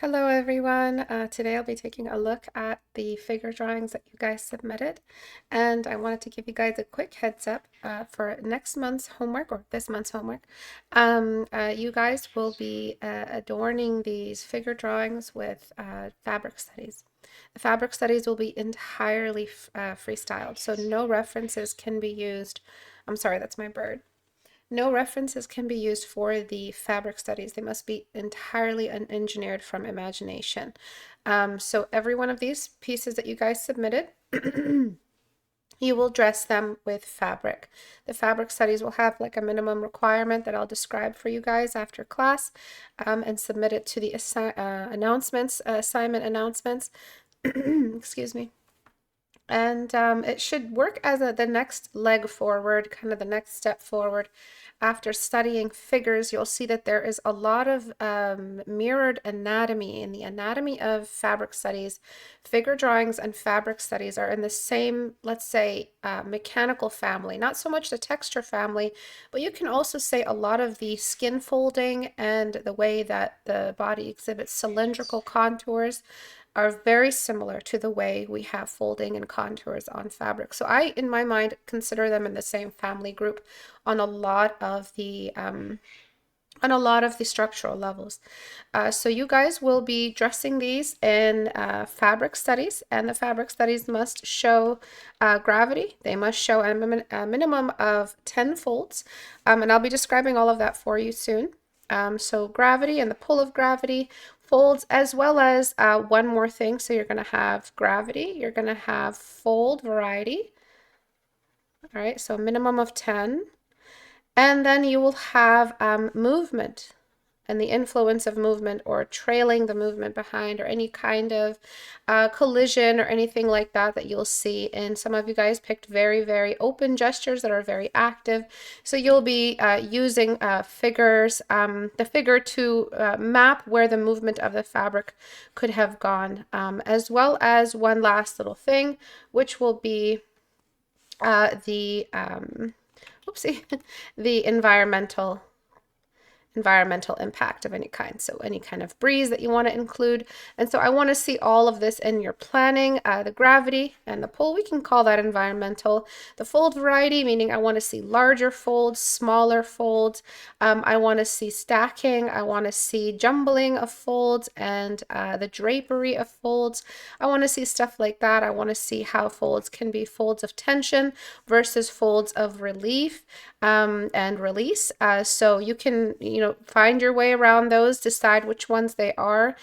Hello everyone. Today I'll be taking a look at the figure drawings that you guys submitted, and I wanted to give you guys a quick heads up for next month's homework or this month's homework. You guys will be adorning these figure drawings with fabric studies. The fabric studies will be entirely freestyled, so no references can be used. I'm sorry, that's my bird. No references can be used for the fabric studies. They must be entirely engineered from imagination. So every one of these pieces that you guys submitted, you will dress them with fabric. The fabric studies will have like a minimum requirement that I'll describe for you guys after class and submit it to the assignment announcements. Excuse me. And it should work as the next leg forward, kind of the next step forward. After studying figures, you'll see that there is a lot of mirrored anatomy in the anatomy of fabric studies. Figure drawings and fabric studies are in the same, let's say, mechanical family, not so much the texture family, but you can also say a lot of the skin folding and the way that the body exhibits cylindrical contours are very similar to the way we have folding and contours on fabric. So I, in my mind, consider them in the same family group on a lot of the structural levels. So you guys will be dressing these in fabric studies, and the fabric studies must show gravity. They must show a minimum of 10 folds, and I'll be describing all of that for you soon. So gravity and the pull of gravity, folds, as well as one more thing. So you're going to have gravity, you're going to have fold variety. All right, so a minimum of 10. And then you will have movement and the influence of movement or trailing the movement behind or any kind of collision or anything like that that you'll see. And some of you guys picked very, very open gestures that are very active. So you'll be using figures, the figure to map where the movement of the fabric could have gone, as well as one last little thing, which will be the the environmental impact of any kind. So any kind of breeze that you want to include. And so I want to see all of this in your planning. The gravity and the pull, we can call that environmental. The fold variety, meaning I want to see larger folds, smaller folds. I want to see stacking. I want to see jumbling of folds and the drapery of folds. I want to see stuff like that. I want to see how folds can be folds of tension versus folds of relief and release. So you can, find your way around those, decide which ones they are.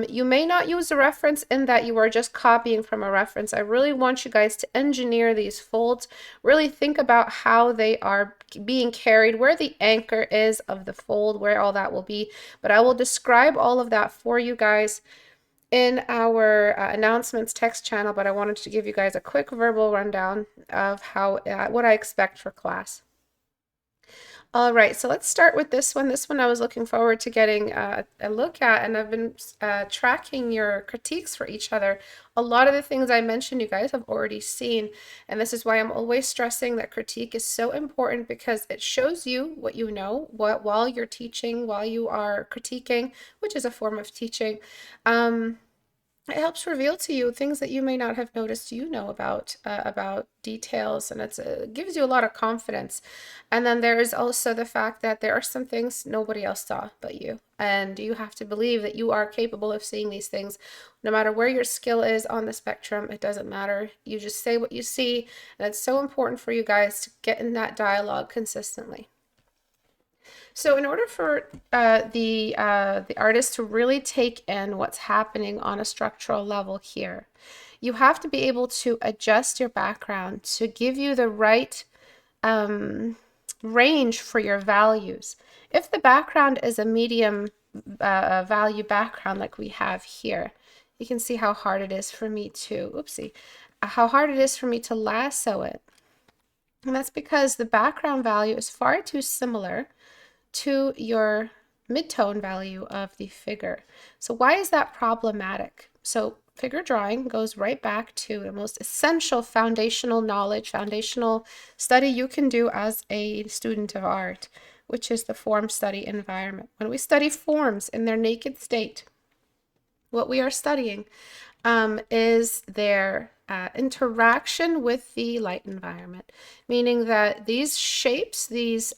You may not use a reference in that you are just copying from a reference. I really want you guys to engineer these folds, really think about how they are being carried, where the anchor is of the fold, where all that will be. But I will describe all of that for you guys in our announcements text channel, but I wanted to give you guys a quick verbal rundown of how what I expect for class. All right, so let's start with this one. This one I was looking forward to getting a look at, and I've been tracking your critiques for each other. A lot of the things I mentioned you guys have already seen, and this is why I'm always stressing that critique is so important, because it shows you what you know while you're teaching, while you are critiquing, which is a form of teaching. It helps reveal to you things that you may not have noticed about details, and it gives you a lot of confidence. And then there is also the fact that there are some things nobody else saw but you, and you have to believe that you are capable of seeing these things. No matter where your skill is on the spectrum, it doesn't matter. You just say what you see, and it's so important for you guys to get in that dialogue consistently. So in order for the artist to really take in what's happening on a structural level here, you have to be able to adjust your background to give you the right range for your values. If the background is a medium value background like we have here, you can see how hard it is for me to, how hard it is for me to lasso it. And that's because the background value is far too similar to your midtone value of the figure. So why is that problematic? So figure drawing goes right back to the most essential foundational knowledge, foundational study you can do as a student of art, which is the form study environment. When we study forms in their naked state, what we are studying is their interaction with the light environment, meaning that these shapes, these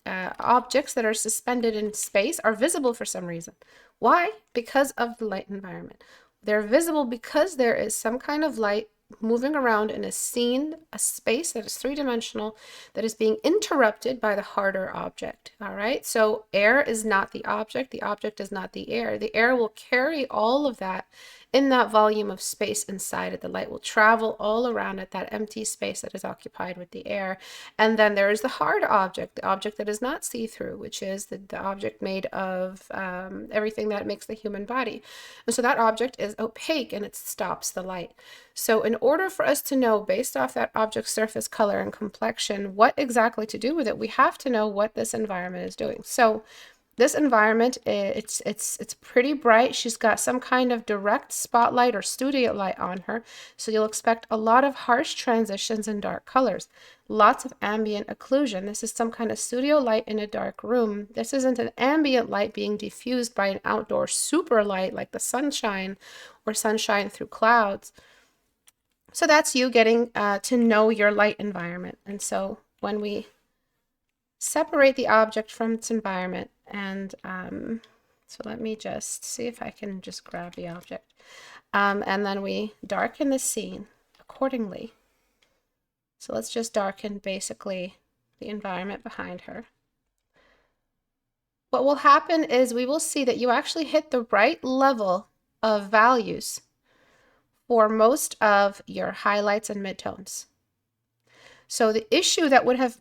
objects that are suspended in space are visible for some reason. Why? Because of the light environment. They're visible because there is some kind of light moving around in a scene, a space that is three-dimensional, that is being interrupted by the harder object. All right, so air is not the object is not the air. The air will carry all of that in that volume of space inside it. The light will travel all around it, that empty space that is occupied with the air. And then there is the hard object, the object that is not see-through, which is the object made of everything that makes the human body. And so that object is opaque and it stops the light. So in order for us to know, based off that object's surface color and complexion, what exactly to do with it, we have to know what this environment is doing. So this environment, it's pretty bright. She's got some kind of direct spotlight or studio light on her. So you'll expect a lot of harsh transitions and dark colors. Lots of ambient occlusion. This is some kind of studio light in a dark room. This isn't an ambient light being diffused by an outdoor super light like the sunshine or sunshine through clouds. So that's you getting to know your light environment. And so when we separate the object from its environment, and so let me just see if I can just grab the object. And then we darken the scene accordingly. So let's just darken basically the environment behind her. What will happen is we will see that you actually hit the right level of values for most of your highlights and midtones. So the issue that would have,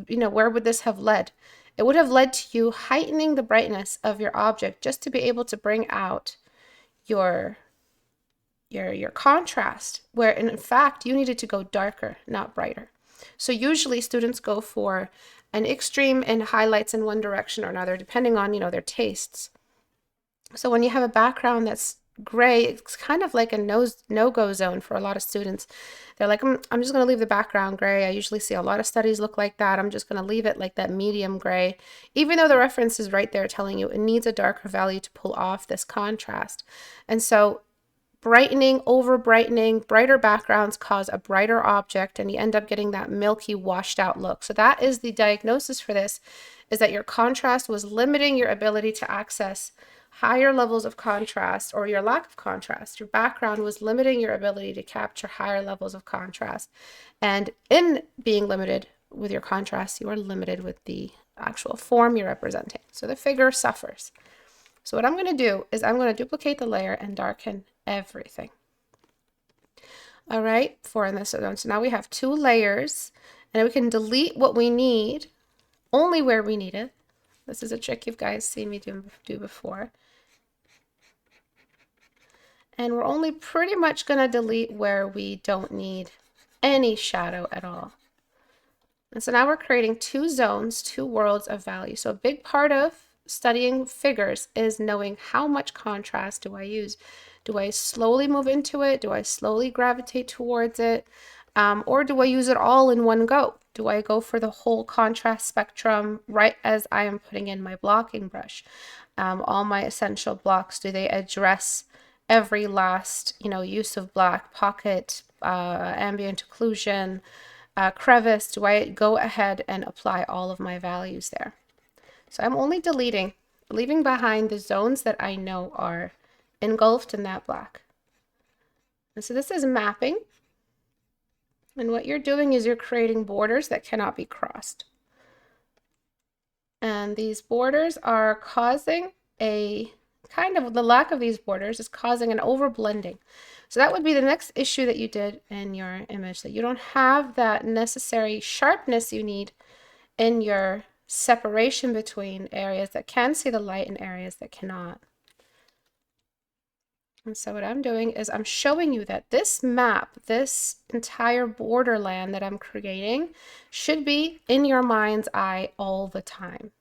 where would this have led? It would have led to you heightening the brightness of your object just to be able to bring out your contrast, where in fact you needed to go darker, not brighter. So usually students go for an extreme in highlights in one direction or another, depending on, their tastes. So when you have a background that's gray, it's kind of like a no-go zone for a lot of students. They're like, I'm just going to leave the background gray. I usually see a lot of studies look like that. I'm just going to leave it like that medium gray, even though the reference is right there telling you it needs a darker value to pull off this contrast. And so brightening, over brightening, brighter backgrounds cause a brighter object, and you end up getting that milky, washed out look. So that is the diagnosis for this, is that your contrast was limiting your ability to access higher levels of contrast, or your lack of contrast. Your background was limiting your ability to capture higher levels of contrast. And in being limited with your contrast, you are limited with the actual form you're representing. So the figure suffers. So what I'm going to do is I'm going to duplicate the layer and darken everything. All right, in this zone. So now we have 2 layers, and we can delete what we need only where we need it. This is a trick you guys seen me do before. And we're only pretty much going to delete where we don't need any shadow at all. And so now we're creating 2 zones, 2 worlds of value. So a big part of studying figures is knowing how much contrast do I use. Do I slowly move into it? Do I slowly gravitate towards it? Or do I use it all in one go? Do I go for the whole contrast spectrum right as I am putting in my blocking brush? All my essential blocks, do they address every last, use of black, pocket, ambient occlusion, crevice? Do I go ahead and apply all of my values there? So I'm only leaving behind the zones that I know are engulfed in that black. And so this is mapping. And what you're doing is you're creating borders that cannot be crossed. And these borders are causing the lack of these borders is causing an overblending. So that would be the next issue that you did in your image, that you don't have that necessary sharpness you need in your separation between areas that can see the light and areas that cannot. And so what I'm doing is I'm showing you that this map, this entire borderland that I'm creating, should be in your mind's eye all the time.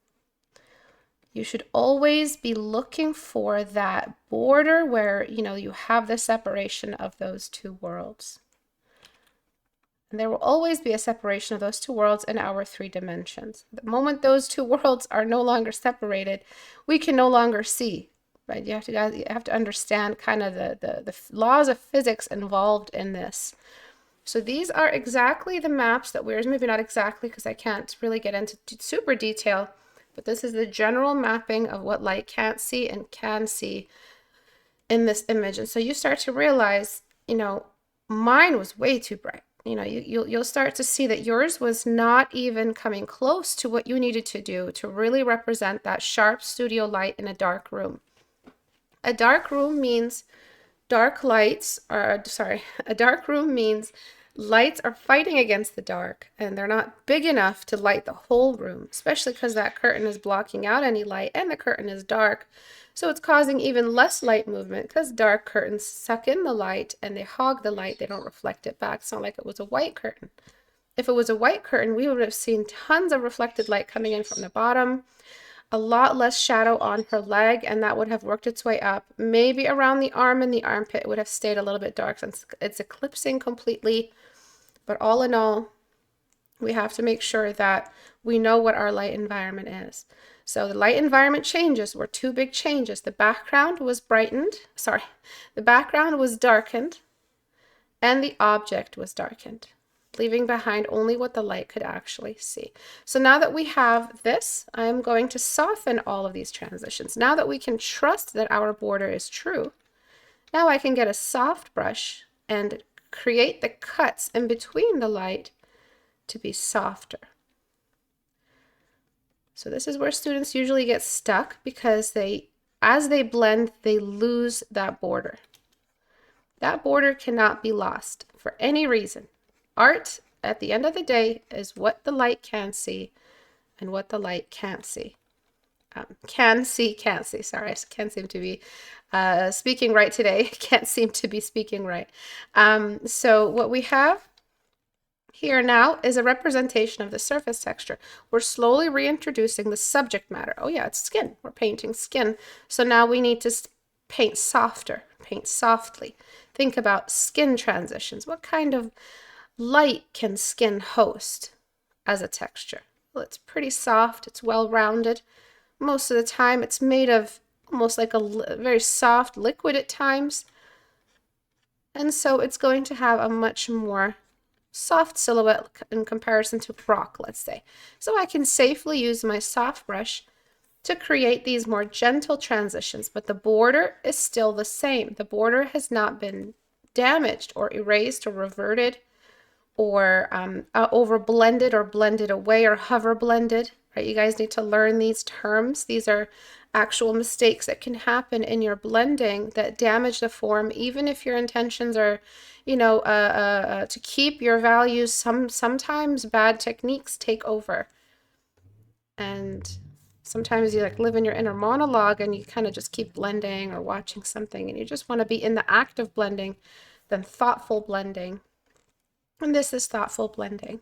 You should always be looking for that border where, you have the separation of those 2 worlds. And there will always be a separation of those 2 worlds in our 3 dimensions. The moment those 2 worlds are no longer separated, we can no longer see right? You have to understand kind of the laws of physics involved in this. So these are exactly the maps that we're, maybe not exactly because I can't really get into super detail, but this is the general mapping of what light can't see and can see in this image. And so you start to realize, mine was way too bright. You'll start to see that yours was not even coming close to what you needed to do to really represent that sharp studio light in a dark room. A dark room means a dark room means lights are fighting against the dark and they're not big enough to light the whole room, especially because that curtain is blocking out any light and the curtain is dark. So it's causing even less light movement because dark curtains suck in the light and they hog the light. They don't reflect it back. It's not like it was a white curtain. If it was a white curtain, we would have seen tons of reflected light coming in from the bottom, a lot less shadow on her leg, and that would have worked its way up. Maybe around the arm and the armpit it would have stayed a little bit dark since it's eclipsing completely. But all in all, we have to make sure that we know what our light environment is. So the light environment changes were two big changes. The background was darkened, and the object was darkened, leaving behind only what the light could actually see. So now that we have this, I'm going to soften all of these transitions. Now that we can trust that our border is true, now I can get a soft brush and create the cuts in between the light to be softer. So this is where students usually get stuck because as they blend, they lose that border. That border cannot be lost for any reason. Art, at the end of the day, is what the light can see and what the light can't see. Can't see. Sorry, I can't seem to be speaking right today. Can't seem to be speaking right. So what we have here now is a representation of the surface texture. We're slowly reintroducing the subject matter. Oh yeah, it's skin. We're painting skin. So now we need to paint softer, paint softly. Think about skin transitions. What kind of light can skin host as a texture? Well, it's pretty soft. It's well-rounded. Most of the time, it's made of almost like a very soft liquid at times. And so it's going to have a much more soft silhouette in comparison to rock, let's say. So I can safely use my soft brush to create these more gentle transitions, but the border is still the same. The border has not been damaged or erased or reverted or over blended or blended away or hover blended, right? You guys need to learn these terms. These are actual mistakes that can happen in your blending that damage the form, even if your intentions are, to keep your values. Sometimes bad techniques take over. And sometimes you live in your inner monologue and you kind of just keep blending or watching something and you just want to be in the act of blending than thoughtful blending. And this is thoughtful blending.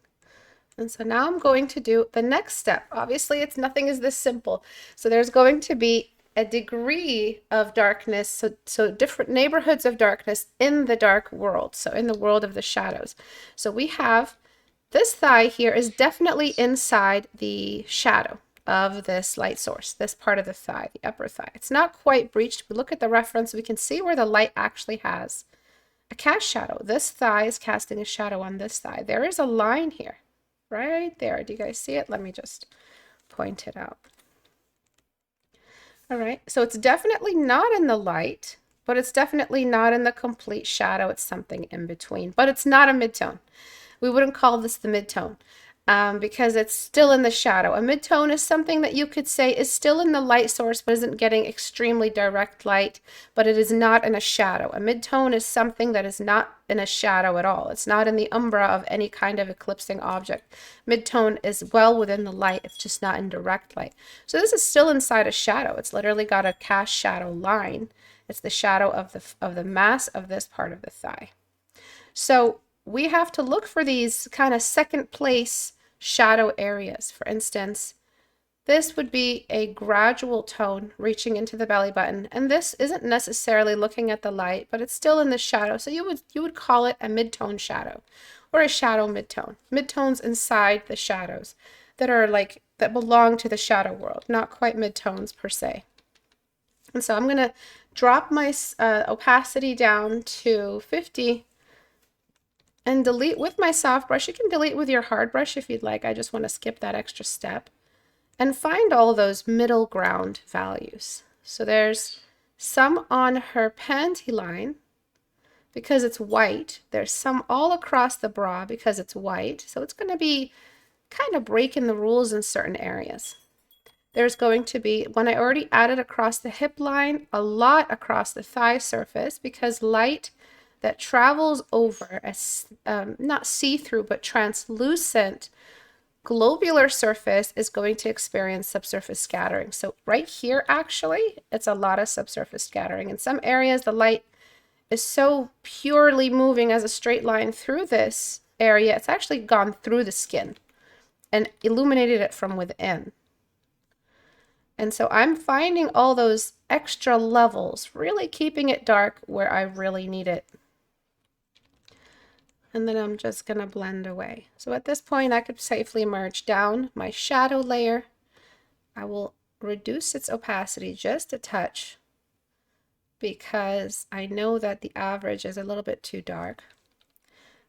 And so now I'm going to do the next step. Obviously, nothing is this simple. So there's going to be a degree of darkness, so different neighborhoods of darkness in the dark world, so in the world of the shadows. So we have this thigh here is definitely inside the shadow of this light source, this part of the thigh, the upper thigh. It's not quite breached. We look at the reference, we can see where the light actually has a cast shadow. This thigh is casting a shadow on this thigh. There is a line here, right there. Do you guys see it? Let me just point it out. All right, so it's definitely not in the light, but it's definitely not in the complete shadow. It's something in between, but it's not a midtone. We wouldn't call this the midtone because it's still in the shadow. A midtone is something that you could say is still in the light source, but isn't getting extremely direct light, but it is not in a shadow. A midtone is something that is not in a shadow at all. It's not in the umbra of any kind of eclipsing object. Midtone is well within the light. It's just not in direct light. So this is still inside a shadow. It's literally got a cast shadow line. It's the shadow of the mass of this part of the thigh. So we have to look for these kind of second place shadow areas. For instance, this would be a gradual tone reaching into the belly button, and this isn't necessarily looking at the light, but it's still in the shadow. So you would call it a midtone shadow or a shadow midtone. Midtones inside the shadows that belong to the shadow world, not quite midtones per se. And so I'm going to drop my opacity down to 50 and delete with my soft brush. You can delete with your hard brush if you'd like. I just want to skip that extra step and find all those middle ground values. So there's some on her panty line because it's white. There's some all across the bra because it's white. So it's going to be kind of breaking the rules in certain areas. There's going to be, when I already added across the hip line, a lot across the thigh surface because light that travels over a not see-through but translucent globular surface is going to experience subsurface scattering. So right here, actually, it's a lot of subsurface scattering. In some areas, the light is so purely moving as a straight line through this area, it's actually gone through the skin and illuminated it from within. And so I'm finding all those extra levels, really keeping it dark where I really need it. And then I'm just going to blend away. So at this point, I could safely merge down my shadow layer. I will reduce its opacity just a touch because I know that the average is a little bit too dark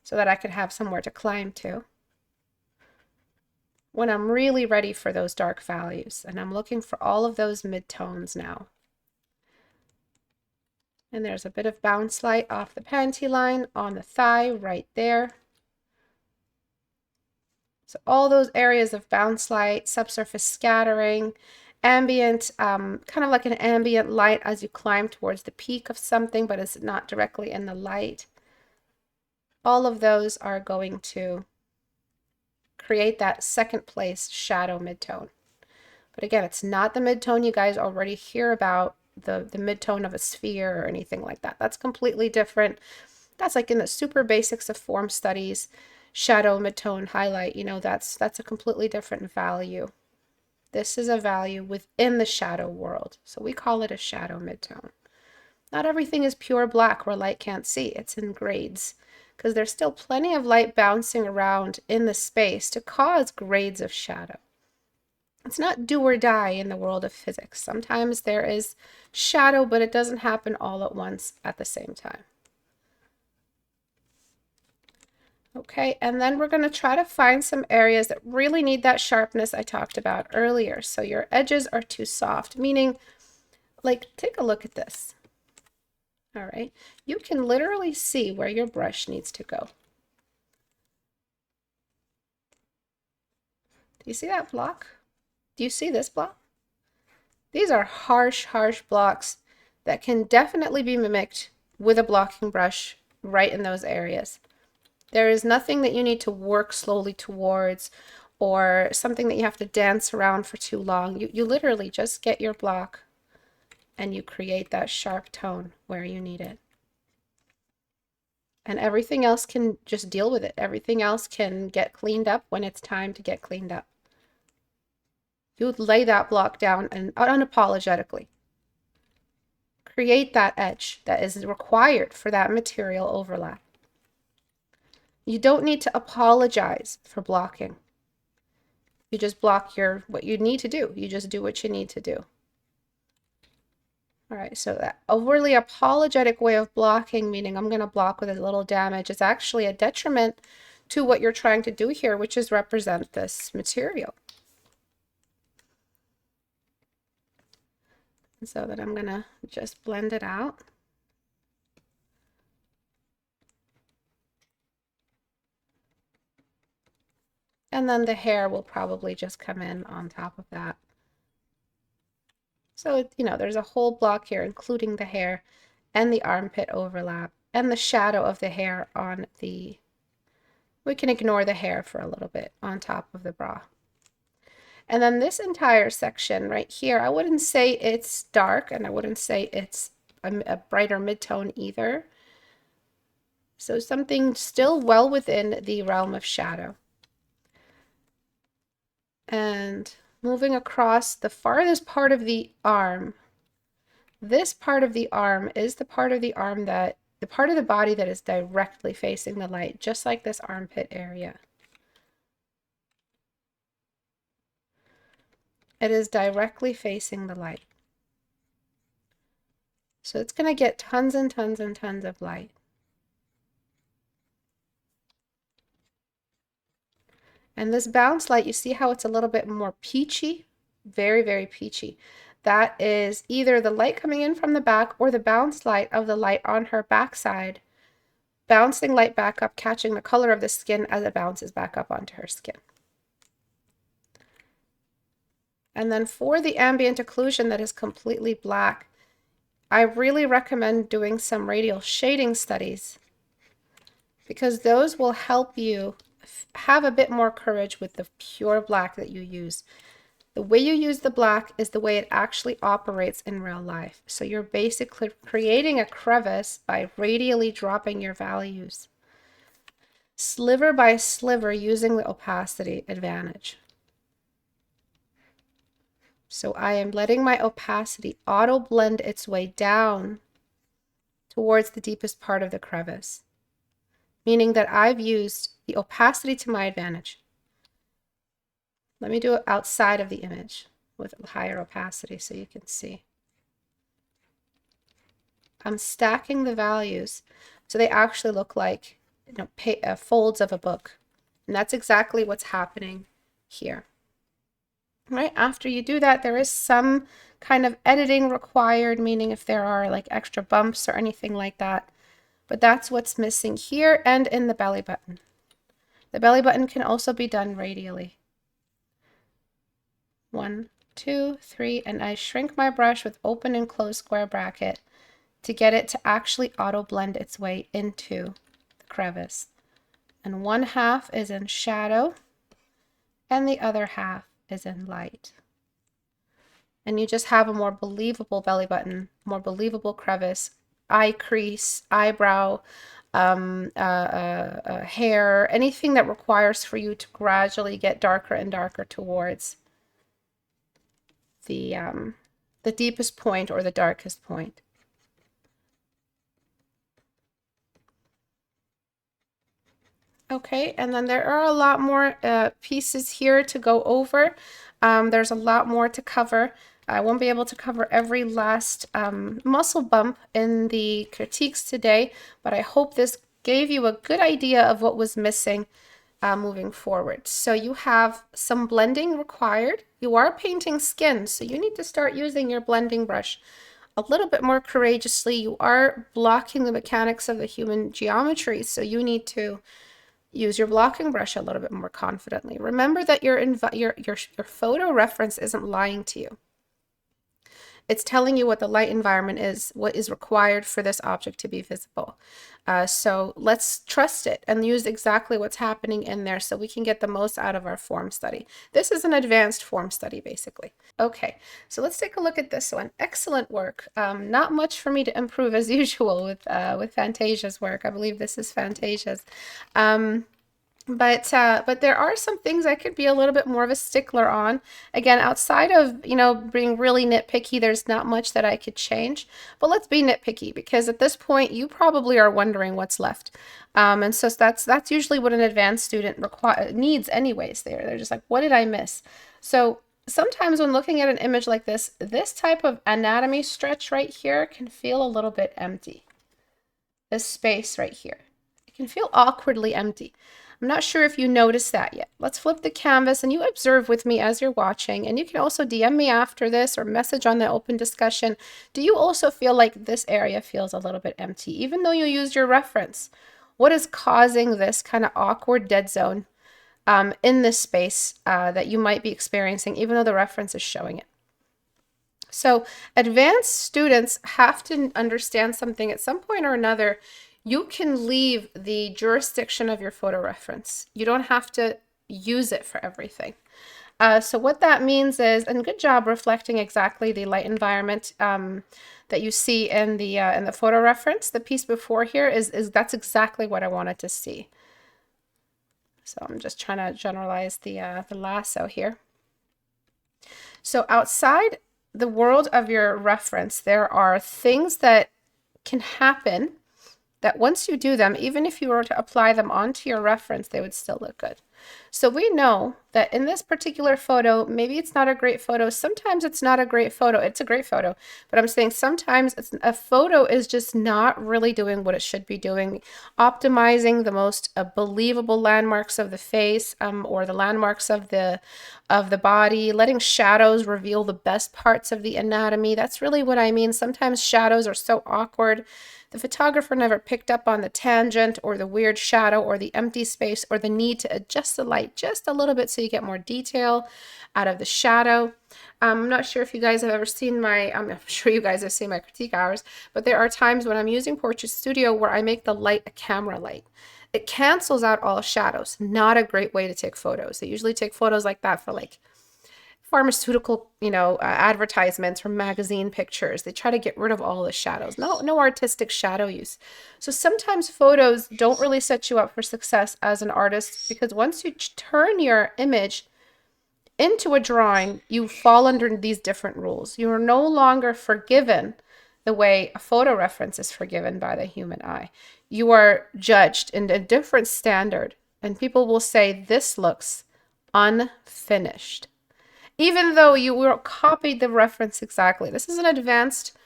so that I could have somewhere to climb to when I'm really ready for those dark values. And I'm looking for all of those midtones now. And there's a bit of bounce light off the panty line on the thigh right there. So all those areas of bounce light, subsurface scattering, ambient, kind of like an ambient light as you climb towards the peak of something, but it's not directly in the light. All of those are going to create that second place shadow midtone. But again, it's not the midtone you guys already hear about, the midtone of a sphere or anything like that. That's completely different. That's like in the super basics of form studies, shadow, midtone, highlight, you know, that's a completely different value. This is a value within the shadow world. So we call it a shadow midtone. Not everything is pure black where light can't see. It's in grades because there's still plenty of light bouncing around in the space to cause grades of shadow. It's not do or die in the world of physics. Sometimes there is shadow, but it doesn't happen all at once at the same time. Okay, and then we're going to try to find some areas that really need that sharpness I talked about earlier. So your edges are too soft, meaning, like, take a look at this. All right, you can literally see where your brush needs to go. Do you see that block? Do you see this block? These are harsh blocks that can definitely be mimicked with a blocking brush right in those areas. There is nothing that you need to work slowly towards or something that you have to dance around for too long. You literally just get your block and you create that sharp tone where you need it. And everything else can just deal with it. Everything else can get cleaned up when it's time to get cleaned up. You lay that block down and unapologetically create that edge that is required for that material overlap. You don't need to apologize for blocking. You just block what you need to do. You just do what you need to do. All right, so that overly apologetic way of blocking, meaning I'm going to block with a little damage, is actually a detriment to what you're trying to do here, which is represent this material. So that I'm going to just blend it out. And then the hair will probably just come in on top of that. So, you know, there's a whole block here, including the hair and the armpit overlap and the shadow of the hair on the, we can ignore the hair for a little bit on top of the bra. And then this entire section right here, I wouldn't say it's dark and I wouldn't say it's a brighter midtone either. So something still well within the realm of shadow. And moving across the farthest part of the arm, this part of the arm is the part of the arm that, the part of the body that is directly facing the light, just like this armpit area. It is directly facing the light. So it's going to get tons and tons and tons of light. And this bounce light, you see how it's a little bit more peachy? Very, very peachy. That is either the light coming in from the back or the bounce light of the light on her backside, bouncing light back up, catching the color of the skin as it bounces back up onto her skin. And then for the ambient occlusion that is completely black, I really recommend doing some radial shading studies because those will help you have a bit more courage with the pure black that you use. The way you use the black is the way it actually operates in real life. So you're basically creating a crevice by radially dropping your values, sliver by sliver, using the opacity advantage. So I am letting my opacity auto blend its way down towards the deepest part of the crevice, meaning that I've used the opacity to my advantage. Let me do it outside of the image with higher opacity so you can see. I'm stacking the values so they actually look like, you know, folds of a book. And that's exactly what's happening here. Right after you do that, there is some kind of editing required, meaning if there are like extra bumps or anything like that. But that's what's missing here and in the belly button. The belly button can also be done radially. 1, 2, 3, and I shrink my brush with open and closed square bracket to get it to actually auto blend its way into the crevice. And one half is in shadow and the other half is in light. And you just have a more believable belly button, more believable crevice, eye crease, eyebrow, hair, anything that requires for you to gradually get darker and darker towards the deepest point or the darkest point. Okay, and then there are a lot more pieces here to go over. There's a lot more to cover. I won't be able to cover every last muscle bump in the critiques today, but I hope this gave you a good idea of what was missing moving forward. So you have some blending required. You are painting skin, so you need to start using your blending brush a little bit more courageously. You are blocking the mechanics of the human geometry, so you need to use your blocking brush a little bit more confidently. Remember that your photo reference isn't lying to you. It's telling you what the light environment is, what is required for this object to be visible. So let's trust it and use exactly what's happening in there so we can get the most out of our form study. This is an advanced form study, basically. Okay, so let's take a look at this one. Excellent work. Not much for me to improve as usual with Fantasia's work. I believe this is Fantasia's. But there are some things I could be a little bit more of a stickler on. Again, outside of, you know, being really nitpicky, there's not much that I could change. But let's be nitpicky because at this point, you probably are wondering what's left. And so that's usually what an advanced student needs anyways. They're just like, what did I miss? So sometimes when looking at an image like this type of anatomy stretch right here can feel a little bit empty. This space right here. It can feel awkwardly empty. I'm not sure if you noticed that yet. Let's flip the canvas and you observe with me as you're watching. And you can also DM me after this or message on the open discussion. Do you also feel like this area feels a little bit empty, even though you used your reference? What is causing this kind of awkward dead zone in this space that you might be experiencing, even though the reference is showing it? So advanced students have to understand something at some point or another. You can leave the jurisdiction of your photo reference. You don't have to use it for everything. So what that means is, and good job reflecting exactly the light environment that you see in the photo reference. The piece before here is that's exactly what I wanted to see. So I'm just trying to generalize the lasso here. So outside the world of your reference, there are things that can happen that once you do them, even if you were to apply them onto your reference, they would still look good. So we know that in this particular photo, maybe it's not a great photo. Sometimes it's not a great photo. It's a great photo, but I'm saying sometimes a photo is just not really doing what it should be doing, optimizing the most believable landmarks of the face, or the landmarks of the body, letting shadows reveal the best parts of the anatomy. That's really what I mean. Sometimes shadows are so awkward. The photographer never picked up on the tangent or the weird shadow or the empty space or the need to adjust the light just a little bit so you get more detail out of the shadow. I'm not sure if you guys have ever seen I'm sure you guys have seen my critique hours, but there are times when I'm using Portrait Studio where I make the light a camera light. It cancels out all shadows. Not a great way to take photos. They usually take photos like that for like pharmaceutical, advertisements or magazine pictures. They try to get rid of all the shadows. No artistic shadow use. So sometimes photos don't really set you up for success as an artist, because once you turn your image into a drawing, you fall under these different rules. You are no longer forgiven the way a photo reference is forgiven by the human eye. You are judged in a different standard, and people will say this looks unfinished, even though you copied the reference exactly. This is an advanced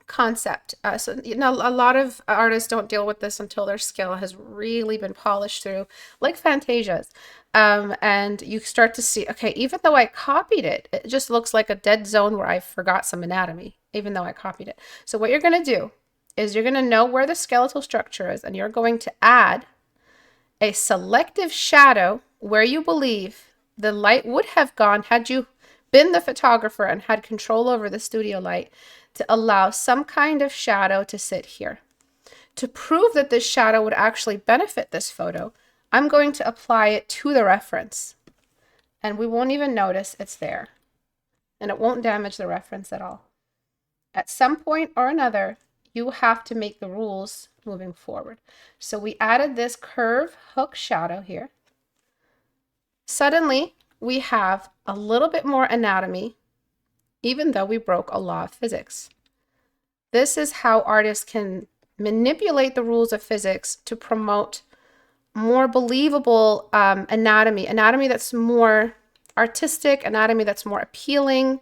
concept. So a lot of artists don't deal with this until their skill has really been polished through, like Fantasias. And you start to see, okay, even though I copied it, it just looks like a dead zone where I forgot some anatomy, even though I copied it. So what you're going to do is you're going to know where the skeletal structure is, and you're going to add a selective shadow where you believe the light would have gone had you been the photographer and had control over the studio light, to allow some kind of shadow to sit here. To prove that this shadow would actually benefit this photo, I'm going to apply it to the reference, and we won't even notice it's there, and it won't damage the reference at all. At some point or another, you have to make the rules moving forward. So we added this curve hook shadow here. Suddenly, we have a little bit more anatomy, even though we broke a law of physics. This is how artists can manipulate the rules of physics to promote more believable anatomy that's more artistic, anatomy that's more appealing.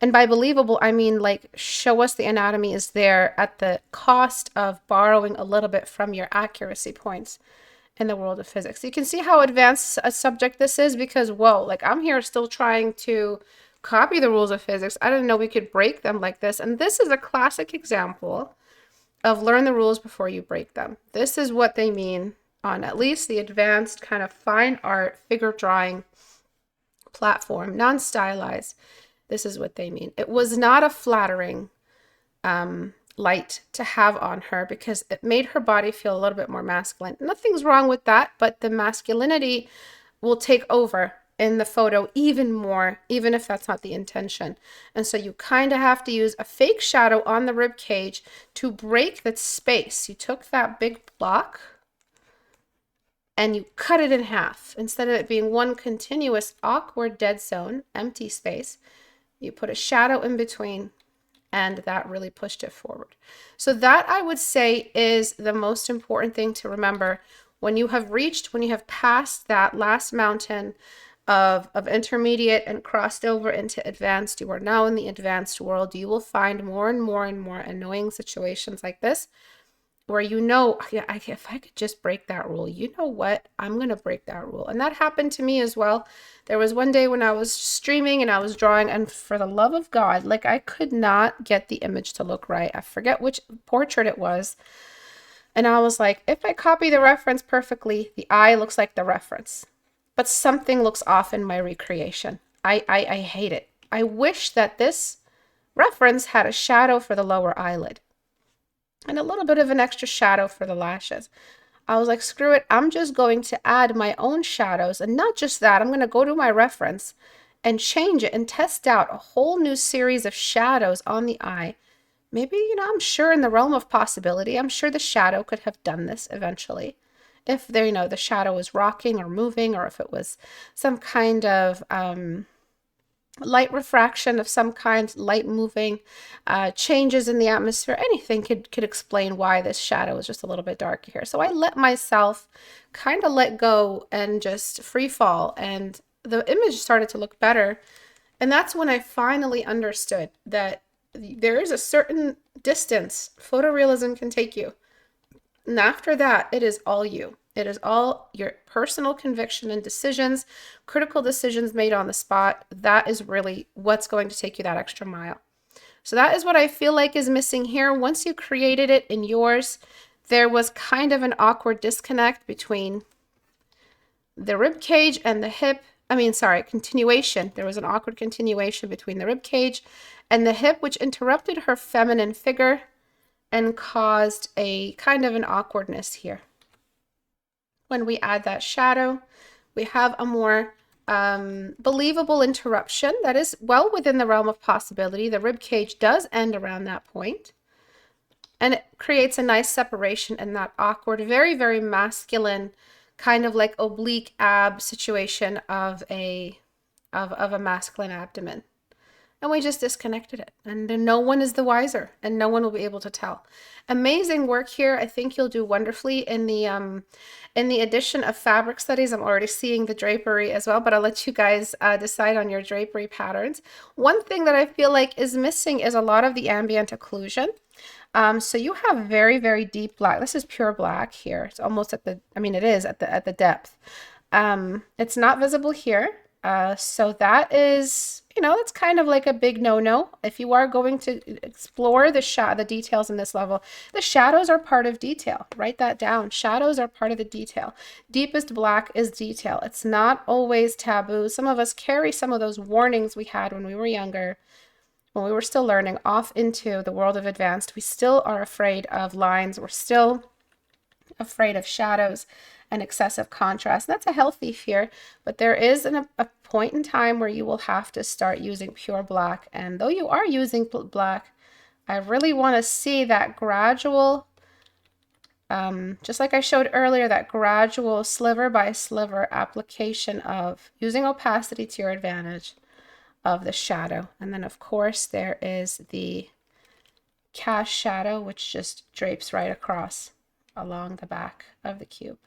And by believable, I mean like show us the anatomy is there at the cost of borrowing a little bit from your accuracy points in the world of physics. You can see how advanced a subject this is, because whoa, like I'm here still trying to copy the rules of physics. I didn't know we could break them like this. And this is a classic example of learn the rules before you break them. This is what they mean on at least the advanced kind of fine art figure drawing platform, non-stylized. This is what they mean. It was not a flattering light to have on her, because it made her body feel a little bit more masculine. Nothing's wrong with that, but the masculinity will take over in the photo even more, even if that's not the intention. And so you kind of have to use a fake shadow on the rib cage to break that space. You took that big block and you cut it in half. Instead of it being one continuous awkward dead zone, empty space, you put a shadow in between, and that really pushed it forward. So that, I would say, is the most important thing to remember when you have passed that last mountain of intermediate and crossed over into advanced. You are now in the advanced world. You will find more and more and more annoying situations like this, where if I could just break that rule, you know what? I'm going to break that rule. And that happened to me as well. There was one day when I was streaming and I was drawing, and for the love of God, like I could not get the image to look right. I forget which portrait it was. And I was like, if I copy the reference perfectly, the eye looks like the reference. But something looks off in my recreation. I hate it. I wish that this reference had a shadow for the lower eyelid and a little bit of an extra shadow for the lashes. I was like, screw it. I'm just going to add my own shadows. And not just that, I'm going to go to my reference and change it and test out a whole new series of shadows on the eye. Maybe, I'm sure in the realm of possibility, I'm sure the shadow could have done this eventually. If the shadow was rocking or moving, or if it was some kind of light refraction of some kind, light moving, changes in the atmosphere, anything could explain why this shadow is just a little bit darker here. So I let myself kind of let go and just free fall, and the image started to look better. And that's when I finally understood that there is a certain distance photorealism can take you. And after that, it is all you. It is all your personal conviction and decisions, critical decisions made on the spot. That is really what's going to take you that extra mile. So that is what I feel like is missing here. Once you created it in yours, there was kind of an awkward disconnect between the rib cage and the hip. Continuation. There was an awkward continuation between the rib cage and the hip, which interrupted her feminine figure and caused a kind of an awkwardness here. When we add that shadow, we have a more believable interruption that is well within the realm of possibility. The rib cage does end around that point, and it creates a nice separation in that awkward, very, very masculine, kind of like oblique ab situation of a masculine abdomen. And we just disconnected it, and no one is the wiser, and no one will be able to tell. Amazing work here. I think you'll do wonderfully in the addition of fabric studies. I'm already seeing the drapery as well, but I'll let you guys decide on your drapery patterns. One thing that I feel like is missing is a lot of the ambient occlusion. So you have very, very deep black. This is pure black here. It's almost at the, it is at the depth. It's not visible here. So that is, it's kind of like a big no-no. If you are going to explore the details in this level, the shadows are part of detail. Write that down. Shadows are part of the detail. Deepest black is detail. It's not always taboo. Some of us carry some of those warnings we had when we were younger, when we were still learning, off into the world of advanced. We still are afraid of lines. We're still afraid of shadows and excessive contrast. That's a healthy fear, but there is a point in time where you will have to start using pure black. And though you are using black, I really want to see that gradual, just like I showed earlier, that gradual sliver by sliver application of using opacity to your advantage of the shadow. And then of course there is the cast shadow, which just drapes right across along the back of the cube.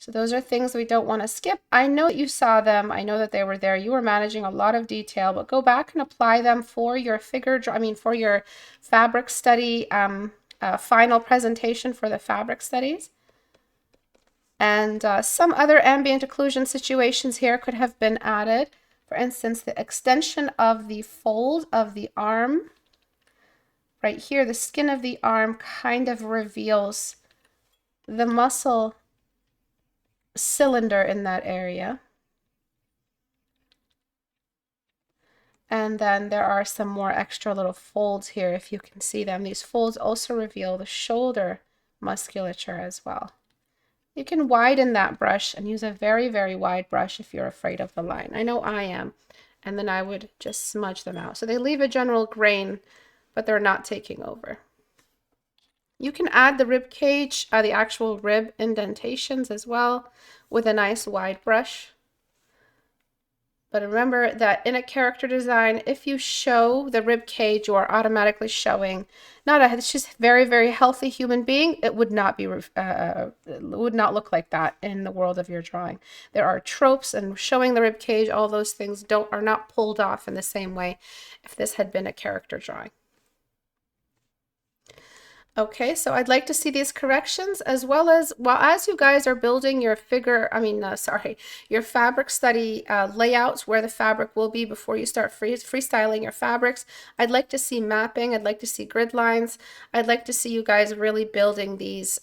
So those are things we don't want to skip. I know that you saw them. I know that they were there. You were managing a lot of detail, but go back and apply them for your for your fabric study, final presentation for the fabric studies. And some other ambient occlusion situations here could have been added. For instance, the extension of the fold of the arm. Right here, the skin of the arm kind of reveals the muscle cylinder in that area. And then there are some more extra little folds here, if you can see them. These folds also reveal the shoulder musculature as well. You can widen that brush and use a very, very wide brush if you're afraid of the line. I know I am. And then I would just smudge them out. So they leave a general grain, but they're not taking over. You can add the rib cage, the actual rib indentations as well, with a nice wide brush. But remember that in a character design, if you show the rib cage, you are automatically showing it's just very, very healthy human being. It would not be it would not look like that in the world of your drawing. There are tropes, and showing the rib cage, all those things are not pulled off in the same way if this had been a character drawing. Okay, so I'd like to see these corrections, as well as you guys are building your your fabric study layouts where the fabric will be before you start freestyling your fabrics. I'd like to see mapping. I'd like to see grid lines. I'd like to see you guys really building these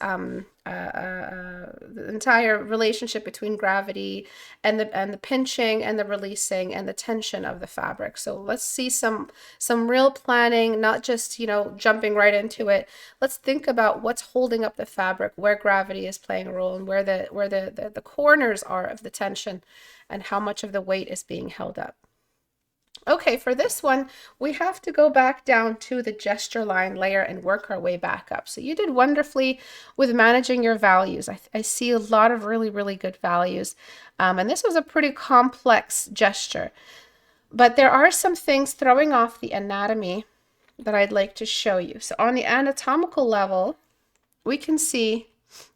the entire relationship between gravity and the pinching and the releasing and the tension of the fabric. So let's see some real planning, not just jumping right into it. Let's think about what's holding up the fabric, where gravity is playing a role, and where the corners are of the tension, and how much of the weight is being held up. Okay, for this one, we have to go back down to the gesture line layer and work our way back up. So you did wonderfully with managing your values. I see a lot of really, really good values. And this was a pretty complex gesture. But there are some things throwing off the anatomy that I'd like to show you. So on the anatomical level, we can see,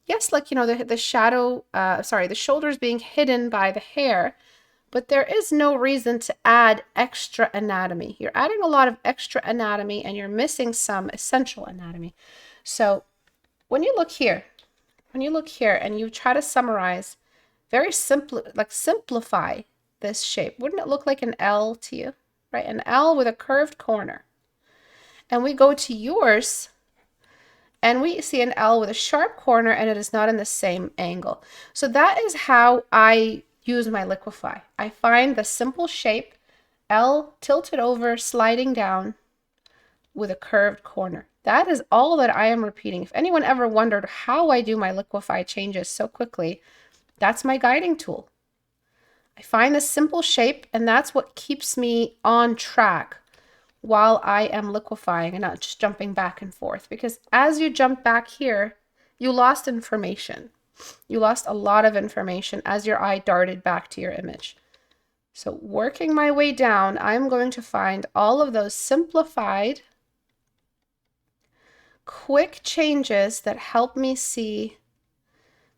yes, like, the shadow, the shoulders being hidden by the hair, but there is no reason to add extra anatomy. You're adding a lot of extra anatomy and you're missing some essential anatomy. So when you look here and you try to summarize, very simple, like simplify this shape, wouldn't it look like an L to you, right? An L with a curved corner. And we go to yours and we see an L with a sharp corner and it is not in the same angle. So that is how I use my liquefy. I find the simple shape, L tilted over, sliding down with a curved corner. That is all that I am repeating. If anyone ever wondered how I do my liquefy changes so quickly, that's my guiding tool. I find this simple shape and that's what keeps me on track while I am liquefying and not just jumping back and forth. Because as you jump back here, you lost information. You lost a lot of information as your eye darted back to your image. So working my way down, I'm going to find all of those simplified, quick changes that help me see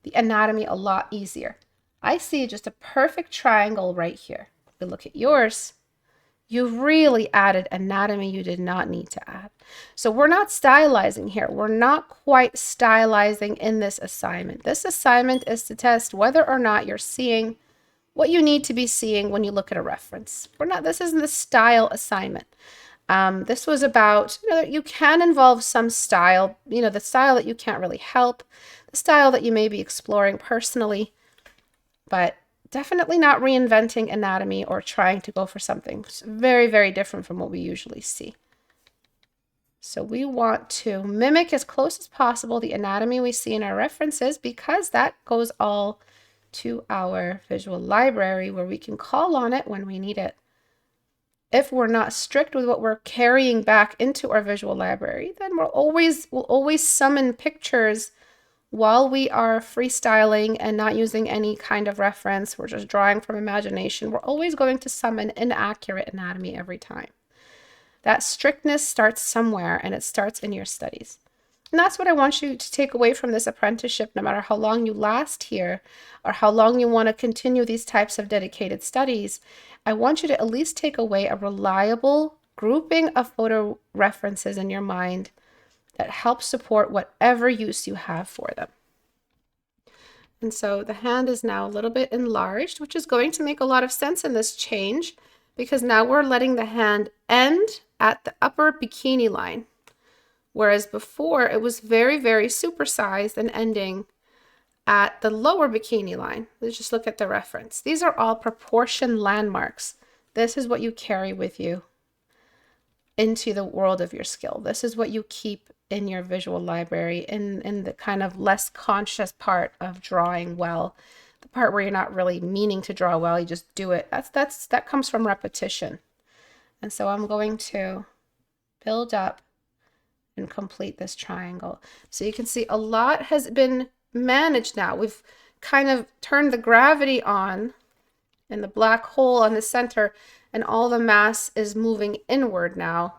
the anatomy a lot easier. I see just a perfect triangle right here. If we look at yours, you really added anatomy you did not need to add. So we're not stylizing here. We're not quite stylizing in this assignment. This assignment is to test whether or not you're seeing what you need to be seeing when you look at a reference. This isn't the style assignment. This was about, you can involve some style, the style that you can't really help, the style that you may be exploring personally, but definitely not reinventing anatomy or trying to go for something very, very different from what we usually see. So we want to mimic as close as possible the anatomy we see in our references, because that goes all to our visual library where we can call on it when we need it. If we're not strict with what we're carrying back into our visual library, then we'll always summon pictures while we are freestyling and not using any kind of reference. We're just drawing from imagination. We're always going to summon inaccurate anatomy every time. That strictness starts somewhere, and it starts in your studies. And that's what I want you to take away from this apprenticeship, no matter how long you last here or how long you want to continue these types of dedicated studies. I want you to at least take away a reliable grouping of photo references in your mind that helps support whatever use you have for them. And so the hand is now a little bit enlarged, which is going to make a lot of sense in this change, because now we're letting the hand end at the upper bikini line, whereas before it was very, very supersized and ending at the lower bikini line. Let's just look at the reference. These are all proportion landmarks. This is what you carry with you into the world of your skill. This is what you keep in your visual library, in the kind of less conscious part of drawing well, the part where you're not really meaning to draw well, you just do it. That comes from repetition. And so I'm going to build up and complete this triangle. So you can see a lot has been managed now. We've kind of turned the gravity on in the black hole on the center, and all the mass is moving inward now,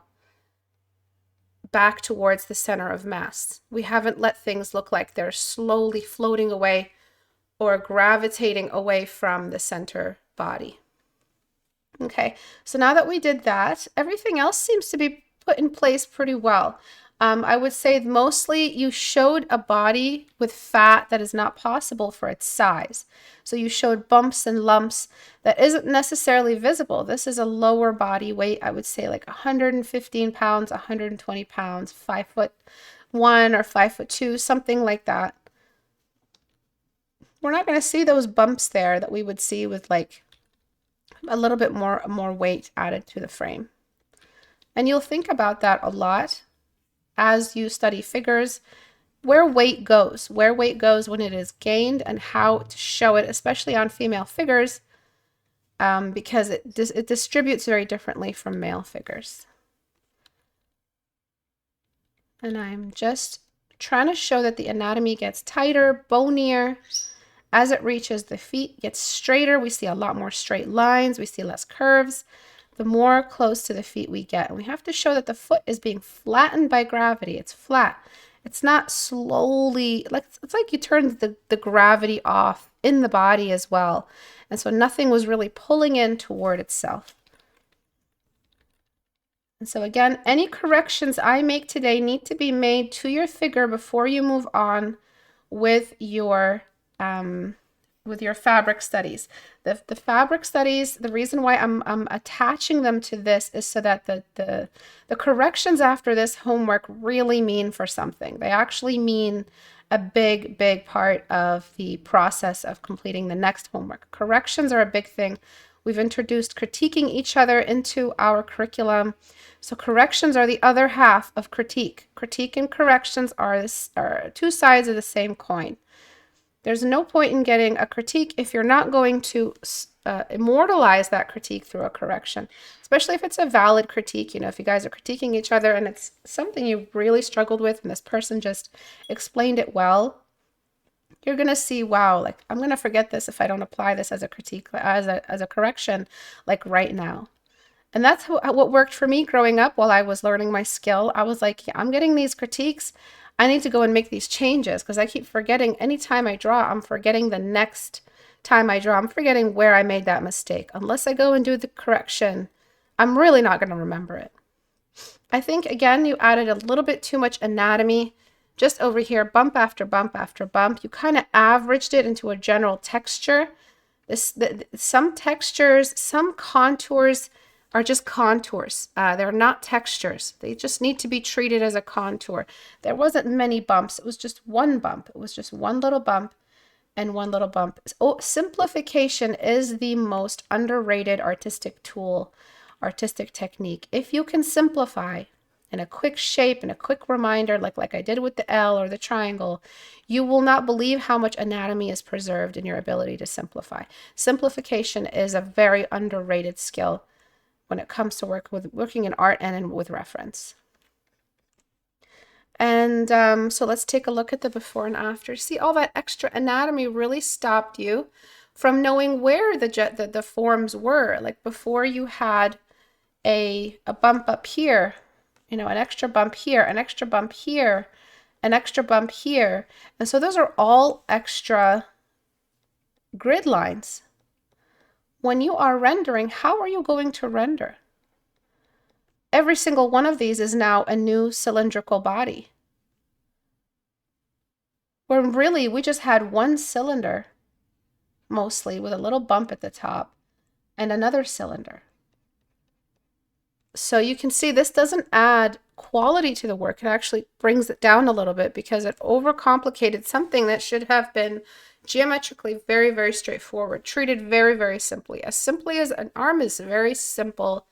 back towards the center of mass. We haven't let things look like they're slowly floating away or gravitating away from the center body. Okay, so now that we did that, everything else seems to be put in place pretty well. I would say mostly you showed a body with fat that is not possible for its size. So you showed bumps and lumps that isn't necessarily visible. This is a lower body weight, I would say like 115 pounds, 120 pounds, 5'1" or 5'2", something like that. We're not going to see those bumps there that we would see with like a little bit more weight added to the frame. And you'll think about that a lot as you study figures, where weight goes when it is gained, and how to show it, especially on female figures, because it distributes very differently from male figures. And I'm just trying to show that the anatomy gets tighter, bonier, as it reaches the feet, gets straighter. We see a lot more straight lines, we see less curves. the more close to the feet we get. And we have to show that the foot is being flattened by gravity. It's flat. It's not slowly, like it's like you turned the gravity off in the body as well. And so nothing was really pulling in toward itself. And so again, any corrections I make today need to be made to your figure before you move on with your fabric studies. The fabric studies, the reason why I'm attaching them to this is so that the corrections after this homework really mean for something. They actually mean a big, big part of the process of completing the next homework. Corrections are a big thing. We've introduced critiquing each other into our curriculum. So corrections are the other half of critique. Critique and corrections are two sides of the same coin. There's no point in getting a critique if you're not going to immortalize that critique through a correction, especially if it's a valid critique. You know, if you guys are critiquing each other and it's something you really struggled with and this person just explained it well, you're going to see, wow, like I'm going to forget this if I don't apply this as a critique, as a correction, like right now. And that's what worked for me growing up while I was learning my skill. I was like, yeah, I'm getting these critiques. I need to go and make these changes because I keep forgetting anytime I draw, I'm forgetting the next time I draw. I'm forgetting where I made that mistake. Unless I go and do the correction, I'm really not going to remember it. I think, again, you added a little bit too much anatomy just over here, bump after bump after bump. You kind of averaged it into a general texture. Some textures, some contours are just contours. They're not textures. They just need to be treated as a contour. There wasn't many bumps. It was just one bump. It was just one little bump and one little bump. Oh, simplification is the most underrated artistic tool, artistic technique. If you can simplify in a quick shape and a quick reminder, like I did with the L or the triangle, you will not believe how much anatomy is preserved in your ability to simplify. Simplification is a very underrated skill when it comes to working in art and with reference. And so let's take a look at the before and after. See, all that extra anatomy really stopped you from knowing where the forms were. Like before, you had a bump up here, you know, an extra bump here, an extra bump here, an extra bump here. And so those are all extra grid lines. When you are rendering, how are you going to render? Every single one of these is now a new cylindrical body. When really we just had one cylinder, mostly with a little bump at the top, and another cylinder. So you can see this doesn't add quality to the work. It actually brings it down a little bit because it overcomplicated something that should have been geometrically very, very straightforward, treated very, very simply. As simply as an arm is a very simple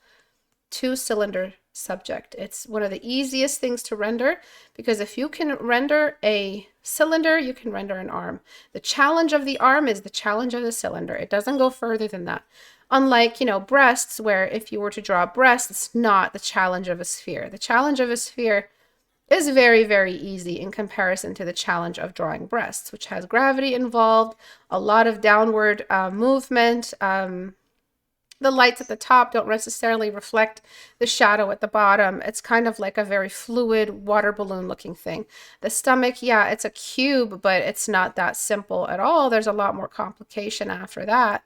two-cylinder subject. It's one of the easiest things to render because if you can render a cylinder, you can render an arm. The challenge of the arm is the challenge of the cylinder. It doesn't go further than that. Unlike, you know, breasts, where if you were to draw a breast, it's not the challenge of a sphere. The challenge of a sphere is very, very easy in comparison to the challenge of drawing breasts, which has gravity involved, a lot of downward movement. The lights at the top don't necessarily reflect the shadow at the bottom. It's kind of like a very fluid water balloon looking thing. The stomach, yeah, it's a cube, but it's not that simple at all. There's a lot more complication after that.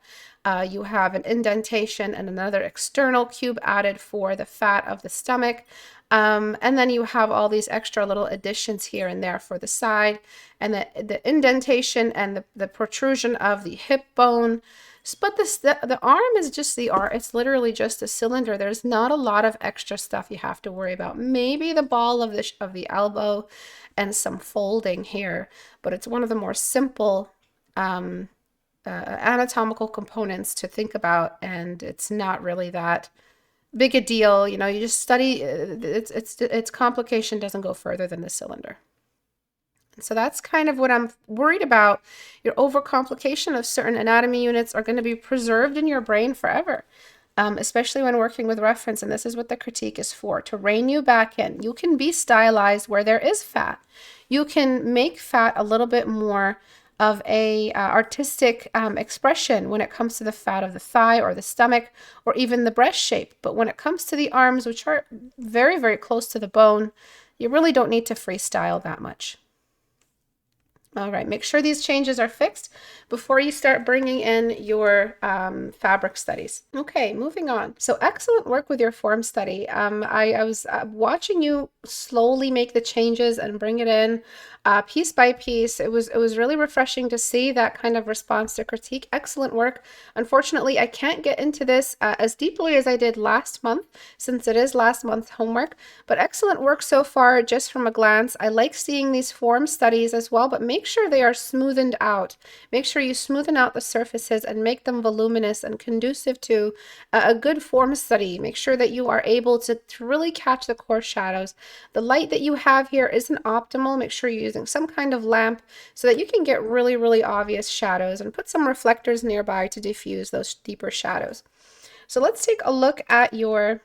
You have an indentation and another external cube added for the fat of the stomach. And then you have all these extra little additions here and there for the side, and the indentation and the protrusion of the hip bone. But the arm is just the arm. It's literally just a cylinder. There's not a lot of extra stuff you have to worry about. Maybe the ball of the elbow and some folding here, but it's one of the more simple anatomical components to think about, and it's not really that big a deal. You know, you just study its complication doesn't go further than the cylinder. So that's kind of what I'm worried about. Your overcomplication of certain anatomy units are going to be preserved in your brain forever, especially when working with reference. And this is what the critique is for, to rein you back in. You can be stylized where there is fat. You can make fat a little bit more of a artistic expression when it comes to the fat of the thigh or the stomach or even the breast shape. But when it comes to the arms, which are very, very close to the bone, you really don't need to freestyle that much. All right, make sure these changes are fixed before you start bringing in your fabric studies. Okay, moving on. So excellent work with your form study. I was watching you slowly make the changes and bring it in piece by piece. It was really refreshing to see that kind of response to critique. Excellent work. Unfortunately, I can't get into this as deeply as I did last month, since it is last month's homework, but excellent work so far just from a glance. I like seeing these form studies as well, but make sure they are smoothened out. Make sure you smoothen out the surfaces and make them voluminous and conducive to a good form study. Make sure that you are able to really catch the coarse shadows. The light that you have here isn't optimal. Make sure you're using some kind of lamp so that you can get really, really obvious shadows, and put some reflectors nearby to diffuse those deeper shadows. So let's take a look at your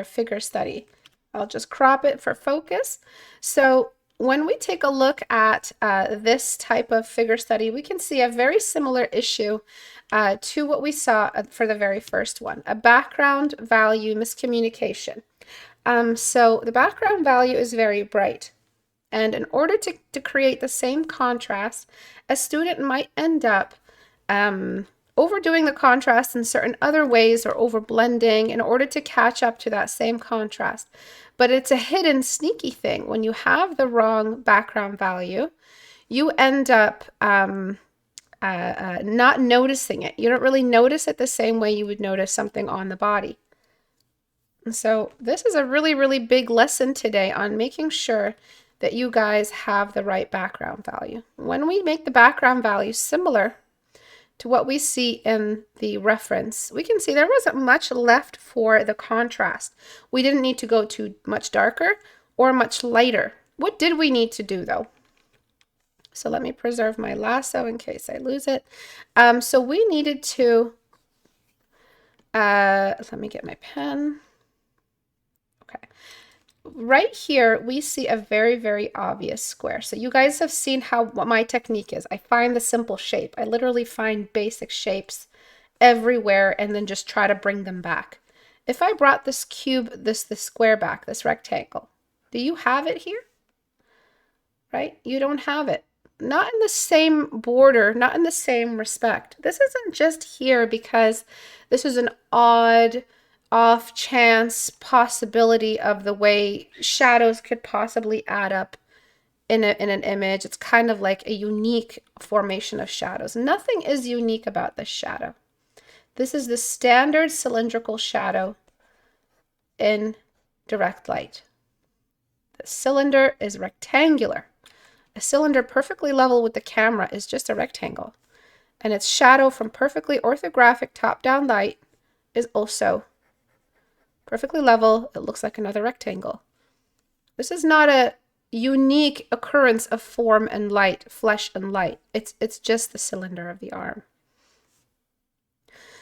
figure study. I'll just crop it for focus. So when we take a look at this type of figure study, we can see a very similar issue to what we saw for the very first one, a background value miscommunication. So the background value is very bright. And in order to create the same contrast, a student might end up overdoing the contrast in certain other ways or overblending in order to catch up to that same contrast. But it's a hidden, sneaky thing. When you have the wrong background value, you end up not noticing it. You don't really notice it the same way you would notice something on the body. And so this is a really, really big lesson today on making sure that you guys have the right background value. When we make the background value similar to what we see in the reference, we can see there wasn't much left for the contrast. We didn't need to go too much darker or much lighter. What did we need to do though? So let me preserve my lasso in case I lose it. So we needed to, let me get my pen. Okay. Right here, we see a very, very obvious square. So you guys have seen what my technique is. I find the simple shape. I literally find basic shapes everywhere and then just try to bring them back. If I brought this cube, this square back, this rectangle, do you have it here? Right? You don't have it. Not in the same border, not in the same respect. This isn't just here because this is an odd off chance possibility of the way shadows could possibly add up in an image. It's kind of like a unique formation of shadows. Nothing is unique about this shadow. This is the standard cylindrical shadow in direct light. The cylinder is rectangular. A cylinder perfectly level with the camera is just a rectangle, and its shadow from perfectly orthographic top-down light is also perfectly level. It looks like another rectangle. This is not a unique occurrence of form and light, flesh and light. It's just the cylinder of the arm.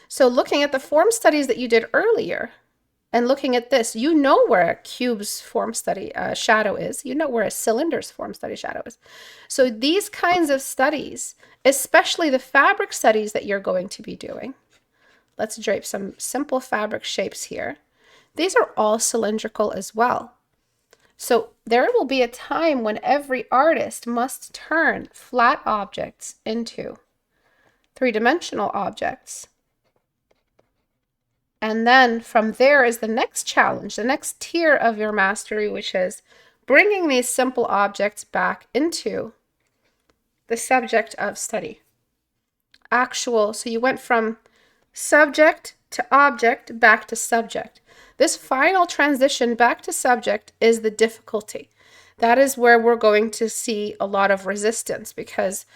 So looking at the form studies that you did earlier and looking at this, you know where a cube's form study shadow is. You know where a cylinder's form study shadow is. So these kinds of studies, especially the fabric studies that you're going to be doing, let's drape some simple fabric shapes here. These are all cylindrical as well. So there will be a time when every artist must turn flat objects into three-dimensional objects. And then from there is the next challenge, the next tier of your mastery, which is bringing these simple objects back into the subject of study. So you went from subject to object back to subject. This final transition back to subject is the difficulty. That is where we're going to see a lot of resistance because,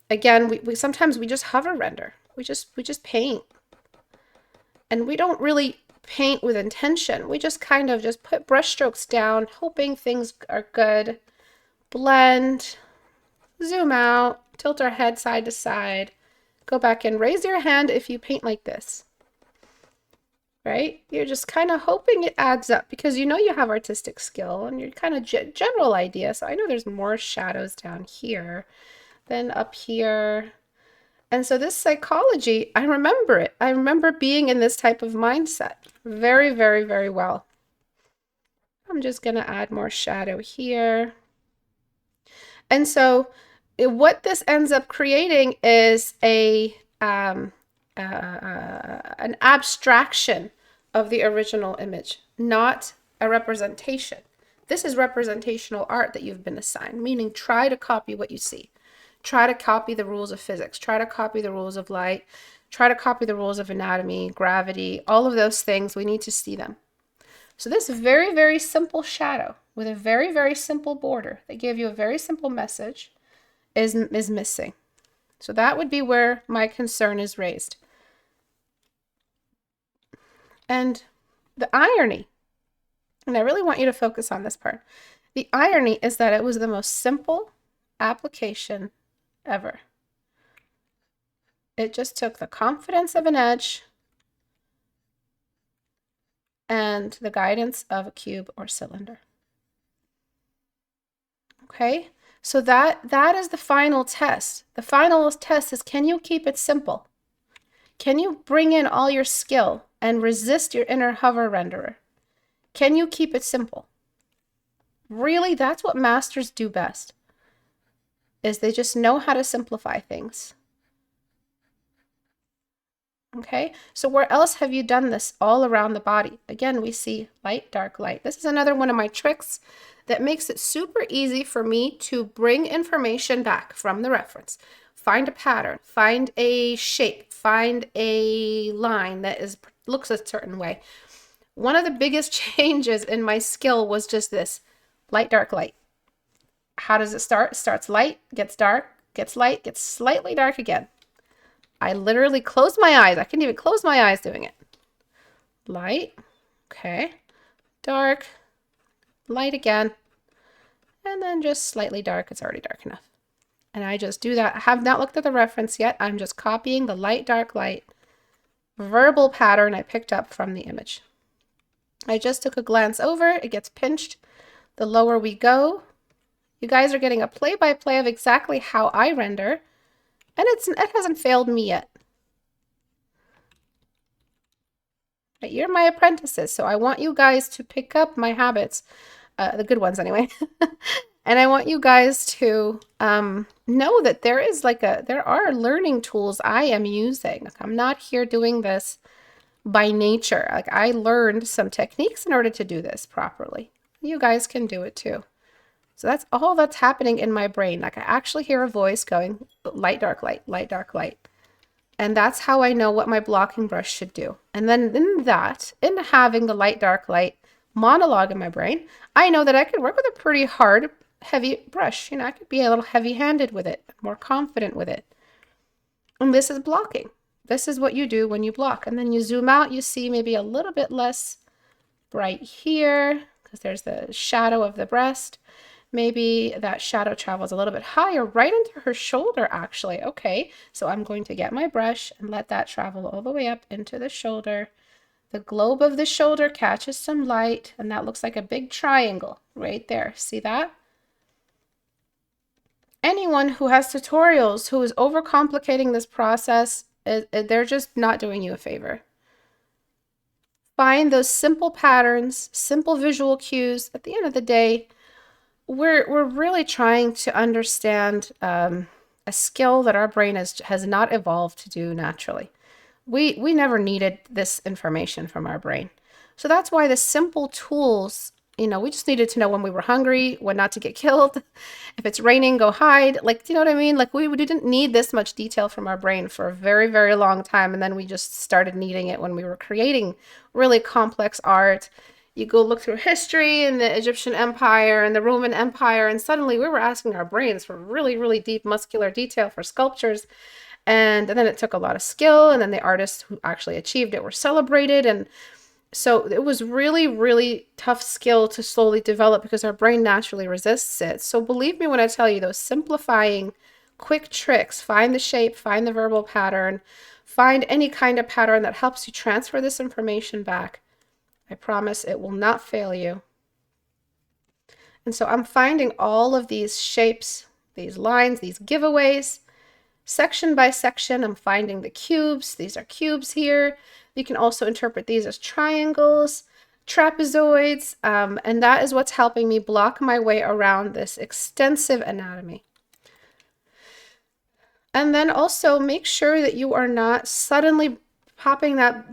again, we sometimes we just hover render. We just paint. And we don't really paint with intention. We just kind of just put brush strokes down, hoping things are good. Blend, zoom out, tilt our head side to side, go back in. Raise your hand if you paint like this. right? You're just kind of hoping it adds up because you know you have artistic skill and you're kind of general idea. So I know there's more shadows down here than up here. And so this psychology, I remember it. I remember being in this type of mindset very, very, very well. I'm just going to add more shadow here. And so what this ends up creating is an abstraction of the original image, not a representation. This is representational art that you've been assigned, meaning try to copy what you see. Try to copy the rules of physics. Try to copy the rules of light. Try to copy the rules of anatomy, gravity, all of those things. We need to see them. So this very, very simple shadow with a very, very simple border that gave you a very simple message is missing. So that would be where my concern is raised. And the irony, and I really want you to focus on this part, the irony is that it was the most simple application ever. It just took the confidence of an edge and the guidance of a cube or cylinder. Okay, so that is the final test. The final test is, can you keep it simple? Can you bring in all your skill and resist your inner hover renderer? Can you keep it simple? Really, that's what masters do best, is they just know how to simplify things. Okay, so where else have you done this? All around the body. Again, we see light, dark, light. This is another one of my tricks that makes it super easy for me to bring information back from the reference. Find a pattern, find a shape, find a line that looks a certain way. One of the biggest changes in my skill was just this: light, dark, light. How does it start? It starts light, gets dark, gets light, gets slightly dark again. I literally closed my eyes. I couldn't even close my eyes doing it. Light, okay, dark, light again, and then just slightly dark. It's already dark enough. And I just do that. I have not looked at the reference yet. I'm just copying the light, dark, light verbal pattern I picked up from the image. I just took a glance over. It gets pinched. The lower we go, you guys are getting a play-by-play of exactly how I render. And it hasn't failed me yet. But you're my apprentices, so I want you guys to pick up my habits, the good ones anyway. And I want you guys to know that there are learning tools I am using. I'm not here doing this by nature. Like, I learned some techniques in order to do this properly. You guys can do it too. So that's all that's happening in my brain. Like, I actually hear a voice going light, dark, light, light, dark, light. And that's how I know what my blocking brush should do. And then in having the light, dark, light monologue in my brain, I know that I could work with a pretty hard, heavy brush. You know, I could be a little heavy-handed with it, more confident with it. And this is blocking. This is what you do when you block. And then you zoom out, you see maybe a little bit less bright here because there's the shadow of the breast. Maybe that shadow travels a little bit higher, right into her shoulder, actually. Okay, so I'm going to get my brush and let that travel all the way up into the shoulder. The globe of the shoulder catches some light, and that looks like a big triangle right there. See that? Anyone who has tutorials who is overcomplicating this process, they're just not doing you a favor. Find those simple patterns, simple visual cues. At the end of the day, we're really trying to understand a skill that our brain has not evolved to do naturally. We never needed this information from our brain. So that's why the simple tools, you know, we just needed to know when we were hungry, when not to get killed. If it's raining, go hide. Like, you know what I mean? Like, we didn't need this much detail from our brain for a very, very long time. And then we just started needing it when we were creating really complex art. You go look through history and the Egyptian Empire and the Roman Empire, and suddenly we were asking our brains for really, really deep muscular detail for sculptures. And then it took a lot of skill, and then the artists who actually achieved it were celebrated. And so it was really, really tough skill to slowly develop because our brain naturally resists it. So believe me when I tell you, those simplifying quick tricks. Find the shape, find the verbal pattern, find any kind of pattern that helps you transfer this information back. I promise it will not fail you. And so I'm finding all of these shapes, these lines, these giveaways, section by section. I'm finding the cubes. These are cubes here. You can also interpret these as triangles, trapezoids, and that is what's helping me block my way around this extensive anatomy. And then also make sure that you are not suddenly popping that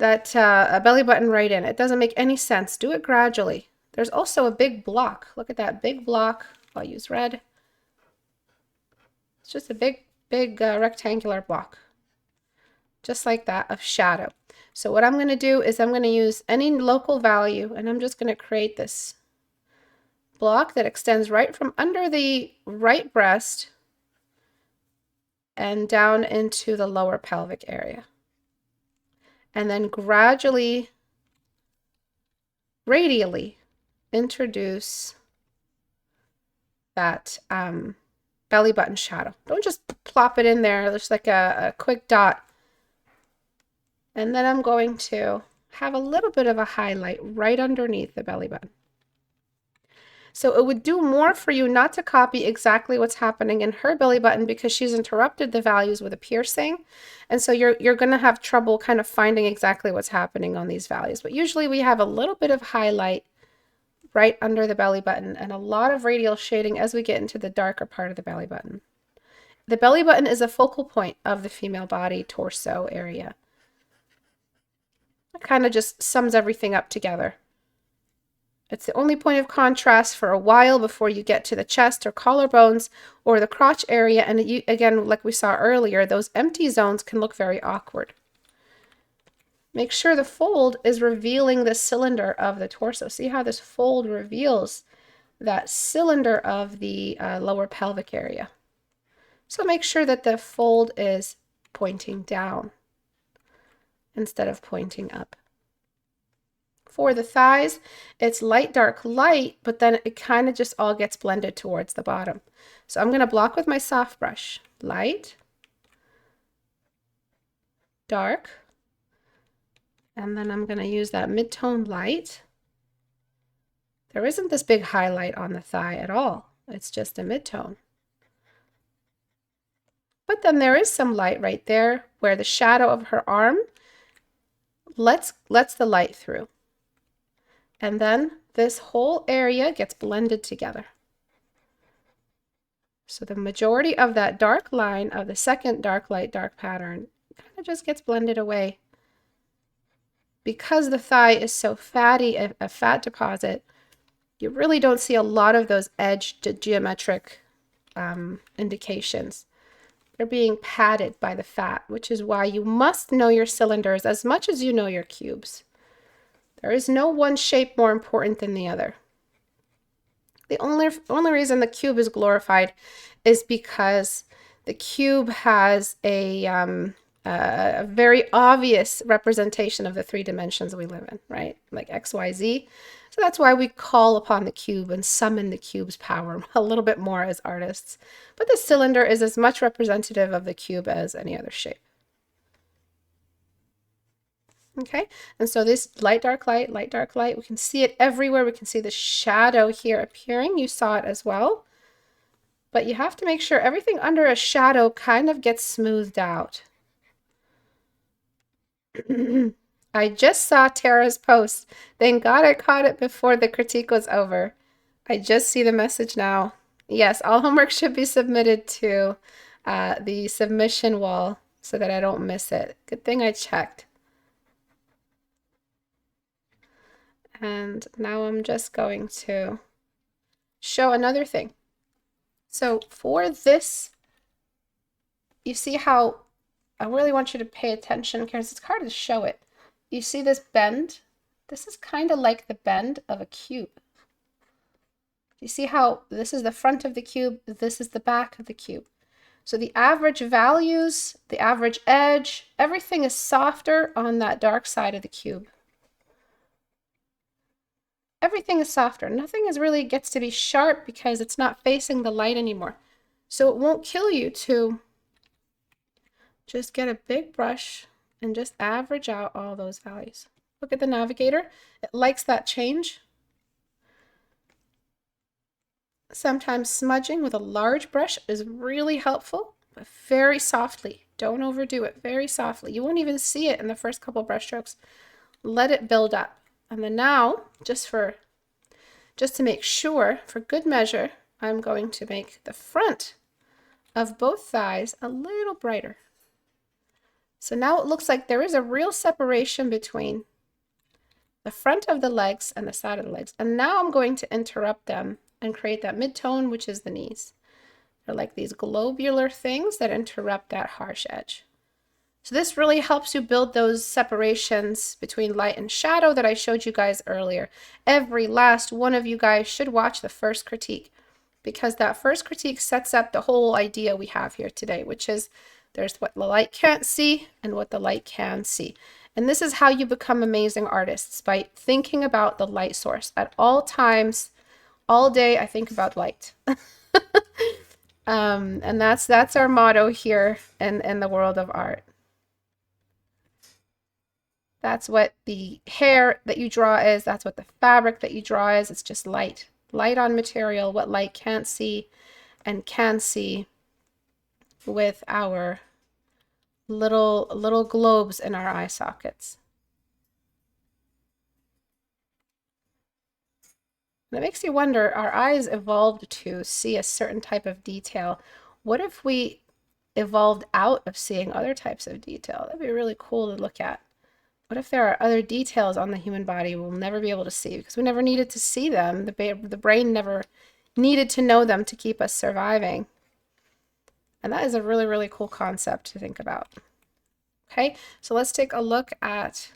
belly button right in. It doesn't make any sense. Do it gradually. There's also a big block. Look at that big block. I'll use red. It's just a big rectangular block, just like that, of shadow. So what I'm going to do is I'm going to use any local value, and I'm just going to create this block that extends right from under the right breast and down into the lower pelvic area. And then gradually, radially, introduce that belly button shadow. Don't just plop it in there, just like a quick dot. And then I'm going to have a little bit of a highlight right underneath the belly button. So it would do more for you not to copy exactly what's happening in her belly button because she's interrupted the values with a piercing. And so you're going to have trouble kind of finding exactly what's happening on these values. But usually we have a little bit of highlight right under the belly button and a lot of radial shading as we get into the darker part of the belly button. The belly button is a focal point of the female body torso area. It kind of just sums everything up together. It's the only point of contrast for a while before you get to the chest or collarbones or the crotch area. And again, like we saw earlier, those empty zones can look very awkward. Make sure the fold is revealing the cylinder of the torso. See how this fold reveals that cylinder of the lower pelvic area. So make sure that the fold is pointing down instead of pointing up. For the thighs, it's light, dark, light, but then it kind of just all gets blended towards the bottom. So I'm going to block with my soft brush. Light, dark, and then I'm going to use that mid-tone light. There isn't this big highlight on the thigh at all. It's just a mid-tone. But then there is some light right there where the shadow of her arm lets the light through. And then this whole area gets blended together. So the majority of that dark line of the second dark, light, dark pattern kind of just gets blended away. Because the thigh is so fatty, a fat deposit, you really don't see a lot of those edge geometric indications. They're being padded by the fat, which is why you must know your cylinders as much as you know your cubes. There is no one shape more important than the other. The only reason the cube is glorified is because the cube has a very obvious representation of the three dimensions we live in, right? Like X, Y, Z. So that's why we call upon the cube and summon the cube's power a little bit more as artists. But the cylinder is as much representative of the cube as any other shape. Okay, and so this light, dark, light, we can see it everywhere. We can see the shadow here appearing. You saw it as well. But you have to make sure everything under a shadow kind of gets smoothed out. I just saw Tara's post. Thank God I caught it before the critique was over. I just see the message now. Yes, all homework should be submitted to the submission wall so that I don't miss it. Good thing I checked. And now I'm just going to show another thing. So for this, you see how I really want you to pay attention because it's hard to show it. You see this bend? This is kind of like the bend of a cube. You see how this is the front of the cube, this is the back of the cube. So the average values, the average edge, everything is softer on that dark side of the cube. Everything is softer. Nothing really gets to be sharp because it's not facing the light anymore. So it won't kill you to just get a big brush and just average out all those values. Look at the navigator. It likes that change. Sometimes smudging with a large brush is really helpful, but very softly. Don't overdo it. Very softly. You won't even see it in the first couple brush strokes. Let it build up. And then now, just to make sure, for good measure, I'm going to make the front of both thighs a little brighter. So now it looks like there is a real separation between the front of the legs and the side of the legs. And now I'm going to interrupt them and create that mid-tone, which is the knees. They're like these globular things that interrupt that harsh edge. So this really helps you build those separations between light and shadow that I showed you guys earlier. Every last one of you guys should watch the first critique, because that first critique sets up the whole idea we have here today, which is there's what the light can't see and what the light can see. And this is how you become amazing artists, by thinking about the light source. At all times, all day, I think about light. And that's our motto here in the world of art. That's what the hair that you draw is. That's what the fabric that you draw is. It's just light. Light on material, what light can't see and can see with our little globes in our eye sockets. And it makes you wonder, our eyes evolved to see a certain type of detail. What if we evolved out of seeing other types of detail? That'd be really cool to look at. What if there are other details on the human body we'll never be able to see because we never needed to see them? The brain never needed to know them to keep us surviving. And that is a really, really cool concept to think about. Okay, so let's take a look at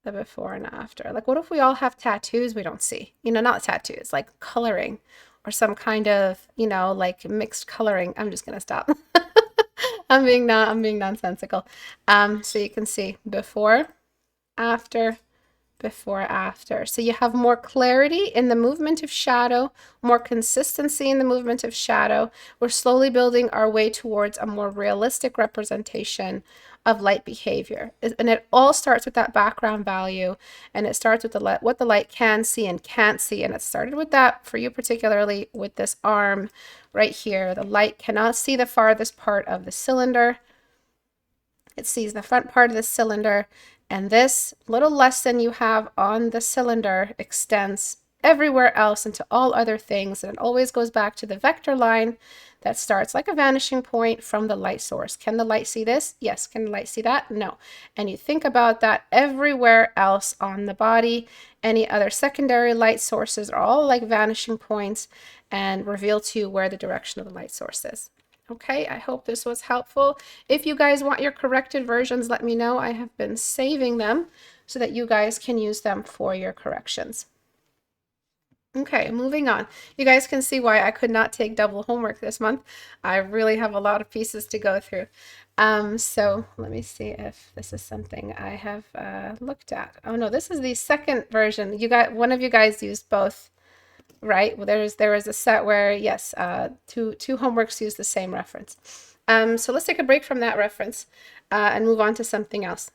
the before and after. Like, what if we all have tattoos we don't see? You know, not tattoos, like coloring or some kind of, you know, like mixed coloring. I'm just gonna stop. I'm being nonsensical. So you can see before, after, before, after. So you have more clarity in the movement of shadow, more consistency in the movement of shadow. We're slowly building our way towards a more realistic representation of light behavior. And it all starts with that background value, and it starts with what the light can see and can't see. And it started with that for you, particularly with this arm right here. The light cannot see the farthest part of the cylinder. It sees the front part of the cylinder, and this little lesson you have on the cylinder extends everywhere else into all other things, and it always goes back to the vector line that starts like a vanishing point from the light source. Can the light see this? Yes. Can the light see that? No. And you think about that everywhere else on the body. Any other secondary light sources are all like vanishing points and reveal to you where the direction of the light source is. Okay, I hope this was helpful. If you guys want your corrected versions, let me know. I have been saving them so that you guys can use them for your corrections. Okay, moving on. You guys can see why I could not take double homework this month. I really have a lot of pieces to go through. So let me see if this is something I have looked at. Oh no, this is the second version. One of you guys used both, right? Well, there was a set where, yes, two homeworks use the same reference. So let's take a break from that reference and move on to something else.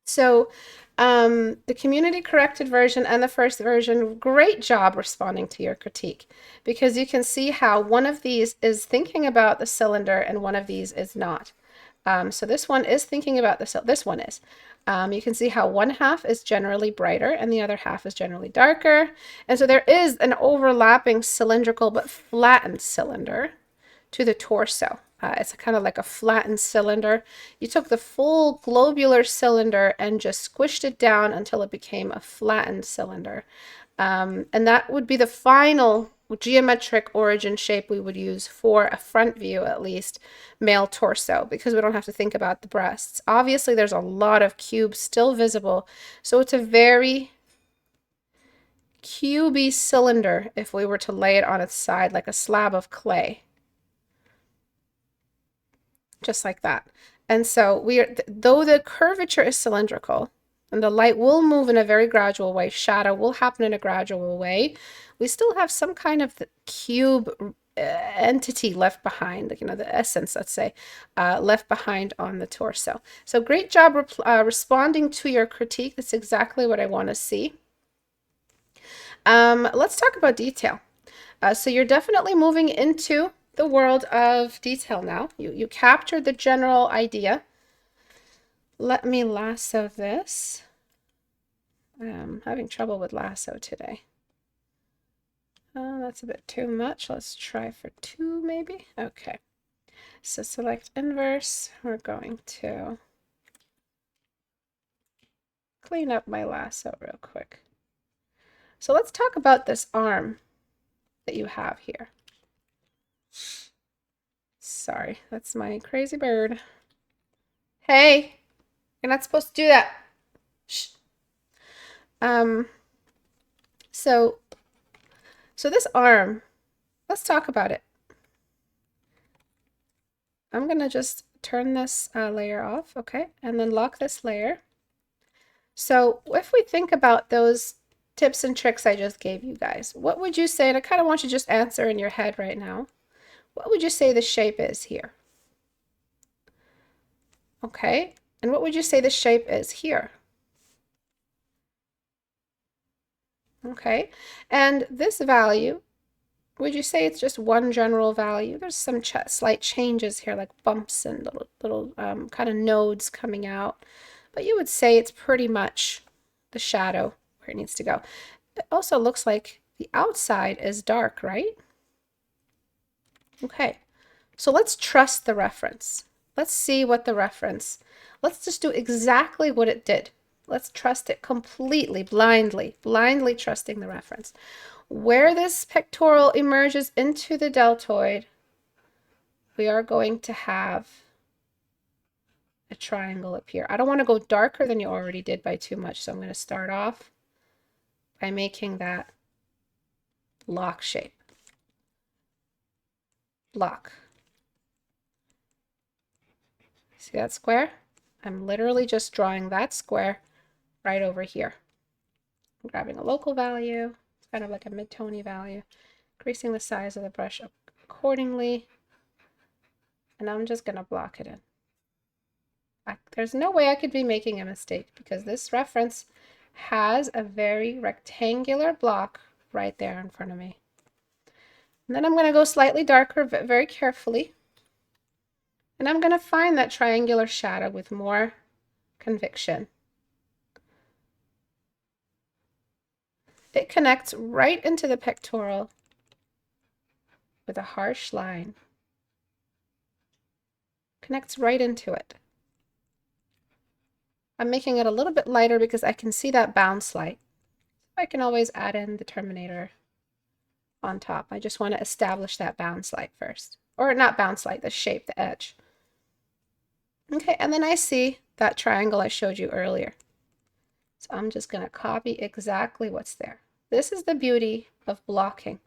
So the community corrected version and the first version, great job responding to your critique, because you can see how one of these is thinking about the cylinder and one of these is not. So this one is thinking about this one is. You can see how one half is generally brighter and the other half is generally darker. And so there is an overlapping cylindrical but flattened cylinder to the torso. It's kind of like a flattened cylinder. You took the full globular cylinder and just squished it down until it became a flattened cylinder. And that would be the final geometric origin shape we would use for a front view, at least, male torso, because we don't have to think about the breasts. Obviously, there's a lot of cubes still visible, so it's a very cubey cylinder if we were to lay it on its side like a slab of clay. Just like that. And so though the curvature is cylindrical and the light will move in a very gradual way, shadow will happen in a gradual way, we still have some kind of cube entity left behind, you know, the essence, let's say, left behind on the torso. So great job responding to your critique. That's exactly what I want to see. Let's talk about detail. So you're definitely moving into the world of detail now. You captured the general idea. Let me lasso this. I'm having trouble with lasso today. Oh, that's a bit too much. Let's try for 2 maybe. Okay. So select inverse. We're going to clean up my lasso real quick. So let's talk about this arm that you have here. Sorry, that's my crazy bird. Hey, you're not supposed to do that. Shh. So this arm, let's talk about it. I'm gonna just turn this layer off, okay? And then lock this layer. So if we think about those tips and tricks I just gave you guys, what would you say, and I kind of want you to just answer in your head right now, what would you say the shape is here? Okay, and what would you say the shape is here? Okay, and this value, would you say it's just one general value? There's some slight changes here, like bumps and little kind of nodes coming out, but you would say it's pretty much the shadow where it needs to go. It also looks like the outside is dark, right? Okay, so let's trust the reference. Let's see what the reference, let's just do exactly what it did. Let's trust it completely, blindly trusting the reference. Where this pectoral emerges into the deltoid, we are going to have a triangle appear. I don't want to go darker than you already did by too much, so I'm going to start off by making that lock shape. Lock. See that square? I'm literally just drawing that square right over here. I'm grabbing a local value, it's kind of like a mid-tony value, increasing the size of the brush accordingly, and I'm just going to block it in. There's no way I could be making a mistake because this reference has a very rectangular block right there in front of me. And then I'm going to go slightly darker, but very carefully. And I'm going to find that triangular shadow with more conviction. It connects right into the pectoral with a harsh line. Connects right into it. I'm making it a little bit lighter because I can see that bounce light. I can always add in the terminator on top. I just want to establish that bounce light first. Or not bounce light, the shape, the edge. Okay, and then I see that triangle I showed you earlier. So I'm just going to copy exactly what's there. This is the beauty of blocking.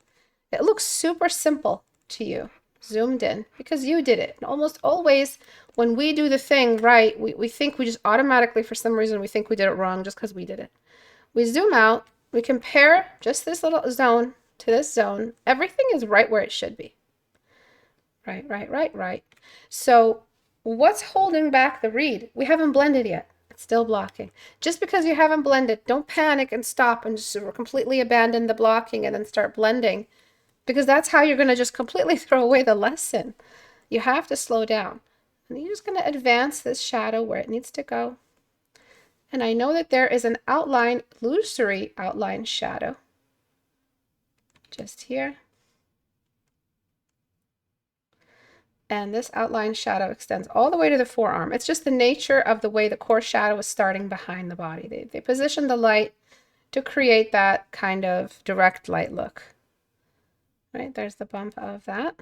It looks super simple to you, zoomed in, because you did it. And almost always when we do the thing right, we think we just automatically, for some reason, we think we did it wrong just because we did it. We zoom out, we compare just this little zone to this zone. Everything is right where it should be. Right, right, right, right. So what's holding back the read? We haven't blended yet. It's still blocking. Just because you haven't blended, don't panic and stop and just completely abandon the blocking and then start blending, because that's how you're going to just completely throw away the lesson. You have to slow down. And you're just going to advance this shadow where it needs to go. And I know that there is an outline, illusory outline shadow just here. And this outline shadow extends all the way to the forearm. It's just the nature of the way the core shadow is starting behind the body. They position the light to create that kind of direct light look. Right, there's the bump of that.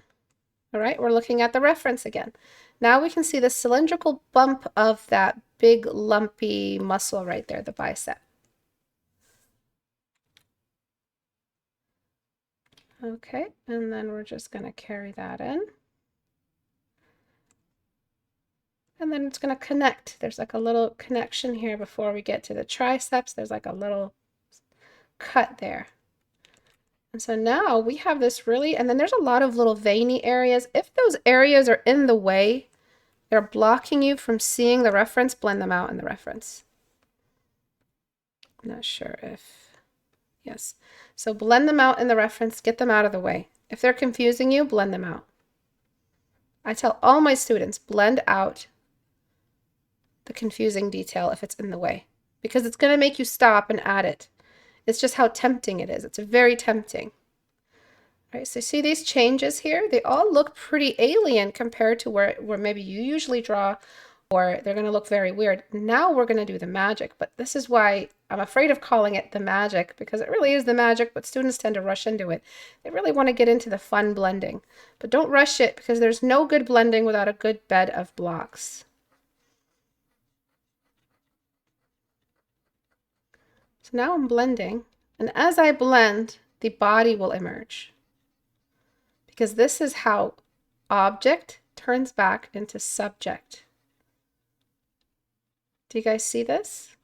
All right, we're looking at the reference again. Now we can see the cylindrical bump of that big lumpy muscle right there, the bicep. Okay, and then we're just going to carry that in. And then it's going to connect. There's like a little connection here before we get to the triceps. There's like a little cut there. And so now we have this really, and then there's a lot of little veiny areas. If those areas are in the way, they're blocking you from seeing the reference, blend them out in the reference. I'm not sure if, yes. So blend them out in the reference, get them out of the way. If they're confusing you, blend them out. I tell all my students, blend out the confusing detail if it's in the way, because it's going to make you stop and add it. It's just how tempting it is. It's very tempting. All right, so see these changes here? They all look pretty alien compared to where maybe you usually draw, or they're going to look very weird. Now we're going to do the magic, but this is why I'm afraid of calling it the magic, because it really is the magic, but students tend to rush into it. They really want to get into the fun blending, but don't rush it, because there's no good blending without a good bed of blocks. So now I'm blending, and as I blend, the body will emerge, because this is how object turns back into subject. Do you guys see this?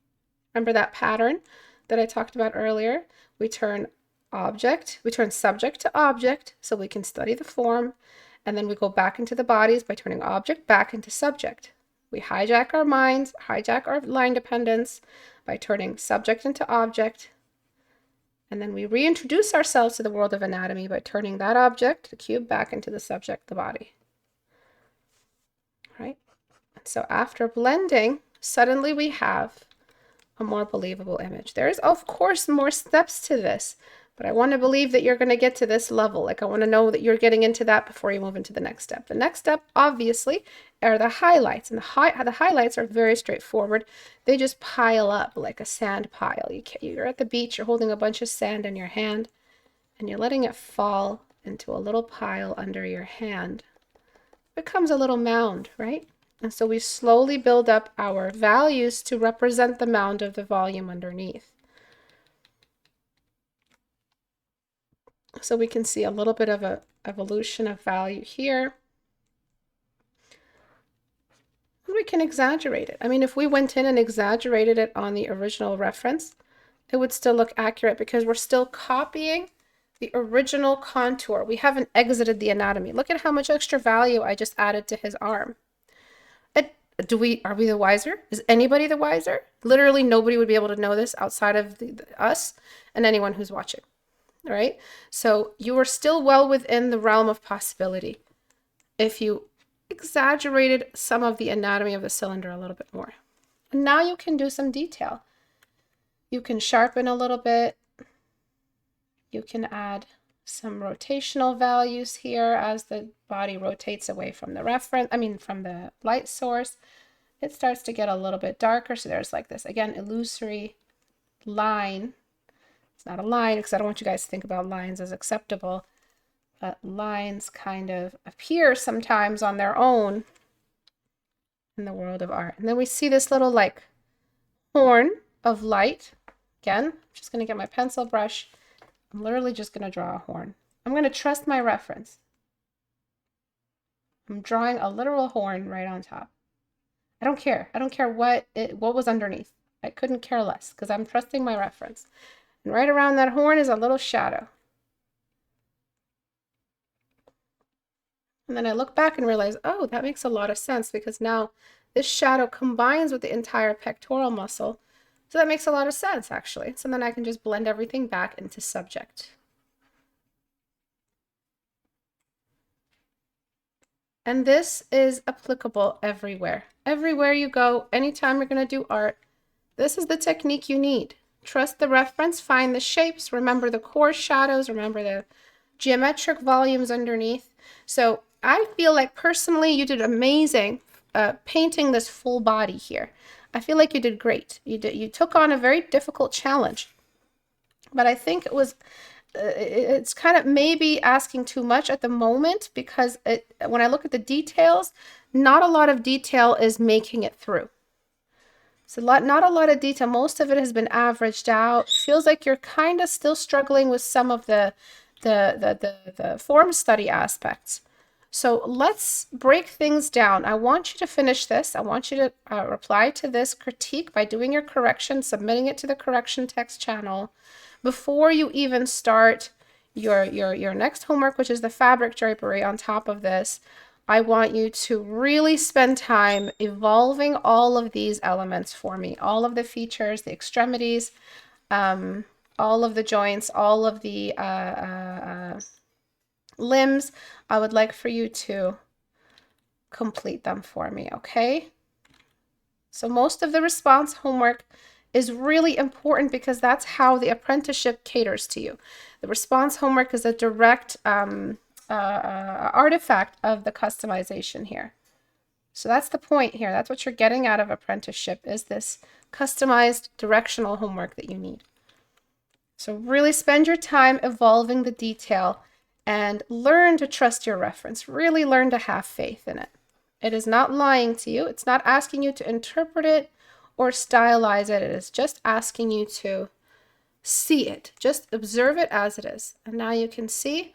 Remember that pattern that I talked about earlier? We turn subject to object so we can study the form, and then we go back into the bodies by turning object back into subject. We hijack our minds, hijack our line dependence by turning subject into object, and then we reintroduce ourselves to the world of anatomy by turning that object, the cube, back into the subject, the body. All right? So after blending, suddenly we have a more believable image. There is, of course, more steps to this, but I want to believe that you're going to get to this level. Like, I want to know that you're getting into that before you move into the next step. The next step, obviously, are the highlights, and the highlights are very straightforward. They just pile up like a sand pile. You're at the beach, you're holding a bunch of sand in your hand, and you're letting it fall into a little pile under your hand. It becomes a little mound, right? And so we slowly build up our values to represent the mound of the volume underneath. So we can see a little bit of an evolution of value here. And we can exaggerate it. I mean, if we went in and exaggerated it on the original reference, it would still look accurate because we're still copying the original contour. We haven't exited the anatomy. Look at how much extra value I just added to his arm. Are we the wiser? Is anybody the wiser? Literally nobody would be able to know this outside of us and anyone who's watching. All right. So you are still well within the realm of possibility if you exaggerated some of the anatomy of the cylinder a little bit more. And now you can do some detail. You can sharpen a little bit. You can add some rotational values here as the body rotates away from the from the light source. It starts to get a little bit darker. So there's like this, again, illusory line. It's not a line because I don't want you guys to think about lines as acceptable, but lines kind of appear sometimes on their own in the world of art. And then we see this little like horn of light. Again, I'm just going to get my pencil brush. I'm literally just going to draw a horn. I'm going to trust my reference. I'm drawing a literal horn right on top. I don't care. I don't care what was underneath. I couldn't care less because I'm trusting my reference. And right around that horn is a little shadow. And then I look back and realize, oh, that makes a lot of sense because now this shadow combines with the entire pectoral muscle. So that makes a lot of sense, actually. So then I can just blend everything back into subject. And this is applicable everywhere. Everywhere you go, anytime you're going to do art, this is the technique you need. Trust the reference, find the shapes, remember the core shadows, remember the geometric volumes underneath. So I feel like personally you did amazing painting this full body here. I feel like you did great. You took on a very difficult challenge, but I think it's kind of maybe asking too much at the moment because when I look at the details, not a lot of detail is making it through. So not a lot of detail. Most of it has been averaged out. Feels like you're kind of still struggling with some of the form study aspects. So let's break things down. I want you to finish this. I want you to reply to this critique by doing your correction, submitting it to the correction text channel before you even start your next homework, which is the fabric drapery on top of this, I want you to really spend time evolving all of these elements for me, all of the features, the extremities, all of the joints, all of the limbs. I would like for you to complete them for me, okay? So most of the response homework is really important because that's how the apprenticeship caters to you. The response homework is a direct artifact of the customization here. So that's the point here. That's what you're getting out of apprenticeship, is this customized directional homework that you need. So really spend your time evolving the detail and learn to trust your reference. Really learn to have faith in it. It is not lying to you. It's not asking you to interpret it or stylize it. It is just asking you to see it. Just observe it as it is. And now you can see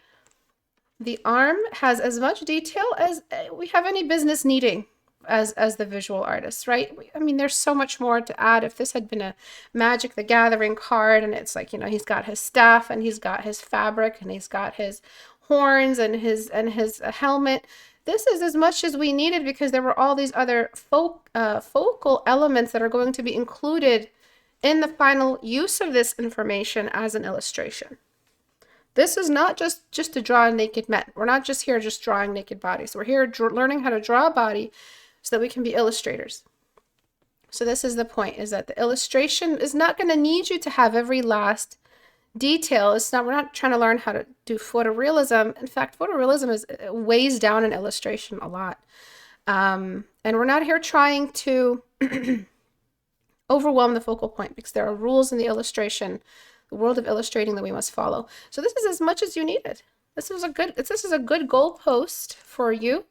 the arm has as much detail as we have any business needing as the visual artists, right? I mean, there's so much more to add. If this had been a Magic the Gathering card and it's like, you know, he's got his staff and he's got his fabric and he's got his horns and his helmet. This is as much as we needed because there were all these other focal elements that are going to be included in the final use of this information as an illustration. This is not just to draw naked men. We're not just here just drawing naked bodies. We're here learning how to draw a body so that we can be illustrators. So this is the point, is that the illustration is not going to need you to have every last detail. We're not trying to learn how to do photorealism. In fact, photorealism weighs down an illustration a lot. And we're not here trying to overwhelm the focal point, because there are rules in the illustration, the world of illustrating, that we must follow. So this is as much as you needed. This is a good goalpost for you.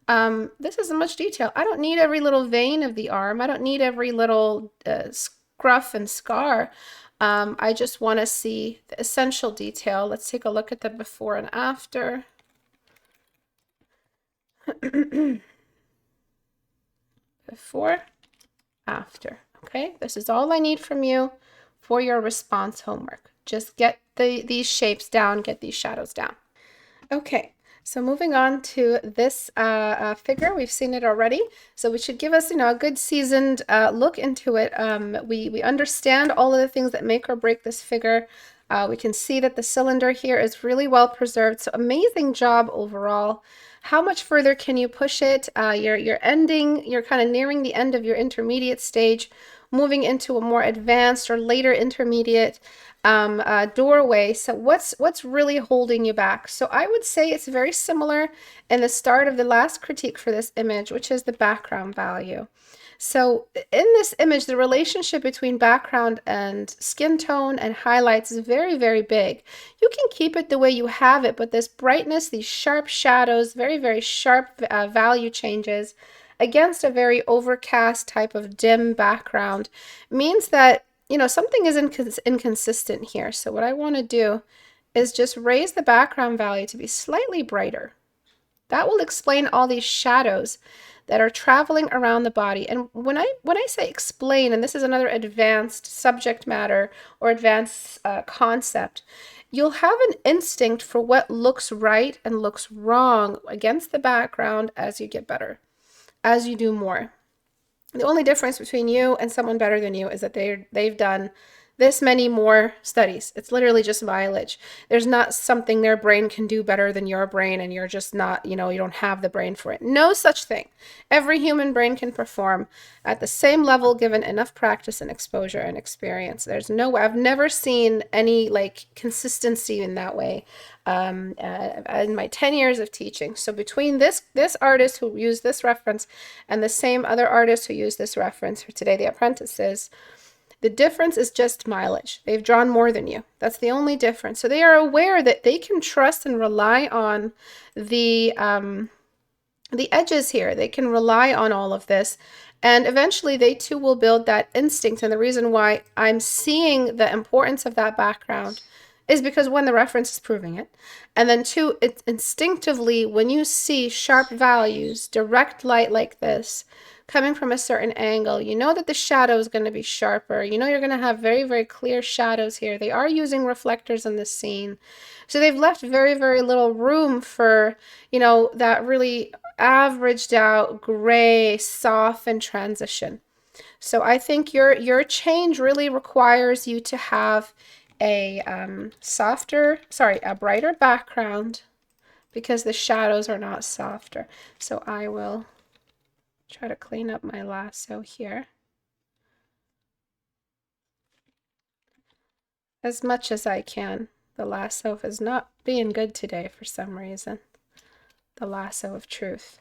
This is as much detail. I don't need every little vein of the arm. I don't need every little scruff and scar. I just want to see the essential detail. Let's take a look at the before and after. Before, after. Okay, this is all I need from you for your response homework. Just get these shapes down, get these shadows down. Okay, so moving on to this figure. We've seen it already, so we should give us, you know, a good seasoned look into it. We understand all of the things that make or break this figure. We can see that the cylinder here is really well preserved, so amazing job overall. How much further can you push it? You're kind of nearing the end of your intermediate stage, moving into a more advanced or later intermediate doorway. So what's really holding you back? So I would say it's very similar in the start of the last critique for this image, which is the background value. So in this image, the relationship between background and skin tone and highlights is very, very big. You can keep it the way you have it, but this brightness, these sharp shadows, very, very sharp value changes against a very overcast type of dim background means that, you know, something is inconsistent here. So what I want to do is just raise the background value to be slightly brighter. That will explain all these shadows that are traveling around the body. And when I say explain, and this is another advanced subject matter or advanced concept, you'll have an instinct for what looks right and looks wrong against the background as you get better, as you do more. The only difference between you and someone better than you is that they've done this many more studies. It's literally just mileage. There's not something their brain can do better than your brain, and you're just not, you know, you don't have the brain for it. No such thing. Every human brain can perform at the same level given enough practice and exposure and experience. I've never seen any like consistency in that way in my 10 years of teaching. So between this artist who used this reference and the same other artist who used this reference for today, the Apprentices, the difference is just mileage. They've drawn more than you. That's the only difference. So they are aware that they can trust and rely on the edges here. They can rely on all of this. And eventually they too will build that instinct. And the reason why I'm seeing the importance of that background is because one, the reference is proving it. And then two, it's instinctively, when you see sharp values, direct light like this, coming from a certain angle. You know that the shadow is going to be sharper. You know you're going to have very, very clear shadows here. They are using reflectors in this scene. So they've left very, very little room for, you know, that really averaged out gray, softened transition. So I think your change really requires you to have a a brighter background because the shadows are not softer. So I will try to clean up my lasso here as much as I can. The lasso is not being good today for some reason. The lasso of truth.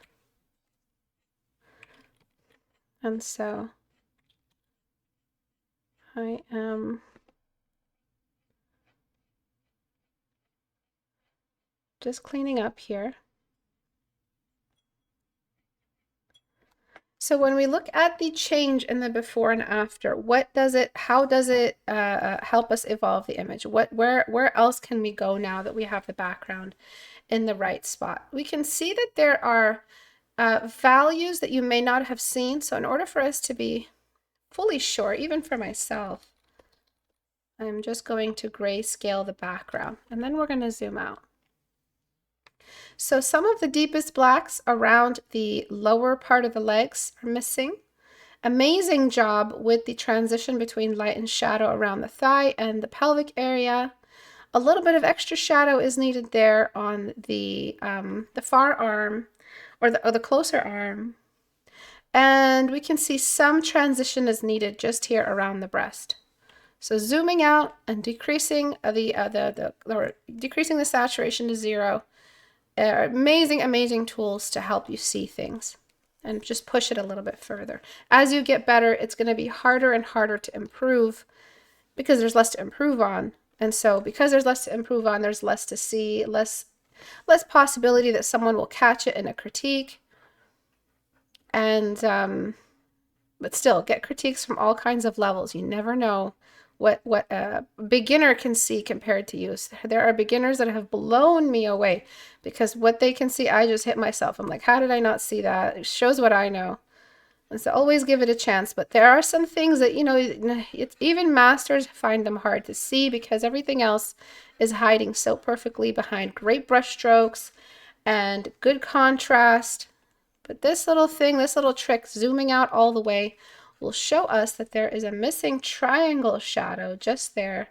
And so I am just cleaning up here. So when we look at the change in the before and after, how does it help us evolve the image? Where else can we go now that we have the background in the right spot? We can see that there are values that you may not have seen. So in order for us to be fully sure, even for myself, I'm just going to grayscale the background and then we're going to zoom out. So some of the deepest blacks around the lower part of the legs are missing. Amazing job with the transition between light and shadow around the thigh and the pelvic area. A little bit of extra shadow is needed there on the far arm or the closer arm. And we can see some transition is needed just here around the breast. So zooming out and decreasing decreasing the saturation to 0 are amazing tools to help you see things and just push it a little bit further. As you get better, it's going to be harder and harder to improve because there's less to improve on. And so because there's less to improve on, there's less to see, less possibility that someone will catch it in a critique. And but still, get critiques from all kinds of levels. You never know what a beginner can see compared to you. So there are beginners that have blown me away because what they can see, I just hit myself. I'm like, how did I not see that? It shows what I know. And so always give it a chance. But there are some things that, you know, even masters find them hard to see because everything else is hiding so perfectly behind great brush strokes and good contrast. But this little thing, this little trick, zooming out all the way, will show us that there is a missing triangle shadow just there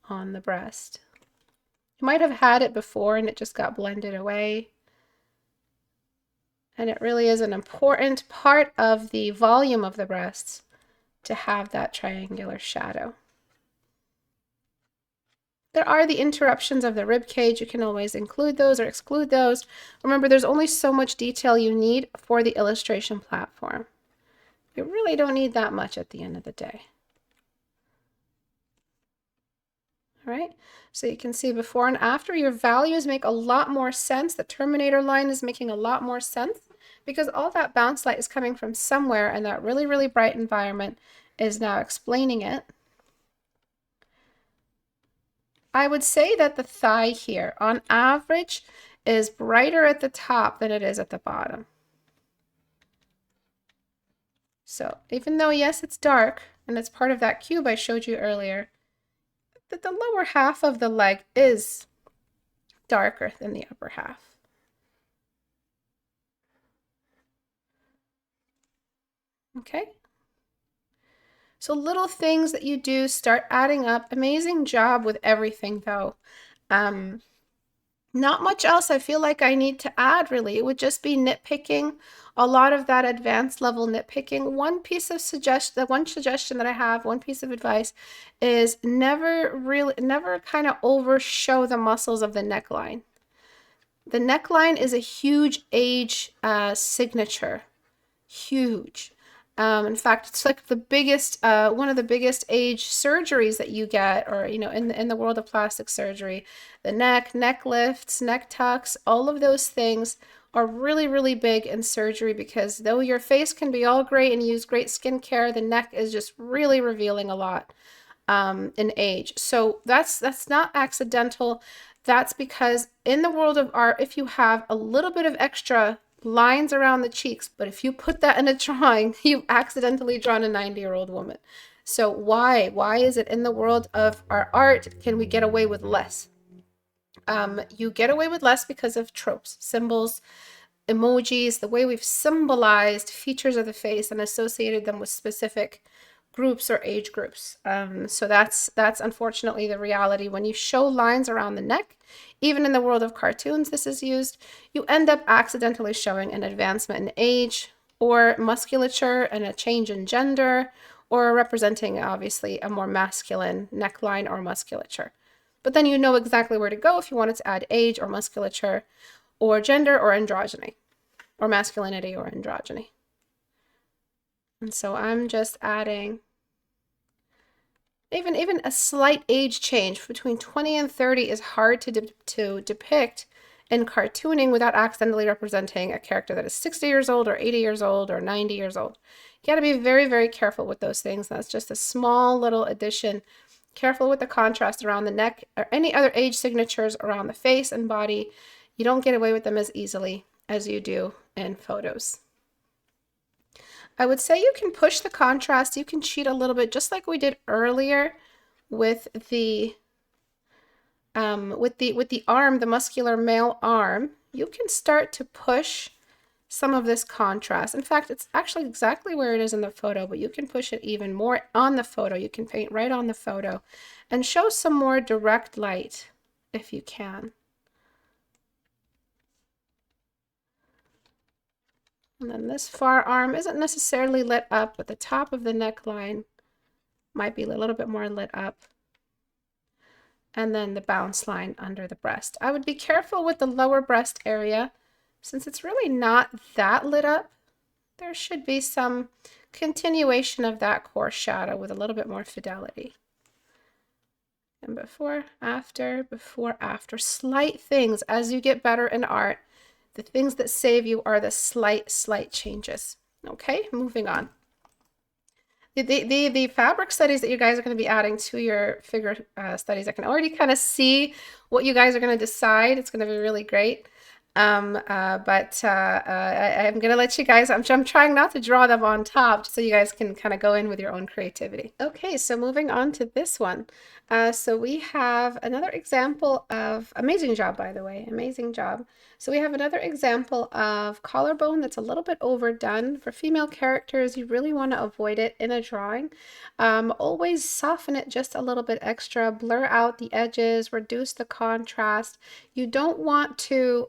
on the breast. You might have had it before and it just got blended away. And it really is an important part of the volume of the breasts to have that triangular shadow. There are the interruptions of the rib cage. You can always include those or exclude those. Remember, there's only so much detail you need for the illustration platform. You really don't need that much at the end of the day. All right, so you can see before and after, your values make a lot more sense. The terminator line is making a lot more sense because all that bounce light is coming from somewhere and that really, really bright environment is now explaining it. I would say that the thigh here, on average, is brighter at the top than it is at the bottom. So even though, yes, it's dark, and it's part of that cube I showed you earlier, that the lower half of the leg is darker than the upper half. Okay. So little things that you do start adding up. Amazing job with everything though. Not much else I feel like I need to add really. It would just be nitpicking, a lot of that advanced level nitpicking. One suggestion that I have, one piece of advice is never kind of overshow the muscles of the neckline. The neckline is a huge age signature, huge. In fact, it's like the biggest, one of the biggest age surgeries that you get, or you know, in the world of plastic surgery. The neck lifts, neck tucks, all of those things are really, really big in surgery because though your face can be all great and use great skincare, the neck is just really revealing a lot in age. So that's not accidental. That's because in the world of art, if you have a little bit of extra lines around the cheeks, but if you put that in a drawing, you've accidentally drawn a 90-year-old woman. So why is it in the world of our art can we get away with less? You get away with less because of tropes, symbols, emojis, the way we've symbolized features of the face and associated them with specific groups or age groups. So that's unfortunately the reality. When you show lines around the neck, even in the world of cartoons, this is used, you end up accidentally showing an advancement in age or musculature and a change in gender, or representing obviously a more masculine neckline or musculature. But then you know exactly where to go if you wanted to add age or musculature or gender or androgyny or masculinity or androgyny. And so I'm just adding even a slight age change between 20 and 30 is hard to depict in cartooning without accidentally representing a character that is 60 years old or 80 years old or 90 years old. You got to be very, very careful with those things. That's just a small little addition. Careful with the contrast around the neck or any other age signatures around the face and body. You don't get away with them as easily as you do in photos. I would say you can push the contrast. You can cheat a little bit, just like we did earlier with the arm, the muscular male arm. You can start to push some of this contrast. In fact, it's actually exactly where it is in the photo, but you can push it even more on the photo. You can paint right on the photo and show some more direct light if you can. And then this far arm isn't necessarily lit up, but the top of the neckline might be a little bit more lit up. And then the bounce line under the breast. I would be careful with the lower breast area since it's really not that lit up. There should be some continuation of that core shadow with a little bit more fidelity. And before, after, slight things as you get better in art. The things that save you are the slight changes. Okay, moving on. The fabric studies that you guys are going to be adding to your figure studies, I can already kind of see what you guys are going to decide. It's going to be really great. I'm going to let you guys, I'm trying not to draw them on top just so you guys can kind of go in with your own creativity. Okay, so moving on to this one. So we have another example of, amazing job, by the way, amazing job. So we have another example of collarbone that's a little bit overdone. For female characters, you really want to avoid it in a drawing. Always soften it just a little bit extra, blur out the edges, reduce the contrast. You don't want to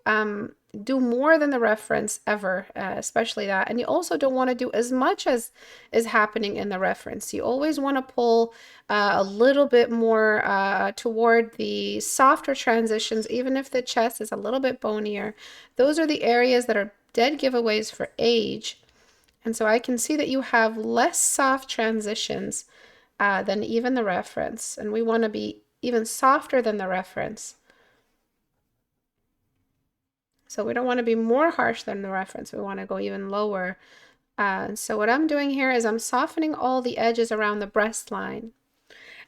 do more than the reference ever, especially that. And you also don't want to do as much as is happening in the reference. You always want to pull a little bit more toward the softer transitions, even if the chest is a little bit bonier. Those are the areas that are dead giveaways for age. And so I can see that you have less soft transitions than even the reference. And we want to be even softer than the reference. So we don't want to be more harsh than the reference. We want to go even lower. So what I'm doing here is I'm softening all the edges around the breast line.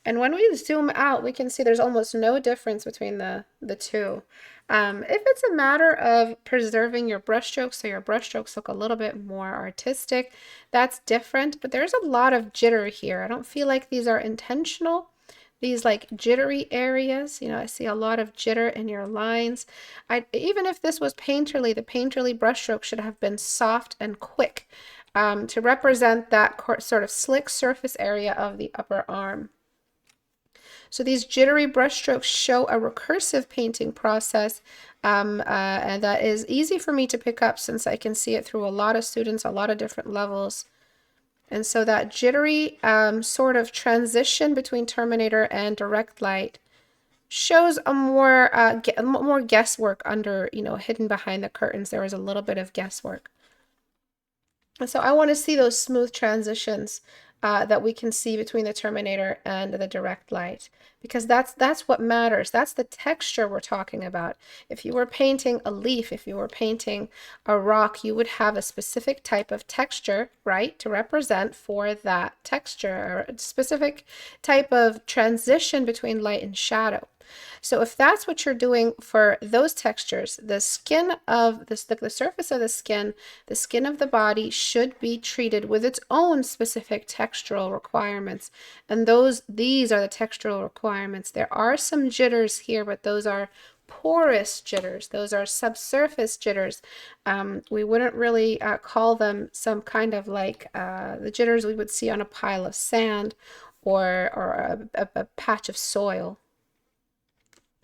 And when we zoom out, we can see there's almost no difference between the two. If it's a matter of preserving your brushstrokes so your brushstrokes look a little bit more artistic, that's different. But there's a lot of jitter here. I don't feel like these are intentional. These like jittery areas, I see a lot of jitter in your lines. Even if this was painterly, the painterly brushstroke should have been soft and quick to represent that sort of slick surface area of the upper arm. So these jittery brushstrokes show a recursive painting process, and that is easy for me to pick up since I can see it through a lot of students, a lot of different levels. And so that jittery sort of transition between Terminator and direct light shows a more guesswork under, hidden behind the curtains. There is a little bit of guesswork. And so I want to see those smooth transitions that we can see between the Terminator and the direct light, because that's what matters. That's the texture we're talking about. If you were painting a leaf, if you were painting a rock, you would have a specific type of texture, right, to represent for that texture, or a specific type of transition between light and shadow. So if that's what you're doing for those textures, the skin of the surface of the skin of the body should be treated with its own specific textural requirements. And these are the textural requirements. There are some jitters here, but those are porous jitters. Those are subsurface jitters. We wouldn't really call them some kind of like the jitters we would see on a pile of sand or a patch of soil.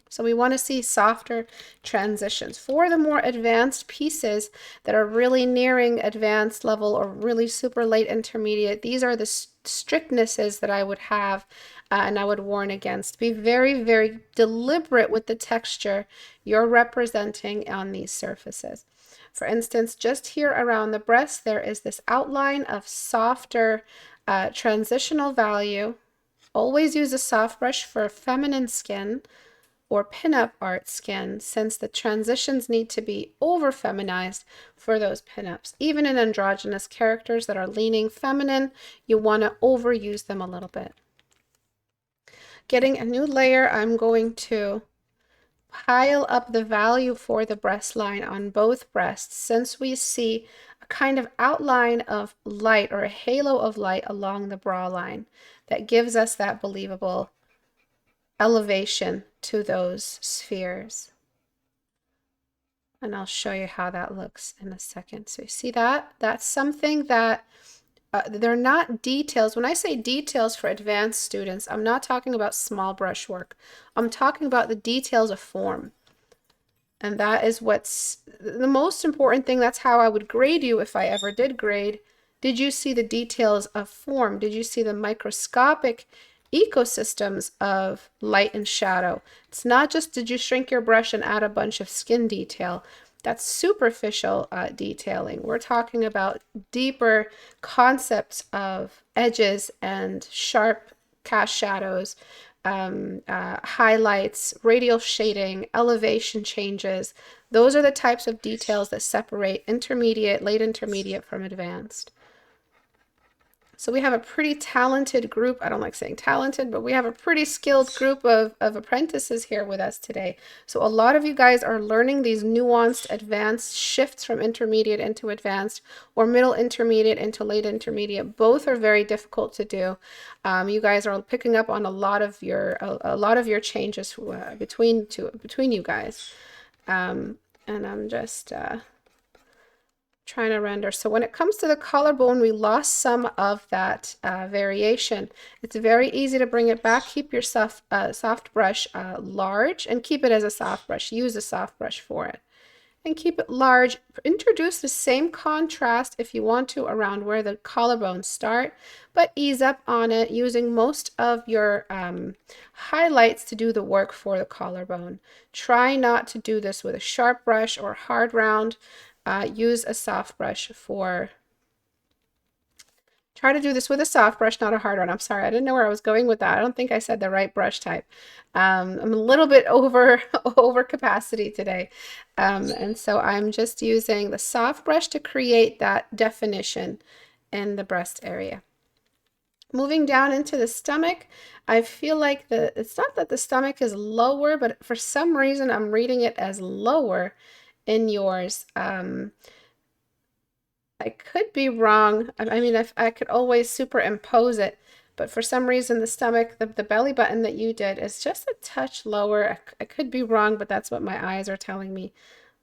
So we want to see softer transitions. For the more advanced pieces that are really nearing advanced level or really super late intermediate, these are the strictnesses that I would have and I would warn against. Be very, very deliberate with the texture you're representing on these surfaces. For instance, just here around the breast, there is this outline of softer transitional value. Always use a soft brush for feminine skin or pinup art skin, since the transitions need to be over feminized for those pinups. Even in androgynous characters that are leaning feminine, you want to overuse them a little bit. Getting a new layer, I'm going to pile up the value for the breast line on both breasts, since we see a kind of outline of light or a halo of light along the bra line that gives us that believable elevation to those spheres. And I'll show you how that looks in a second. So you see that? That's something that they're not details. When I say details for advanced students, I'm not talking about small brush work. I'm talking about the details of form. And that is what's the most important thing. That's how I would grade you if I ever did grade. Did you see the details of form? Did you see the microscopic ecosystems of light and shadow? It's not just did you shrink your brush and add a bunch of skin detail. That's superficial detailing. We're talking about deeper concepts of edges and sharp cast shadows, highlights, radial shading, elevation changes. Those are the types of details that separate intermediate, late intermediate from advanced. So we have a pretty talented group. I don't like saying talented, but we have a pretty skilled group of apprentices here with us today. So a lot of you guys are learning these nuanced advanced shifts from intermediate into advanced, or middle intermediate into late intermediate. Both are very difficult to do. You guys are picking up on a lot of your changes between you guys. And I'm just trying to render. So when it comes to the collarbone, we lost some of that variation. It's very easy to bring it back. Keep your soft brush large and keep it as a soft brush. Use a soft brush for it. And keep it large. Introduce the same contrast if you want to around where the collarbones start, but ease up on it using most of your highlights to do the work for the collarbone. Try not to do this with a sharp brush or hard round. Use a soft brush for, try to do this with a soft brush, not a hard one. I'm sorry, I didn't know where I was going with that. I don't think I said the right brush type. I'm a little bit over capacity today. And so I'm just using the soft brush to create that definition in the breast area. Moving down into the stomach, I feel like it's not that the stomach is lower, but for some reason I'm reading it as lower in yours. I could be wrong. I mean, I could always superimpose it, but for some reason the stomach, the belly button that you did is just a touch lower. I could be wrong, but that's what my eyes are telling me.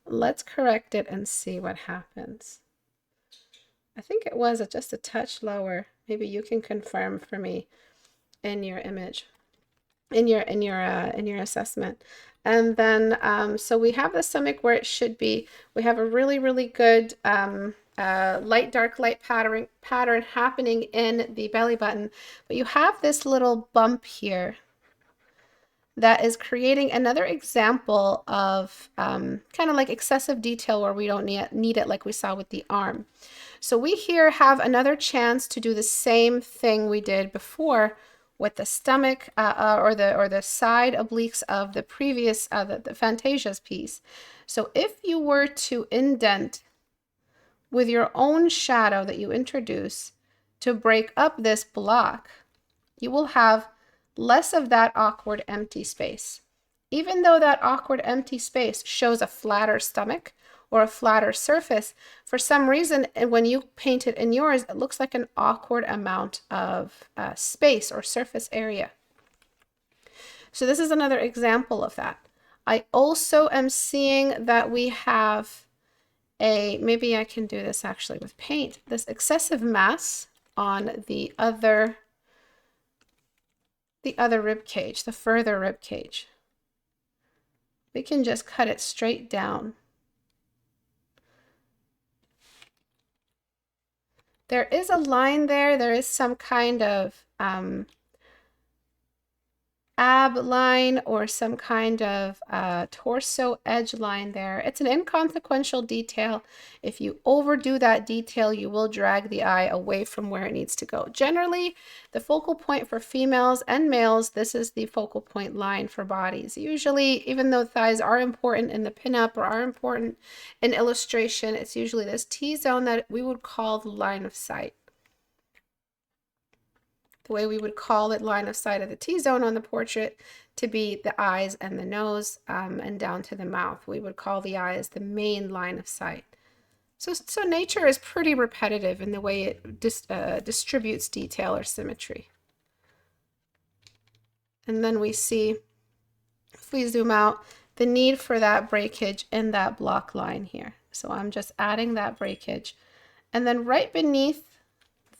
Let's correct it and see what happens. I think it was just a touch lower. Maybe you can confirm for me in your image, in your assessment. And then, so we have the stomach where it should be. We have a really, really good light, dark, light pattern happening in the belly button. But you have this little bump here that is creating another example of kind of like excessive detail where we don't need it like we saw with the arm. So we here have another chance to do the same thing we did before with the stomach or the side obliques of the previous the Fantasia's piece. So if you were to indent with your own shadow that you introduce to break up this block, you will have less of that awkward empty space. Even though that awkward empty space shows a flatter stomach or a flatter surface, for some reason, when you paint it in yours, it looks like an awkward amount of space or surface area. So this is another example of that. I also am seeing that we have maybe I can do this actually with paint, this excessive mass on the other rib cage, the further rib cage. We can just cut it straight down. There is a line there. There is some kind of ab line or some kind of torso edge line there. It's an inconsequential detail. If you overdo that detail, you will drag the eye away from where it needs to go. Generally, the focal point for females and males, this is the focal point line for bodies. Usually, even though thighs are important in the pinup or are important in illustration, it's usually this T-zone that we would call the line of sight. The way we would call it line of sight of the T-zone on the portrait to be the eyes and the nose and down to the mouth. We would call the eyes the main line of sight. So nature is pretty repetitive in the way it distributes detail or symmetry. And then we see, if we zoom out, the need for that breakage in that block line here. So I'm just adding that breakage. And then right beneath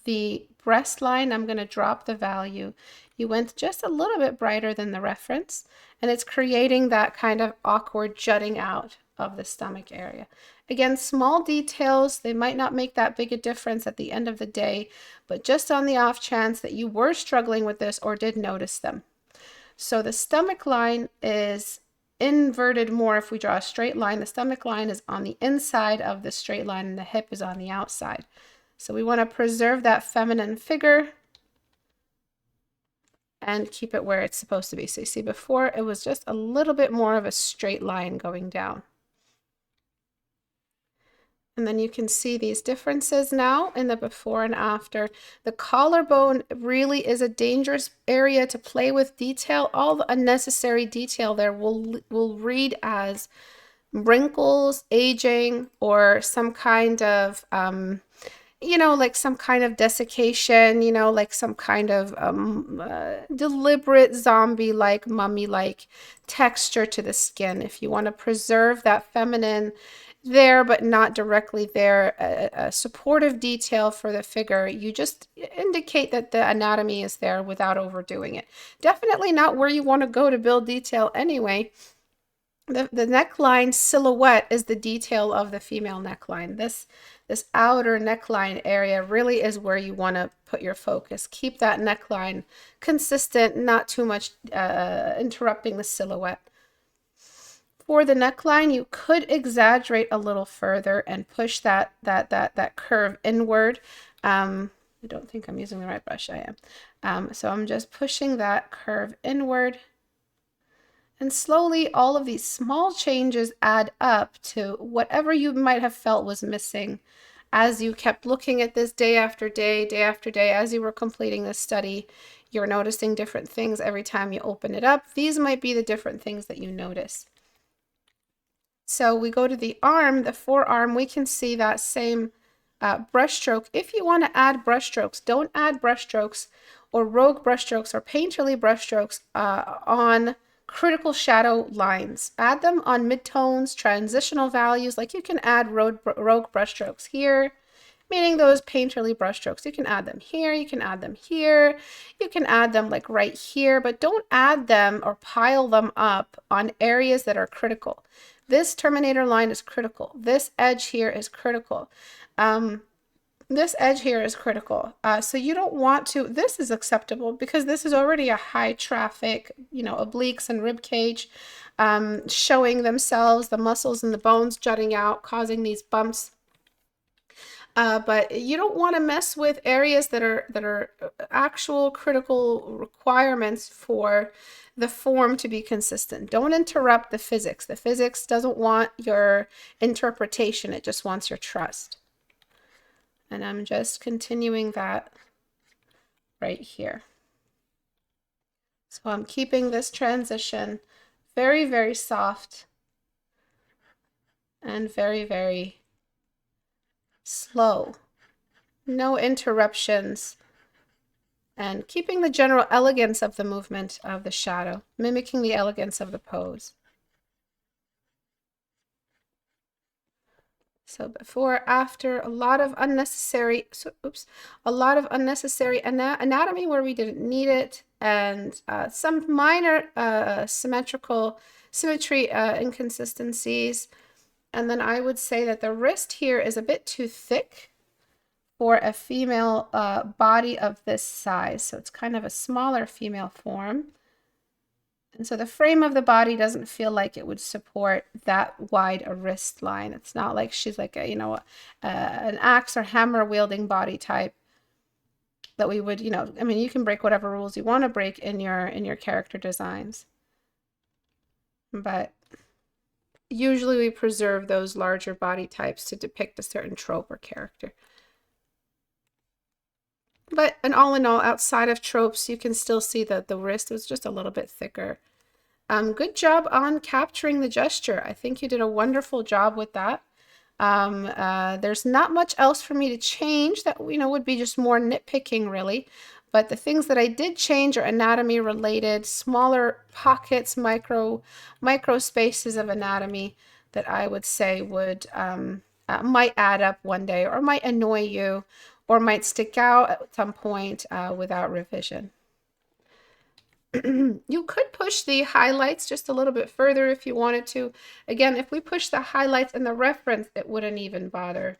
the breast line, I'm going to drop the value. You went just a little bit brighter than the reference, and it's creating that kind of awkward jutting out of the stomach area. Again, small details, they might not make that big a difference at the end of the day, but just on the off chance that you were struggling with this or did notice them. So the stomach line is inverted more. If we draw a straight line, the stomach line is on the inside of the straight line and the hip is on the outside. So we want to preserve that feminine figure and keep it where it's supposed to be. So you see before it was just a little bit more of a straight line going down. And then you can see these differences now in the before and after. The collarbone really is a dangerous area to play with detail. All the unnecessary detail there will read as wrinkles, aging, or some kind of you know, like some kind of desiccation, you know, like some kind of deliberate zombie-like, mummy-like texture to the skin. If you want to preserve that feminine there, but not directly there, a supportive detail for the figure, you just indicate that the anatomy is there without overdoing it. Definitely not where you want to go to build detail anyway. The neckline silhouette is the detail of the female neckline. This outer neckline area really is where you want to put your focus. Keep that neckline consistent, not too much interrupting the silhouette. For the neckline, you could exaggerate a little further and push that curve inward. I don't think I'm using the right brush. I am. So I'm just pushing that curve inward. And slowly, all of these small changes add up to whatever you might have felt was missing as you kept looking at this day after day, as you were completing this study. You're noticing different things every time you open it up. These might be the different things that you notice. So we go to the arm, the forearm, we can see that same brushstroke. If you want to add brushstrokes, don't add brushstrokes or rogue brushstrokes or painterly brushstrokes on critical shadow lines. Add them on midtones, transitional values, like you can add rogue brushstrokes here, meaning those painterly brushstrokes. You can add them here, you can add them here, you can add them like right here, but don't add them or pile them up on areas that are critical. This terminator line is critical. This edge here is critical. This edge here is critical. So you don't want to, this is acceptable because this is already a high traffic, you know, obliques and rib cage showing themselves, the muscles and the bones jutting out, causing these bumps. But you don't want to mess with areas that are actual critical requirements for the form to be consistent. Don't interrupt the physics. The physics doesn't want your interpretation. It just wants your trust. And I'm just continuing that right here. So I'm keeping this transition very, very soft and very, very slow. No interruptions. And keeping the general elegance of the movement of the shadow, mimicking the elegance of the pose. So before, after, a lot of unnecessary, anatomy where we didn't need it, and some minor symmetry inconsistencies. And then I would say that the wrist here is a bit too thick for a female body of this size. So it's kind of a smaller female form. And so the frame of the body doesn't feel like it would support that wide a wrist line. It's not like she's like a, an axe or hammer wielding body type that we would, I mean, you can break whatever rules you want to break in your character designs. But usually we preserve those larger body types to depict a certain trope or character. But in all, outside of tropes, you can still see that the wrist was just a little bit thicker. Good job on capturing the gesture. I think you did a wonderful job with that. There's not much else for me to change that, would be just more nitpicking really. But the things that I did change are anatomy related, smaller pockets, micro spaces of anatomy that I would say would might add up one day or might annoy you or might stick out at some point without revision. You could push the highlights just a little bit further if you wanted to. Again, if we push the highlights and the reference, it wouldn't even bother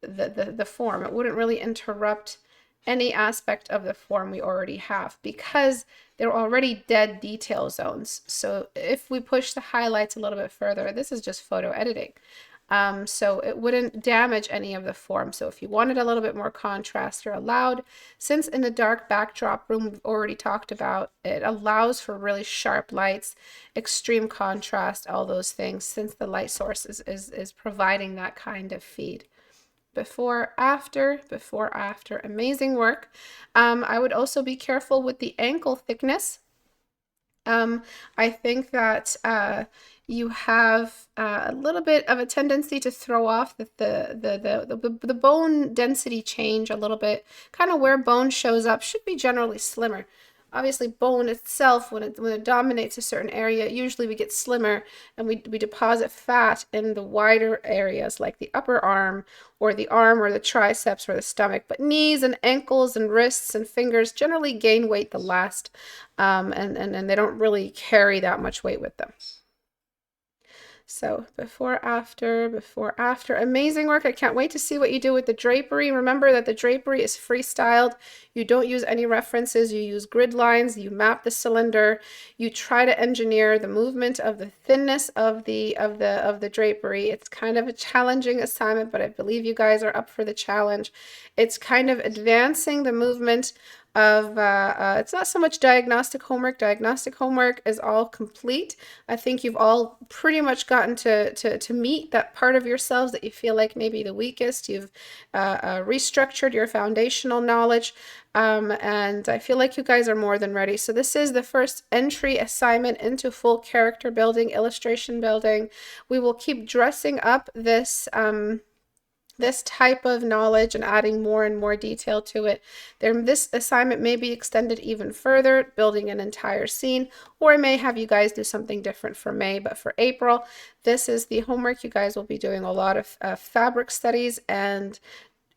the form. It wouldn't really interrupt any aspect of the form we already have because they're already dead detail zones. So if we push the highlights a little bit further, this is just photo editing. So it wouldn't damage any of the form. So if you wanted a little bit more contrast, you're allowed. Since in the dark backdrop room we've already talked about, it allows for really sharp lights, extreme contrast, all those things, since the light source is providing that kind of feed. Before, after, amazing work. I would also be careful with the ankle thickness. I think that you have a little bit of a tendency to throw off the bone density change a little bit. Kind of where bone shows up should be generally slimmer. Obviously, bone itself, when it dominates a certain area, usually we get slimmer and we deposit fat in the wider areas like the upper arm or the triceps or the stomach. But knees and ankles and wrists and fingers generally gain weight the last, and they don't really carry that much weight with them. So before, after, amazing work. I can't wait to see what you do with the drapery. Remember that the drapery is freestyled. You don't use any references. You use grid lines. You map the cylinder. You try to engineer the movement of the thinness of the drapery. It's kind of a challenging assignment, but I believe you guys are up for the challenge. It's kind of advancing the movement of it's not so much diagnostic homework. Diagnostic homework is all complete. I think you've all pretty much gotten to meet that part of yourselves that you feel like maybe the weakest. You've restructured your foundational knowledge, and I feel like you guys are more than ready. So this is the first entry assignment into full character building, illustration building. We will keep dressing up this this type of knowledge and adding more and more detail to it. This assignment may be extended even further, building an entire scene, or I may have you guys do something different for May, but for April, this is the homework. You guys will be doing a lot of fabric studies, and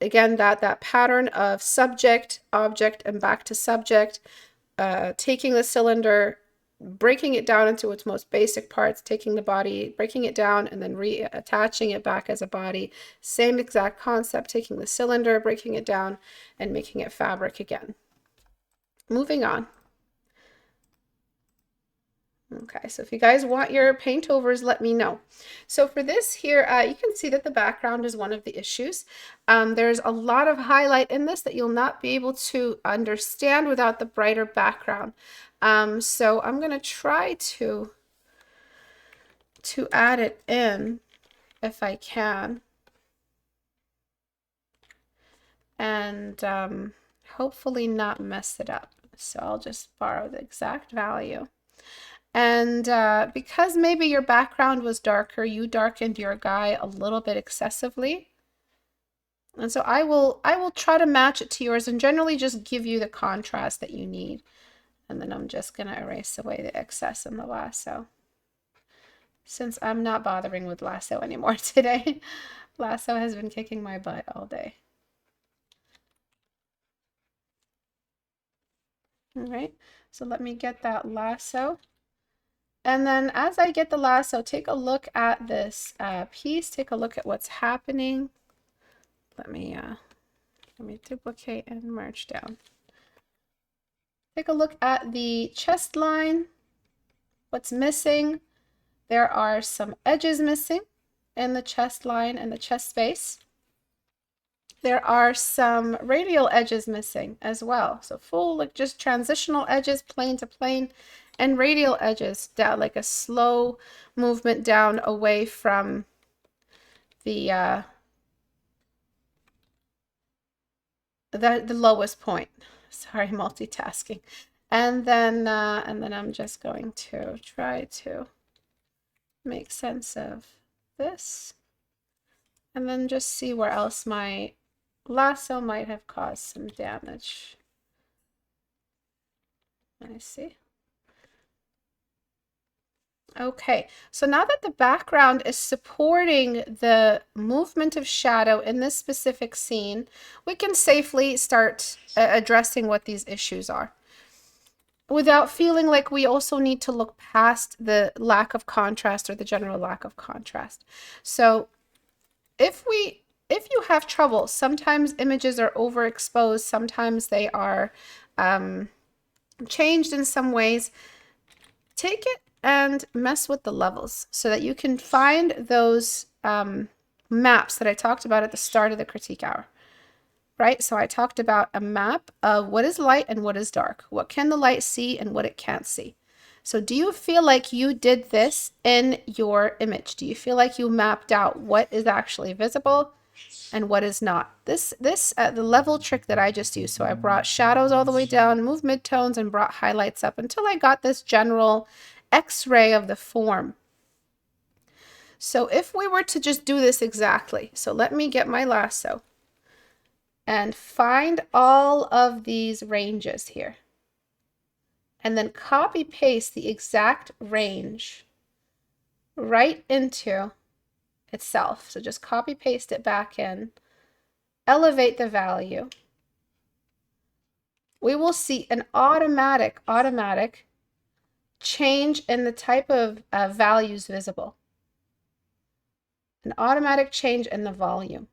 again, that pattern of subject, object, and back to subject, taking the cylinder, breaking it down into its most basic parts, taking the body, breaking it down, and then reattaching it back as a body. Same exact concept, taking the cylinder, breaking it down, and making it fabric again. Moving on. Okay, so if you guys want your paint overs, let me know. So for this here, you can see that the background is one of the issues. There's a lot of highlight in this that you'll not be able to understand without the brighter background. So I'm going to try to add it in if I can. And hopefully not mess it up. So I'll just borrow the exact value. And because maybe your background was darker, you darkened your guy a little bit excessively. And so I will try to match it to yours and generally just give you the contrast that you need. And then I'm just going to erase away the excess in the lasso, since I'm not bothering with lasso anymore today. Lasso has been kicking my butt all day. All right, so let me get that lasso. And then as I get the lasso, take a look at this piece, take a look at what's happening. Let me duplicate and merge down. Take a look at the chest line. What's missing? There are some edges missing in the chest line and the chest space. There are some radial edges missing as well. So full, like just transitional edges, plane to plane, and radial edges down, like a slow movement down away from the lowest point. Sorry, multitasking. And then I'm just going to try to make sense of this, and then just see where else my lasso might have caused some damage. I see. Okay, so now that the background is supporting the movement of shadow in this specific scene, we can safely start addressing what these issues are, without feeling like we also need to look past the lack of contrast or the general lack of contrast. So if you have trouble, sometimes images are overexposed, sometimes they are changed in some ways, take it and mess with the levels so that you can find those maps that I talked about at the start of the critique hour. Right? So I talked about a map of what is light and what is dark. What can the light see and what it can't see? So do you feel like you did this in your image? Do you feel like you mapped out what is actually visible and what is not? The level trick that I just used. So I brought shadows all the way down, moved midtones, and brought highlights up until I got this general X-ray of the form. So if we were to just do this exactly, so let me get my lasso and find all of these ranges here, and then copy paste the exact range right into itself. So just copy paste it back in, elevate the value. We will see an automatic change in the type of values visible, an automatic change in the volume.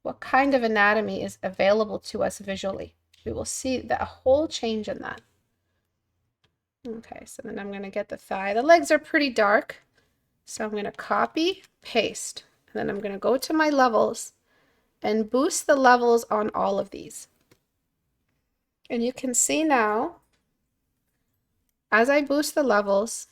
What kind of anatomy is available to us visually? We will see that a whole change in that. Okay, so then I'm going to get the thigh. The legs are pretty dark, so I'm going to copy, paste, and then I'm going to go to my levels and boost the levels on all of these. And you can see now, as I boost the levels,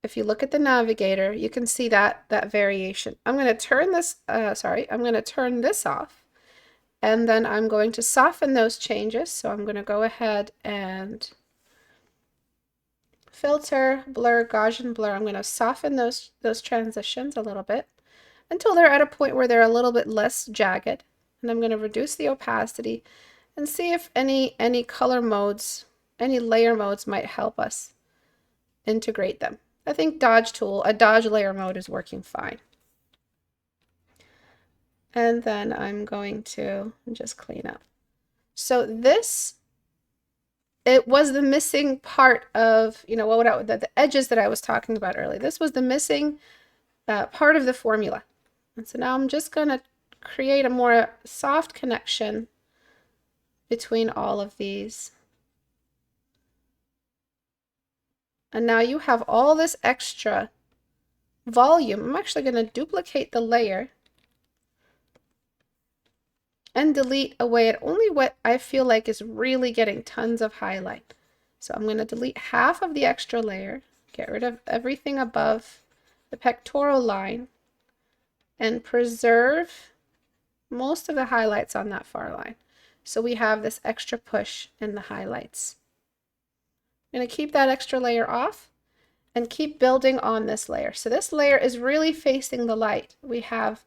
if you look at the navigator, you can see that variation. I'm going to turn this, I'm going to turn this off, and then I'm going to soften those changes. So I'm going to go ahead and filter, blur, Gaussian blur. I'm going to soften those transitions a little bit until they're at a point where they're a little bit less jagged. And I'm going to reduce the opacity and see if any color modes, any layer modes might help us integrate them. I think a dodge layer mode is working fine. And then I'm going to just clean up. So this, it was the missing part of, the edges that I was talking about earlier. This was the missing part of the formula. And so now I'm just going to create a more soft connection between all of these. And now you have all this extra volume. I'm actually going to duplicate the layer and delete away at only what I feel like is really getting tons of highlight. So I'm going to delete half of the extra layer, get rid of everything above the pectoral line, and preserve most of the highlights on that far line. So we have this extra push in the highlights. I'm going to keep that extra layer off and keep building on this layer. So this layer is really facing the light. We have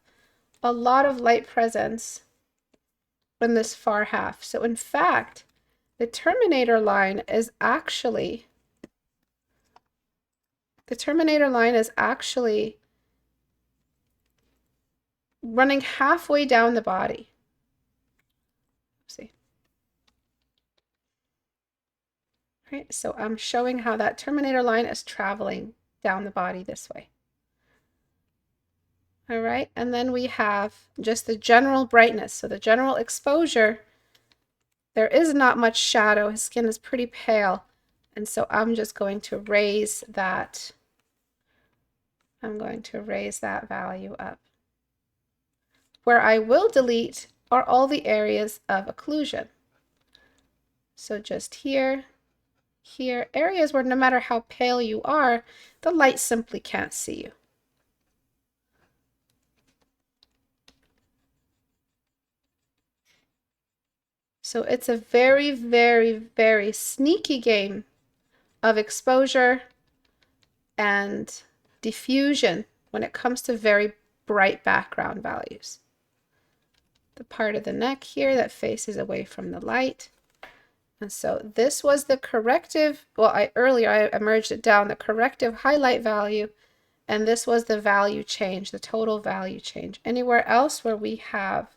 a lot of light presence in this far half. So in fact, the terminator line is actually running halfway down the body. See? Right, so I'm showing how that terminator line is traveling down the body this way. All right, and then we have just the general brightness. So the general exposure, there is not much shadow. His skin is pretty pale. And so I'm just going to raise that. I'm going to raise that value up. Where I will delete are all the areas of occlusion. So just here, areas where no matter how pale you are, the light simply can't see you. So it's a very, very, very sneaky game of exposure and diffusion when it comes to very bright background values. The part of the neck here that faces away from the light. And so this was the corrective, well, earlier I merged it down, the corrective highlight value, and this was the value change, the total value change. Anywhere else where we have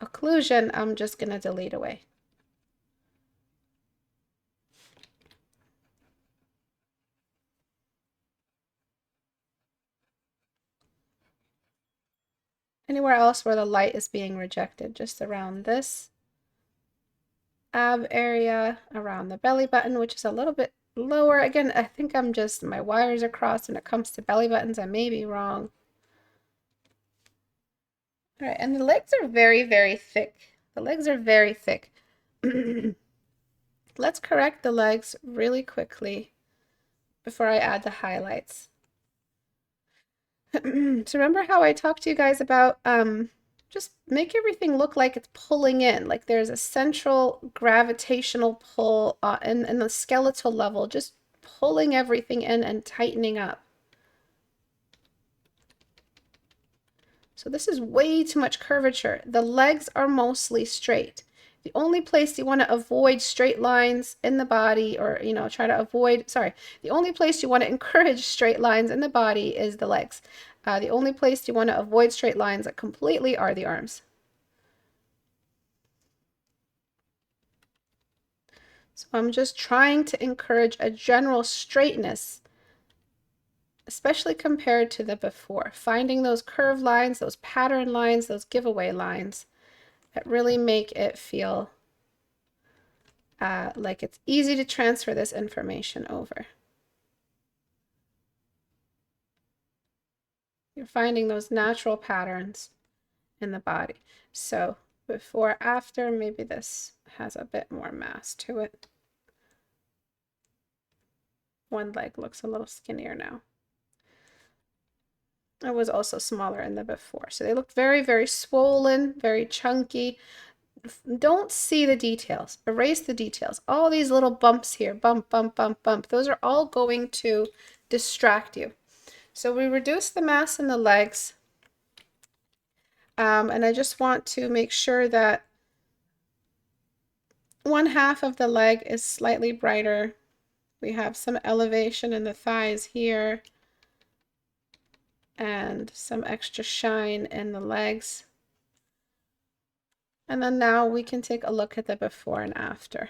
occlusion, I'm just going to delete away. Anywhere else where the light is being rejected, just around this ab area, around the belly button, which is a little bit lower. Again, I think my wires are crossed when it comes to belly buttons. I may be wrong. All right, and the legs are very, very thick. The legs are very thick. Let's correct the legs really quickly before I add the highlights. So remember how I talked to you guys about just make everything look like it's pulling in, like there's a central gravitational pull in the skeletal level, just pulling everything in and tightening up. So this is way too much curvature. The legs are mostly straight. The only place you want to avoid straight lines in the body, or the only place you want to encourage straight lines in the body is the legs. The only place you want to avoid straight lines completely are the arms. So I'm just trying to encourage a general straightness, especially compared to the before. Finding those curved lines, those pattern lines, those giveaway lines that really make it feel like it's easy to transfer this information over. You're finding those natural patterns in the body. So before, after, maybe this has a bit more mass to it. One leg looks a little skinnier now. It was also smaller in the before. So they look very, very swollen, very chunky. Don't see the details. Erase the details. All these little bumps here, bump, bump, bump, bump, those are all going to distract you. So we reduce the mass in the legs. And I just want to make sure that one half of the leg is slightly brighter. We have some elevation in the thighs here and some extra shine in the legs. And then now we can take a look at the before and after.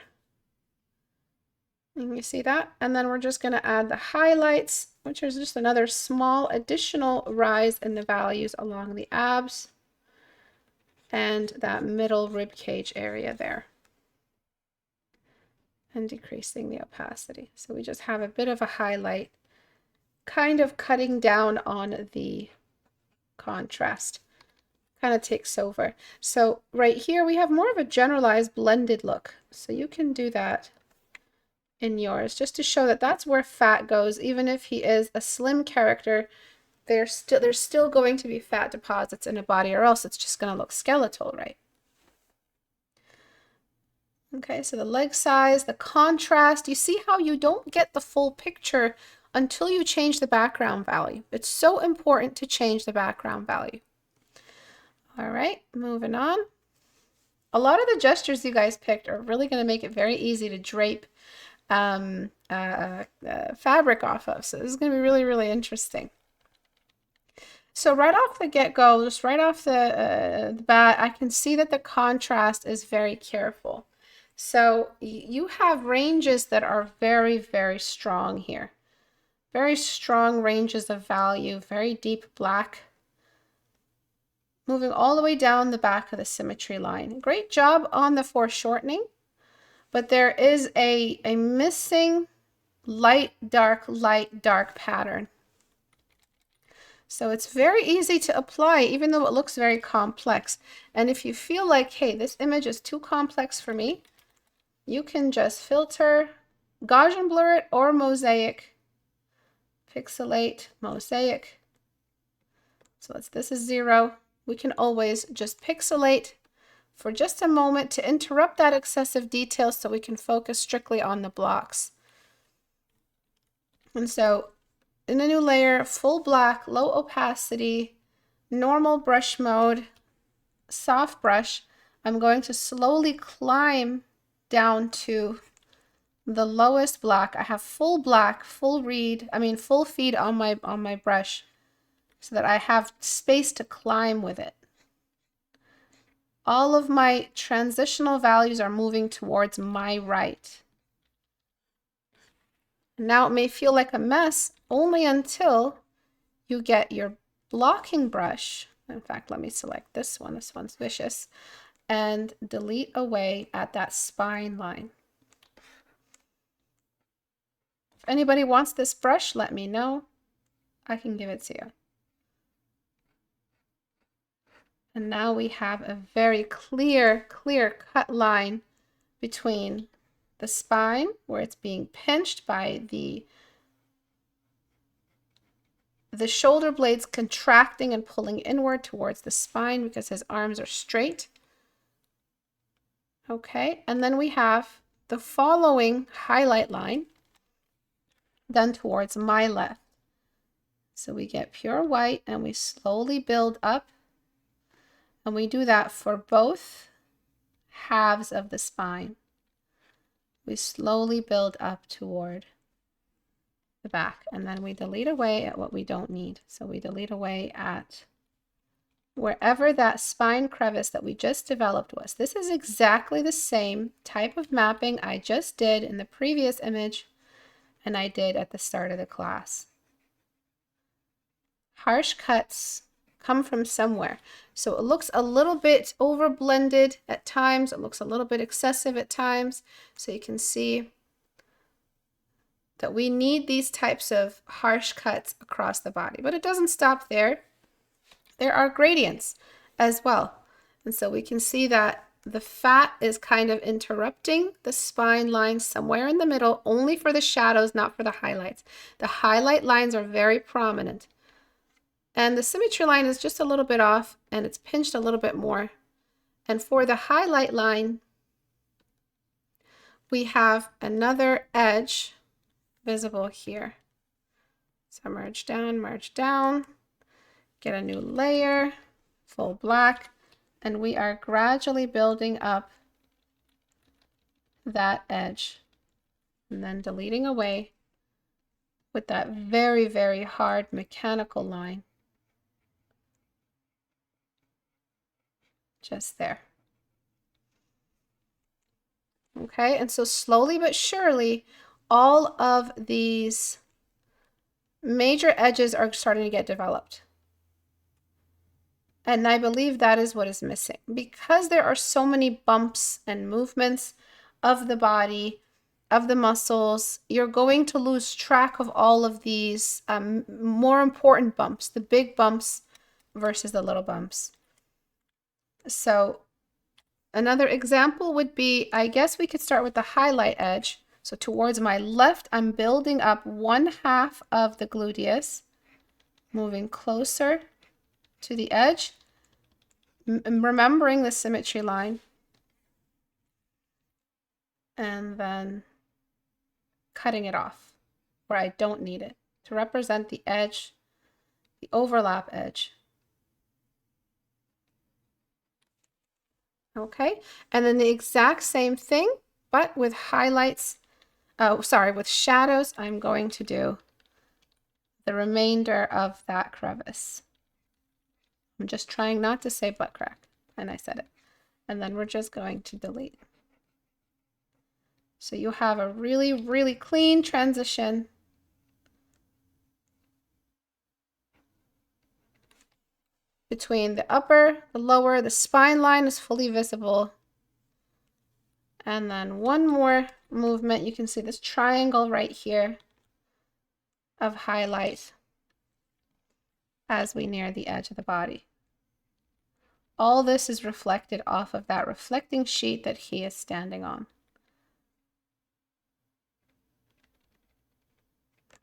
And you see that? And then we're just going to add the highlights, which is just another small additional rise in the values along the abs and that middle rib cage area there. And decreasing the opacity. So we just have a bit of a highlight, kind of cutting down on the contrast. Kind of takes over. So right here we have more of a generalized blended look. So you can do that in yours just to show that that's where fat goes. Even if he is a slim character, there's still going to be fat deposits in a body, or else it's just going to look skeletal, right? Okay, so the leg size, the contrast, you see how you don't get the full picture until you change the background value. It's so important to change the background value. All right, moving on. A lot of the gestures you guys picked are really going to make it very easy to drape fabric off of. So this is going to be really, really interesting. So right off the get-go, just right off the bat, I can see that the contrast is very careful. So you have ranges that are very, very strong here. Very strong ranges of value, very deep black, moving all the way down the back of the symmetry line. Great job on the foreshortening, but there is a missing light, dark pattern. So it's very easy to apply, even though it looks very complex. And if you feel like, hey, this image is too complex for me, you can just filter, Gaussian blur it, or mosaic, pixelate, mosaic. So this is 0. We can always just pixelate for just a moment to interrupt that excessive detail so we can focus strictly on the blocks. And so in a new layer, full black, low opacity, normal brush mode, soft brush, I'm going to slowly climb down to the lowest black. I have full black, full feed on my brush so that I have space to climb with it. All of my transitional values are moving towards my right. Now it may feel like a mess only until you get your blocking brush. In fact, let me select this one. This one's vicious. And delete away at that spine line. If anybody wants this brush, let me know. I can give it to you. And now we have a very clear cut line between the spine, where it's being pinched by the shoulder blades contracting and pulling inward towards the spine because his arms are straight. Okay, and then we have the following highlight line done towards my left. So we get pure white and we slowly build up, and we do that for both halves of the spine. We slowly build up toward the back, and then we delete away at what we don't need. So we delete away at wherever that spine crevice that we just developed was. This is exactly the same type of mapping I just did in the previous image and I did at the start of the class. Harsh cuts come from somewhere. So it looks a little bit over blended at times. It looks a little bit excessive at times. So you can see that we need these types of harsh cuts across the body, but it doesn't stop there. There are gradients as well. And so we can see that the fat is kind of interrupting the spine line somewhere in the middle, only for the shadows, not for the highlights. The highlight lines are very prominent. And the symmetry line is just a little bit off, and it's pinched a little bit more. And for the highlight line, we have another edge visible here. So merge down, get a new layer, full black, and we are gradually building up that edge and then deleting away with that very, very hard mechanical line. Just there. Okay, and so slowly but surely, all of these major edges are starting to get developed. And I believe that is what is missing. Because there are so many bumps and movements of the body, of the muscles, you're going to lose track of all of these more important bumps, the big bumps versus the little bumps. So another example would be, I guess we could start with the highlight edge. So towards my left, I'm building up 1/2 of the gluteus, moving closer to the edge, remembering the symmetry line. and then cutting it off where I don't need it to represent the edge, the overlap edge. Okay, and then the exact same thing, but with highlights, with shadows, I'm going to do the remainder of that crevice. I'm just trying not to say butt crack, and I said it. And then we're just going to delete. So you have a really, really clean transition. Between the upper, the lower, the spine line is fully visible. And then one more movement, you can see this triangle right here of highlight as we near the edge of the body. All this is reflected off of that reflecting sheet that he is standing on.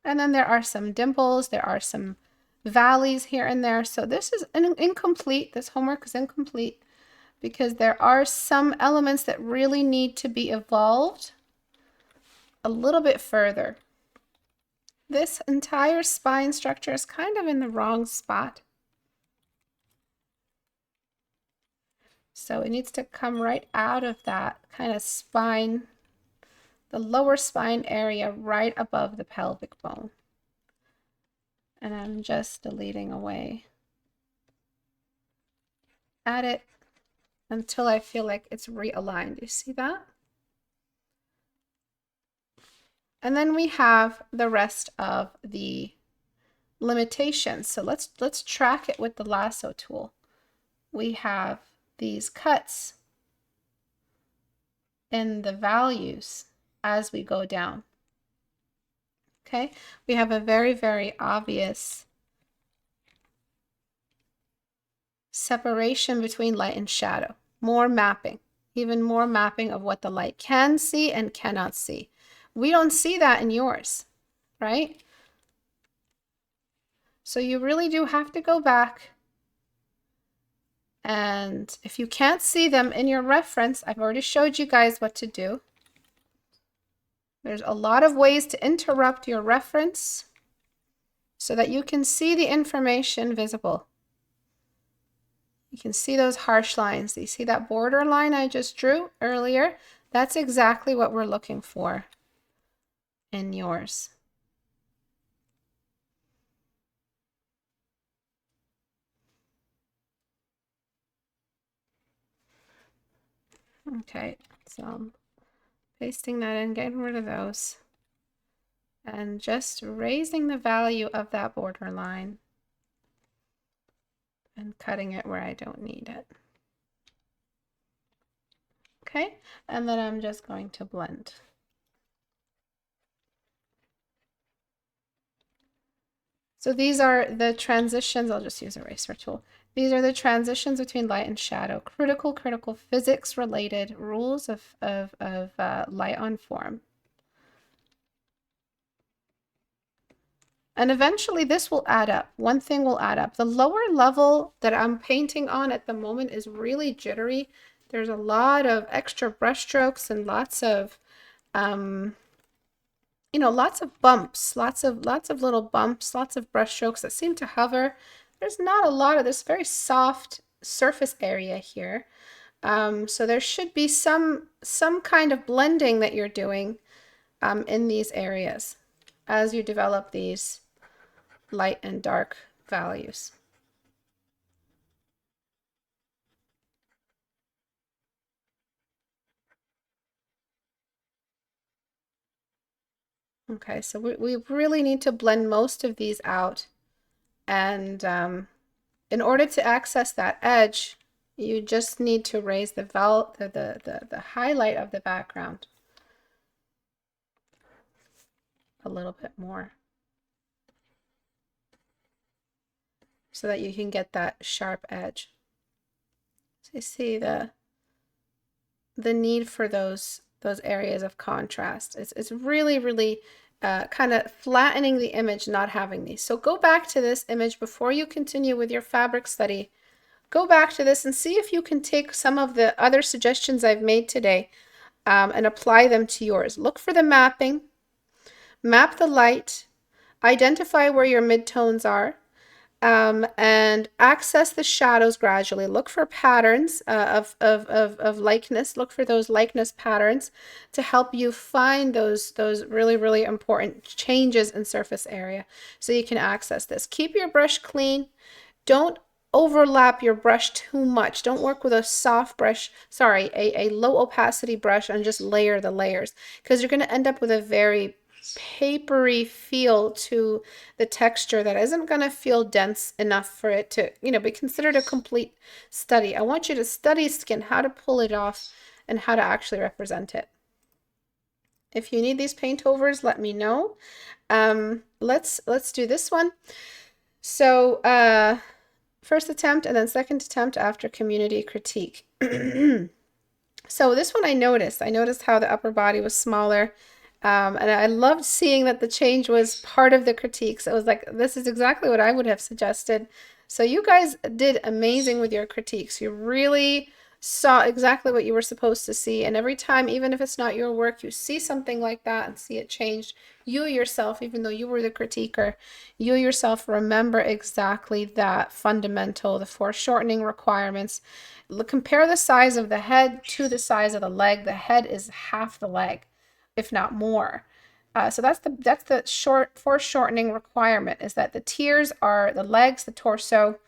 And then there are some dimples, there are some valleys here and there. So this is incomplete, this homework is incomplete because there are some elements that really need to be evolved a little bit further. This entire spine structure is kind of in the wrong spot. So it needs to come right out of that kind of spine, the lower spine area right above the pelvic bone. And I'm just deleting away at it until I feel like it's realigned. You see that? And then we have the rest of the limitations. So let's track it with the lasso tool. We have these cuts in the values as we go down. Okay, we have a very, very obvious separation between light and shadow. More mapping, even more mapping of what the light can see and cannot see. We don't see that in yours, right? So you really do have to go back. And if you can't see them in your reference, I've already showed you guys what to do. There's a lot of ways to interrupt your reference so that you can see the information visible. You can see those harsh lines. You see that border line I just drew earlier? That's exactly what we're looking for in yours. Okay, so I'm pasting that in, getting rid of those, and just raising the value of that border line and cutting it where I don't need it. Okay, and then I'm just going to blend. So these are the transitions. I'll just use eraser tool. These are the transitions between light and shadow, critical physics related rules of light on form. And eventually this will add up. One thing will add up. The lower level that I'm painting on at the moment is really jittery. There's a lot of extra brush strokes and lots of lots of bumps, lots of little bumps, lots of brush strokes that seem to hover. There's not a lot of this very soft surface area here. So there should be some kind of blending that you're doing in these areas as you develop these light and dark values. Okay, so we really need to blend most of these out. And in order to access that edge, you just need to raise the highlight of the background a little bit more so that you can get that sharp edge. So you see the need for those areas of contrast. It's really kind of flattening the image, not having these. So go back to this image before you continue with your fabric study. Go back to this and see if you can take some of the other suggestions I've made today and apply them to yours. Look for the mapping, map the light, identify where your midtones are, and access the shadows gradually. Look for patterns of likeness. Look for those likeness patterns to help you find those really, really important changes in surface area so you can access this. Keep your brush clean. Don't overlap your brush too much. Don't work with a soft brush, sorry, a low opacity brush and just layer the layers, because you're going to end up with a very papery feel to the texture that isn't going to feel dense enough for it to, be considered a complete study. I want you to study skin, how to pull it off and how to actually represent it. If you need these paint overs, let me know. Let's do this one. So first attempt and then second attempt after community critique. So this one I noticed how the upper body was smaller. And I loved seeing that the change was part of the critiques. It was like, this is exactly what I would have suggested. So you guys did amazing with your critiques. You really saw exactly what you were supposed to see. And every time, even if it's not your work, you see something like that and see it changed. You yourself, even though you were the critiquer, you yourself remember exactly that fundamental, the foreshortening requirements. Compare the size of the head to the size of the leg. The head is half the leg, if not more. So that's the foreshortening requirement, is that the tiers are the legs, the torso,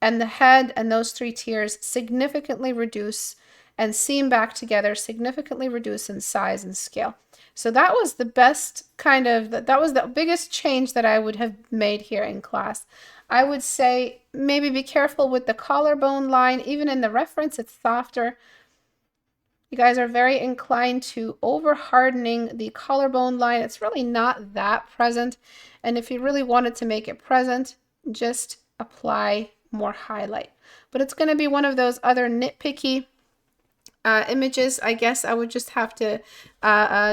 and the head, and those 3 tiers significantly reduce and seam back together, significantly reduce in size and scale. So that was the best kind of, that was the biggest change that I would have made here in class. I would say maybe be careful with the collarbone line. Even in the reference, it's softer. You guys are very inclined to over hardening the collarbone line. It's really not that present. And if you really wanted to make it present, just apply more highlight. But it's going to be one of those other nitpicky images. I guess I would just have to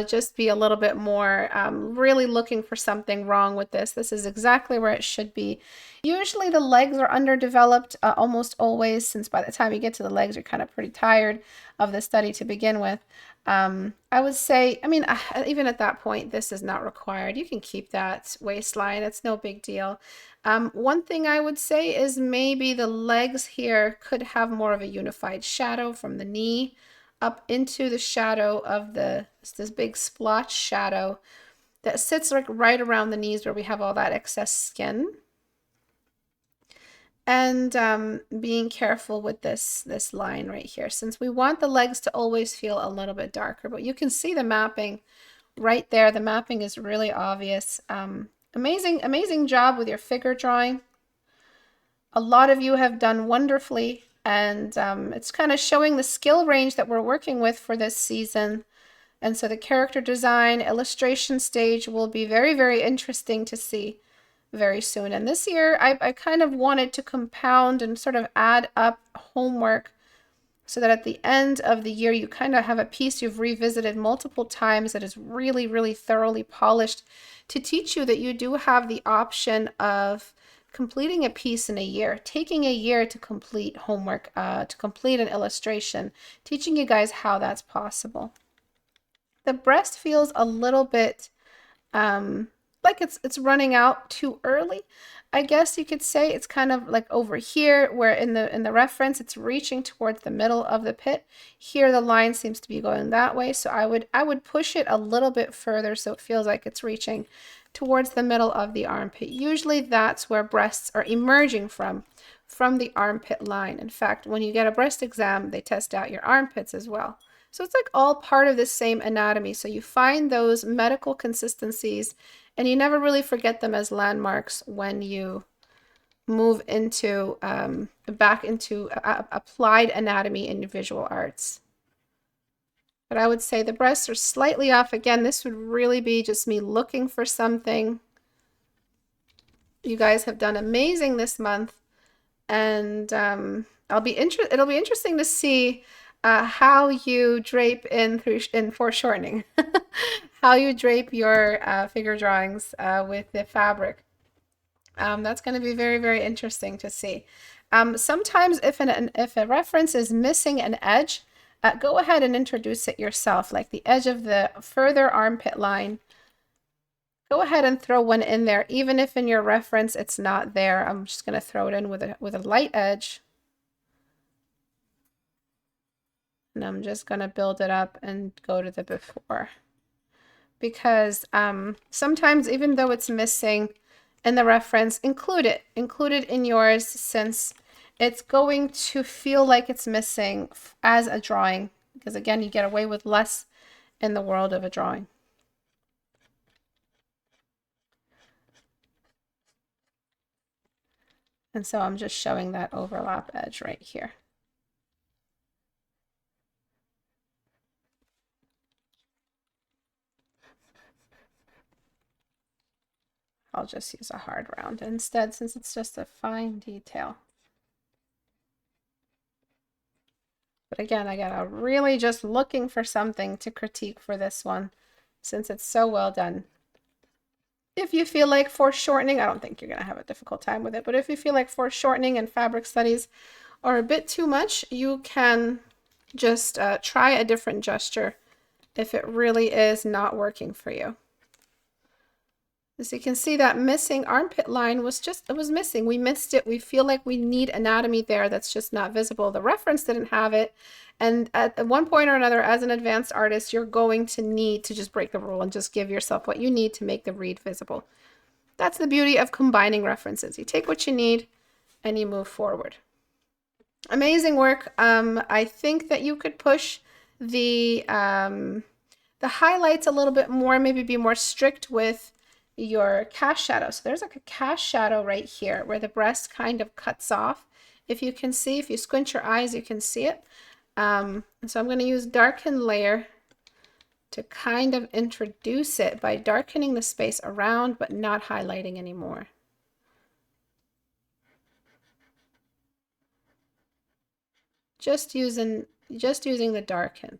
just be a little bit more really looking for something wrong with this. This is exactly where it should be. Usually the legs are underdeveloped, almost always, since by the time you get to the legs, you're kind of pretty tired of the study to begin with. I would say, I mean, even at that point, this is not required. You can keep that waistline. It's no big deal. One thing I would say is maybe the legs here could have more of a unified shadow from the knee up into the shadow of this big splotch shadow that sits like right around the knees where we have all that excess skin. And being careful with this line right here, since we want the legs to always feel a little bit darker. But you can see the mapping right there. The mapping is really obvious. Amazing job with your figure drawing. A lot of you have done wonderfully, and it's kind of showing the skill range that we're working with for this season. And so the character design illustration stage will be very, very interesting to see very soon. And this year I kind of wanted to compound and sort of add up homework so that at the end of the year you kind of have a piece you've revisited multiple times that is really, really thoroughly polished, to teach you that you do have the option of completing a piece in a year, taking a year to complete homework, to complete an illustration, teaching you guys how that's possible. The breast feels a little bit like it's running out too early. I guess you could say it's kind of like over here, where in the reference it's reaching towards the middle of the pit. Here the line seems to be going that way, so I would push it a little bit further so it feels like it's reaching towards the middle of the armpit. Usually that's where breasts are emerging from the armpit line. In fact, when you get a breast exam, they test out your armpits as well. So it's like all part of the same anatomy. So you find those medical consistencies and you never really forget them as landmarks when you move into back into applied anatomy in visual arts. But I would say the breasts are slightly off. Again, this would really be just me looking for something. You guys have done amazing this month, and it'll be interesting to see how you drape in foreshortening, how you drape your figure drawings with the fabric. That's going to be very, very interesting to see. Sometimes if a reference is missing an edge, go ahead and introduce it yourself, like the edge of the further armpit line. Go ahead and throw one in there, even if in your reference it's not there. I'm just going to throw it in with a light edge. And I'm just going to build it up and go to the before. Because sometimes, even though it's missing in the reference, include it. Include it in yours, since it's going to feel like it's missing as a drawing. Because again, you get away with less in the world of a drawing. And so I'm just showing that overlap edge right here. I'll just use a hard round instead, since it's just a fine detail. But again, I gotta really just looking for something to critique for this one, since it's so well done. If you feel like foreshortening, I don't think you're gonna have a difficult time with it, but if you feel like foreshortening and fabric studies are a bit too much, you can just try a different gesture if it really is not working for you. As you can see, that missing armpit line was missing. We missed it. We feel like we need anatomy there that's just not visible. The reference didn't have it. And at one point or another, as an advanced artist, you're going to need to just break the rule and just give yourself what you need to make the read visible. That's the beauty of combining references. You take what you need and you move forward. Amazing work. I think that you could push the highlights a little bit more, maybe be more strict with your cast shadow. So there's like a cast shadow right here where the breast kind of cuts off. If you can see, if you squint your eyes, you can see it. And so I'm going to use darken layer to kind of introduce it by darkening the space around, but not highlighting anymore. Just using the darken,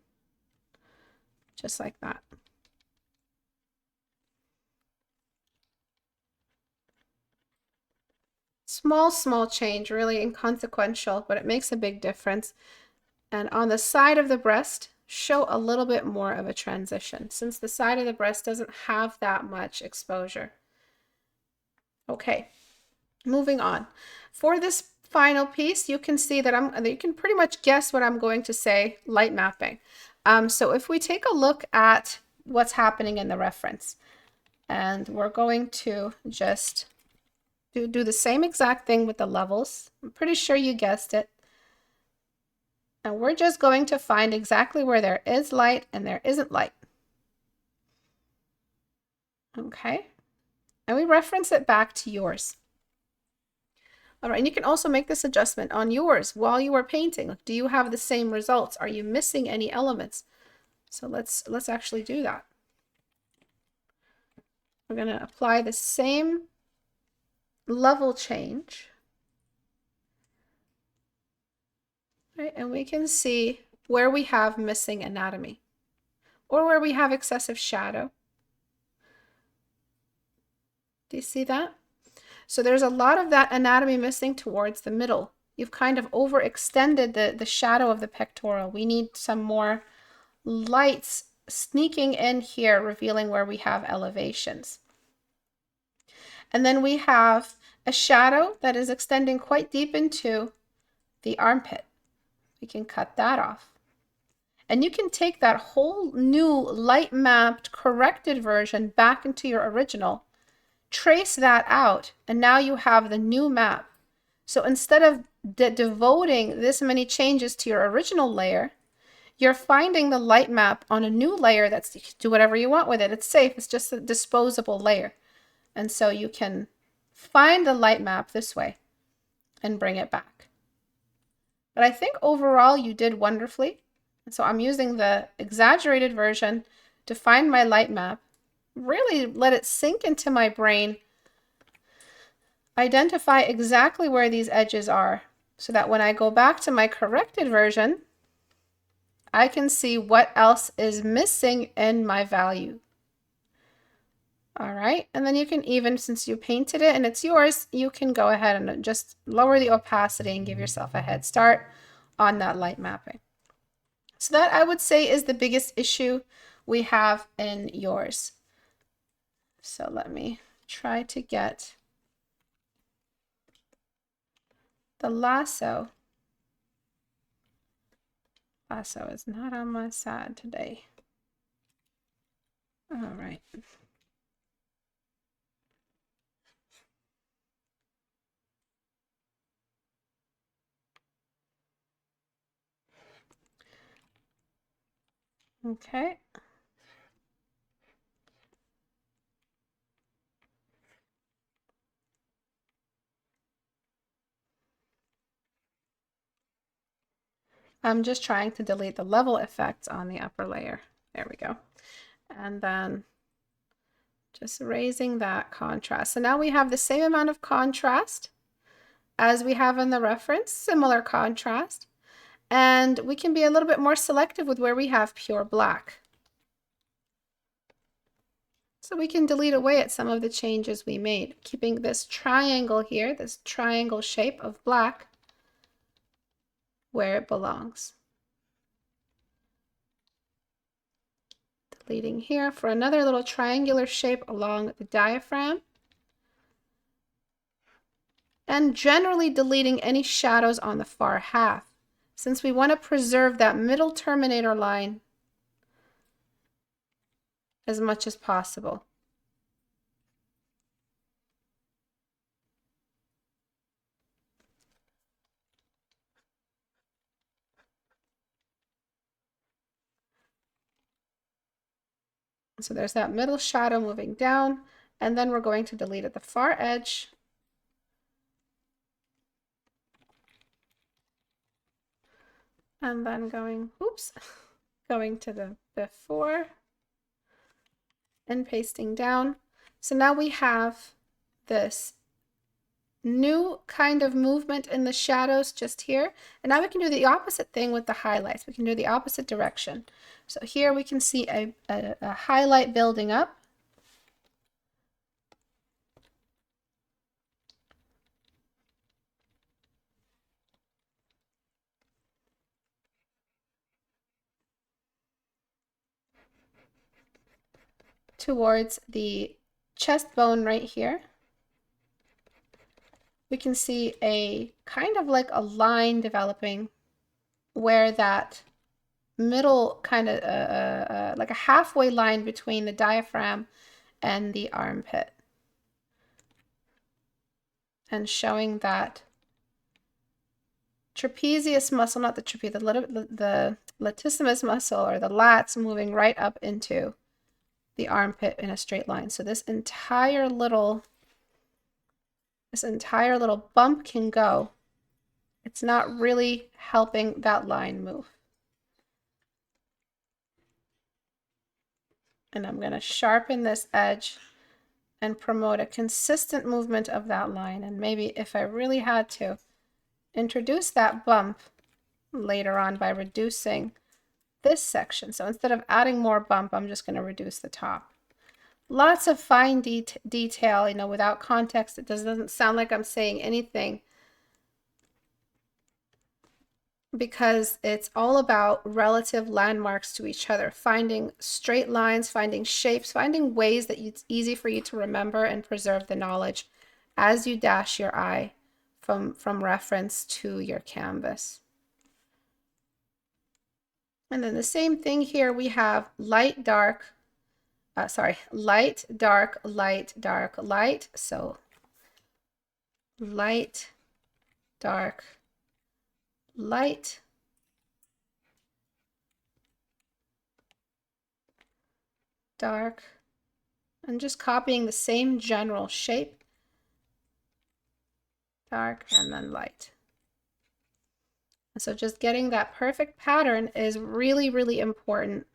just like that. Small change, really inconsequential, but it makes a big difference. And on the side of the breast, show a little bit more of a transition, since the side of the breast doesn't have that much exposure. Okay, moving on. For this final piece, you can see that you can pretty much guess what I'm going to say, light mapping. So if we take a look at what's happening in the reference, and we're going to just do the same exact thing with the levels. I'm pretty sure you guessed it. And we're just going to find exactly where there is light and there isn't light. Okay. And we reference it back to yours. All right, and you can also make this adjustment on yours while you are painting. Do you have the same results? Are you missing any elements? So let's actually do that. We're going to apply the same level change. Right, and we can see where we have missing anatomy or where we have excessive shadow. Do you see that? So there's a lot of that anatomy missing towards the middle. You've kind of overextended the shadow of the pectoral. We need some more lights sneaking in here, revealing where we have elevations. And then we have a shadow that is extending quite deep into the armpit. We can cut that off. And you can take that whole new light mapped corrected version back into your original, trace that out, and now you have the new map. So instead of devoting this many changes to your original layer, you're finding the light map on a new layer that's, you can do whatever you want with it. It's safe. It's just a disposable layer. And so you can find the light map this way and bring it back. But I think overall you did wonderfully. And so I'm using the exaggerated version to find my light map, really let it sink into my brain, identify exactly where these edges are so that when I go back to my corrected version, I can see what else is missing in my value. All right, and then you can even, since you painted it and it's yours, you can go ahead and just lower the opacity and give yourself a head start on that light mapping. So that I would say is the biggest issue we have in yours. So let me try to get the lasso. Lasso is not on my side today. All right. Okay. I'm just trying to delete the level effects on the upper layer. There we go. And then just raising that contrast. So now we have the same amount of contrast as we have in the reference, similar contrast. And we can be a little bit more selective with where we have pure black. So we can delete away at some of the changes we made, keeping this triangle here, this triangle shape of black, where it belongs. Deleting here for another little triangular shape along the diaphragm. And generally deleting any shadows on the far half, since we want to preserve that middle terminator line as much as possible. So there's that middle shadow moving down, and then we're going to delete at the far edge. And then going to the before and pasting down. So now we have this new kind of movement in the shadows just here. And now we can do the opposite thing with the highlights. We can do the opposite direction. So here we can see a highlight building up. Towards the chest bone right here. We can see a kind of like a line developing where that middle kind of like a halfway line between the diaphragm and the armpit, and showing that trapezius muscle, not the trapezius, the latissimus muscle or the lats moving right up into the armpit in a straight line. So this entire little bump can go. It's not really helping that line move. And I'm going to sharpen this edge and promote a consistent movement of that line. And maybe if I really had to, introduce that bump later on by reducing this section. So instead of adding more bump, I'm just going to reduce the top. Lots of fine detail, you know, without context, it doesn't sound like I'm saying anything, because it's all about relative landmarks to each other, finding straight lines, finding shapes, finding ways that it's easy for you to remember and preserve the knowledge as you dash your eye from reference to your canvas. And then the same thing here, we have light, dark, light, dark, light, dark, light. So light, dark, light, dark, and just copying the same general shape, dark, and then light. And so just getting that perfect pattern is really, really important.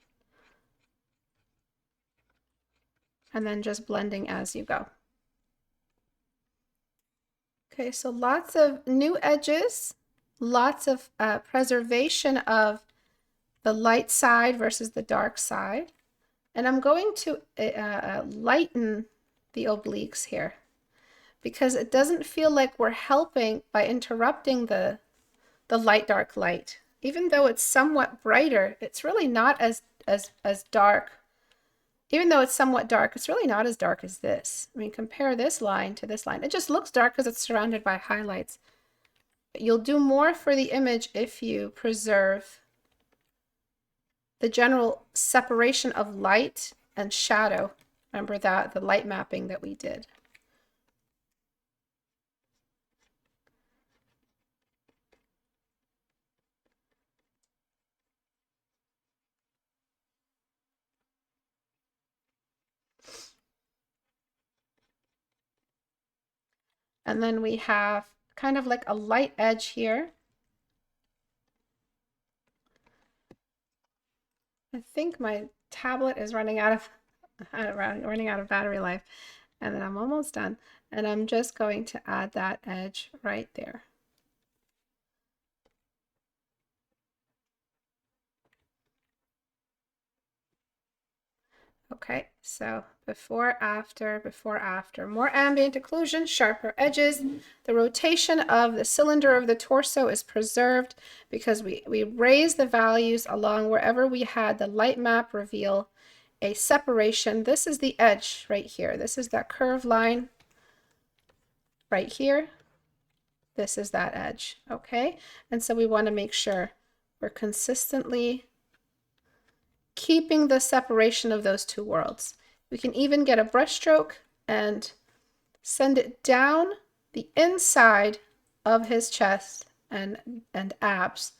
And then just blending as you go. Okay, so lots of new edges, lots of preservation of the light side versus the dark side. And I'm going to lighten the obliques here, because it doesn't feel like we're helping by interrupting the light, dark, light. even though it's somewhat brighter, it's really not as dark. Even though it's somewhat dark, it's really not as dark as this. I mean, compare this line to this line. It just looks dark because it's surrounded by highlights. But you'll do more for the image if you preserve the general separation of light and shadow. Remember that, the light mapping that we did. And then we have kind of like a light edge here. I think my tablet is running out of battery life, and then I'm almost done. And I'm just going to add that edge right there. Okay, so before, after, more ambient occlusion, sharper edges. The rotation of the cylinder of the torso is preserved because we raise the values along wherever we had the light map reveal a separation. This is the edge right here. This is that curved line right here. This is that edge, okay? And so we want to make sure we're consistently keeping the separation of those two worlds. We can even get a brush stroke and send it down the inside of his chest and abs.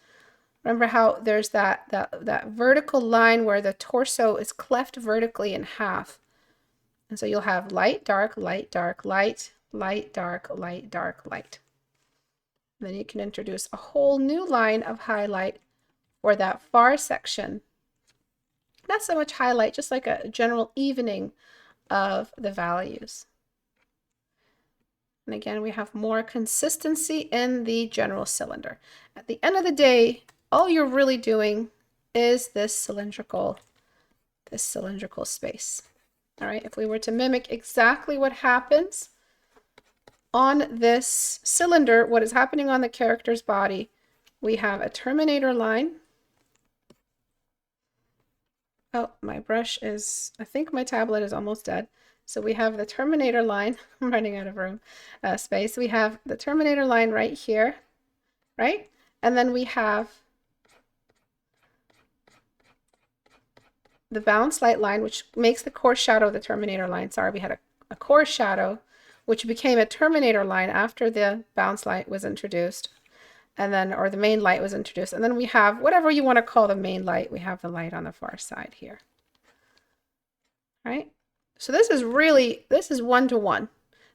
Remember how there's that vertical line where the torso is cleft vertically in half. And so you'll have light, dark, light, dark, light, light, dark, light, dark, light. And then you can introduce a whole new line of highlight for that far section. Not so much highlight, just like a general evening of the values. And again, we have more consistency in the general cylinder. At the end of the day, all you're really doing is this cylindrical space. All right, if we were to mimic exactly what happens on this cylinder, what is happening on the character's body, we have a terminator line. Oh, my brush is, I think my tablet is almost dead. So we have the terminator line. I'm running out of room, space. We have the terminator line right here, right? And then we have the bounce light line, which makes the core shadow the terminator line. Sorry, we had a core shadow, which became a terminator line after the bounce light was introduced. And then, or the main light was introduced. And then we have whatever you want to call the main light. We have the light on the far side here. Right? So this is one-to-one.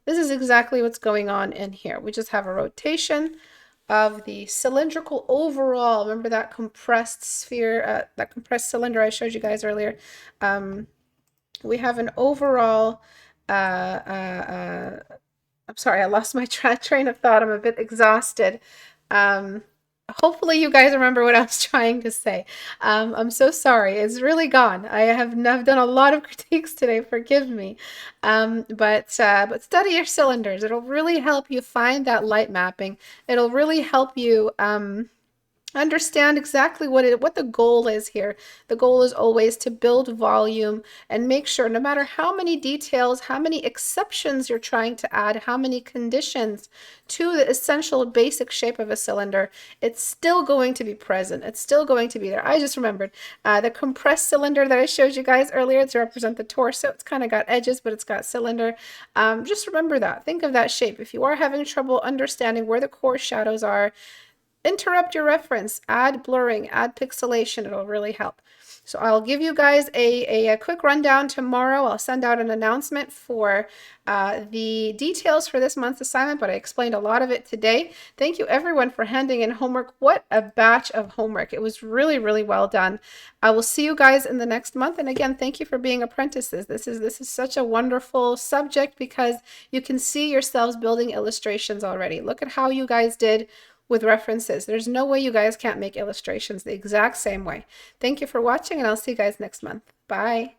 This is exactly what's going on in here. We just have a rotation of the cylindrical overall. Remember that compressed sphere, that compressed cylinder I showed you guys earlier? We have an overall, I'm sorry, I lost my train of thought. I'm a bit exhausted. Hopefully you guys remember what I was trying to say. I'm so sorry. It's really gone. I've done a lot of critiques today. Forgive me. But study your cylinders. It'll really help you find that light mapping. It'll really help you understand exactly what the goal is here. The goal is always to build volume and make sure no matter how many details, how many exceptions you're trying to add, how many conditions to the essential basic shape of a cylinder, it's still going to be present. It's still going to be there. I just remembered the compressed cylinder that I showed you guys earlier to represent the torso. It's kind of got edges, but it's got cylinder. Just remember that. Think of that shape. If you are having trouble understanding where the core shadows are, interrupt your reference, add blurring, add pixelation. It'll really help. So I'll give you guys a quick rundown tomorrow. I'll send out an announcement for the details for this month's assignment, but I explained a lot of it today. Thank you everyone for handing in homework. What a batch of homework. It was really, really well done. I will see you guys in the next month. And again, thank you for being apprentices. This is such a wonderful subject because you can see yourselves building illustrations already. Look at how you guys did with references. There's no way you guys can't make illustrations the exact same way. Thank you for watching, and I'll see you guys next month. Bye.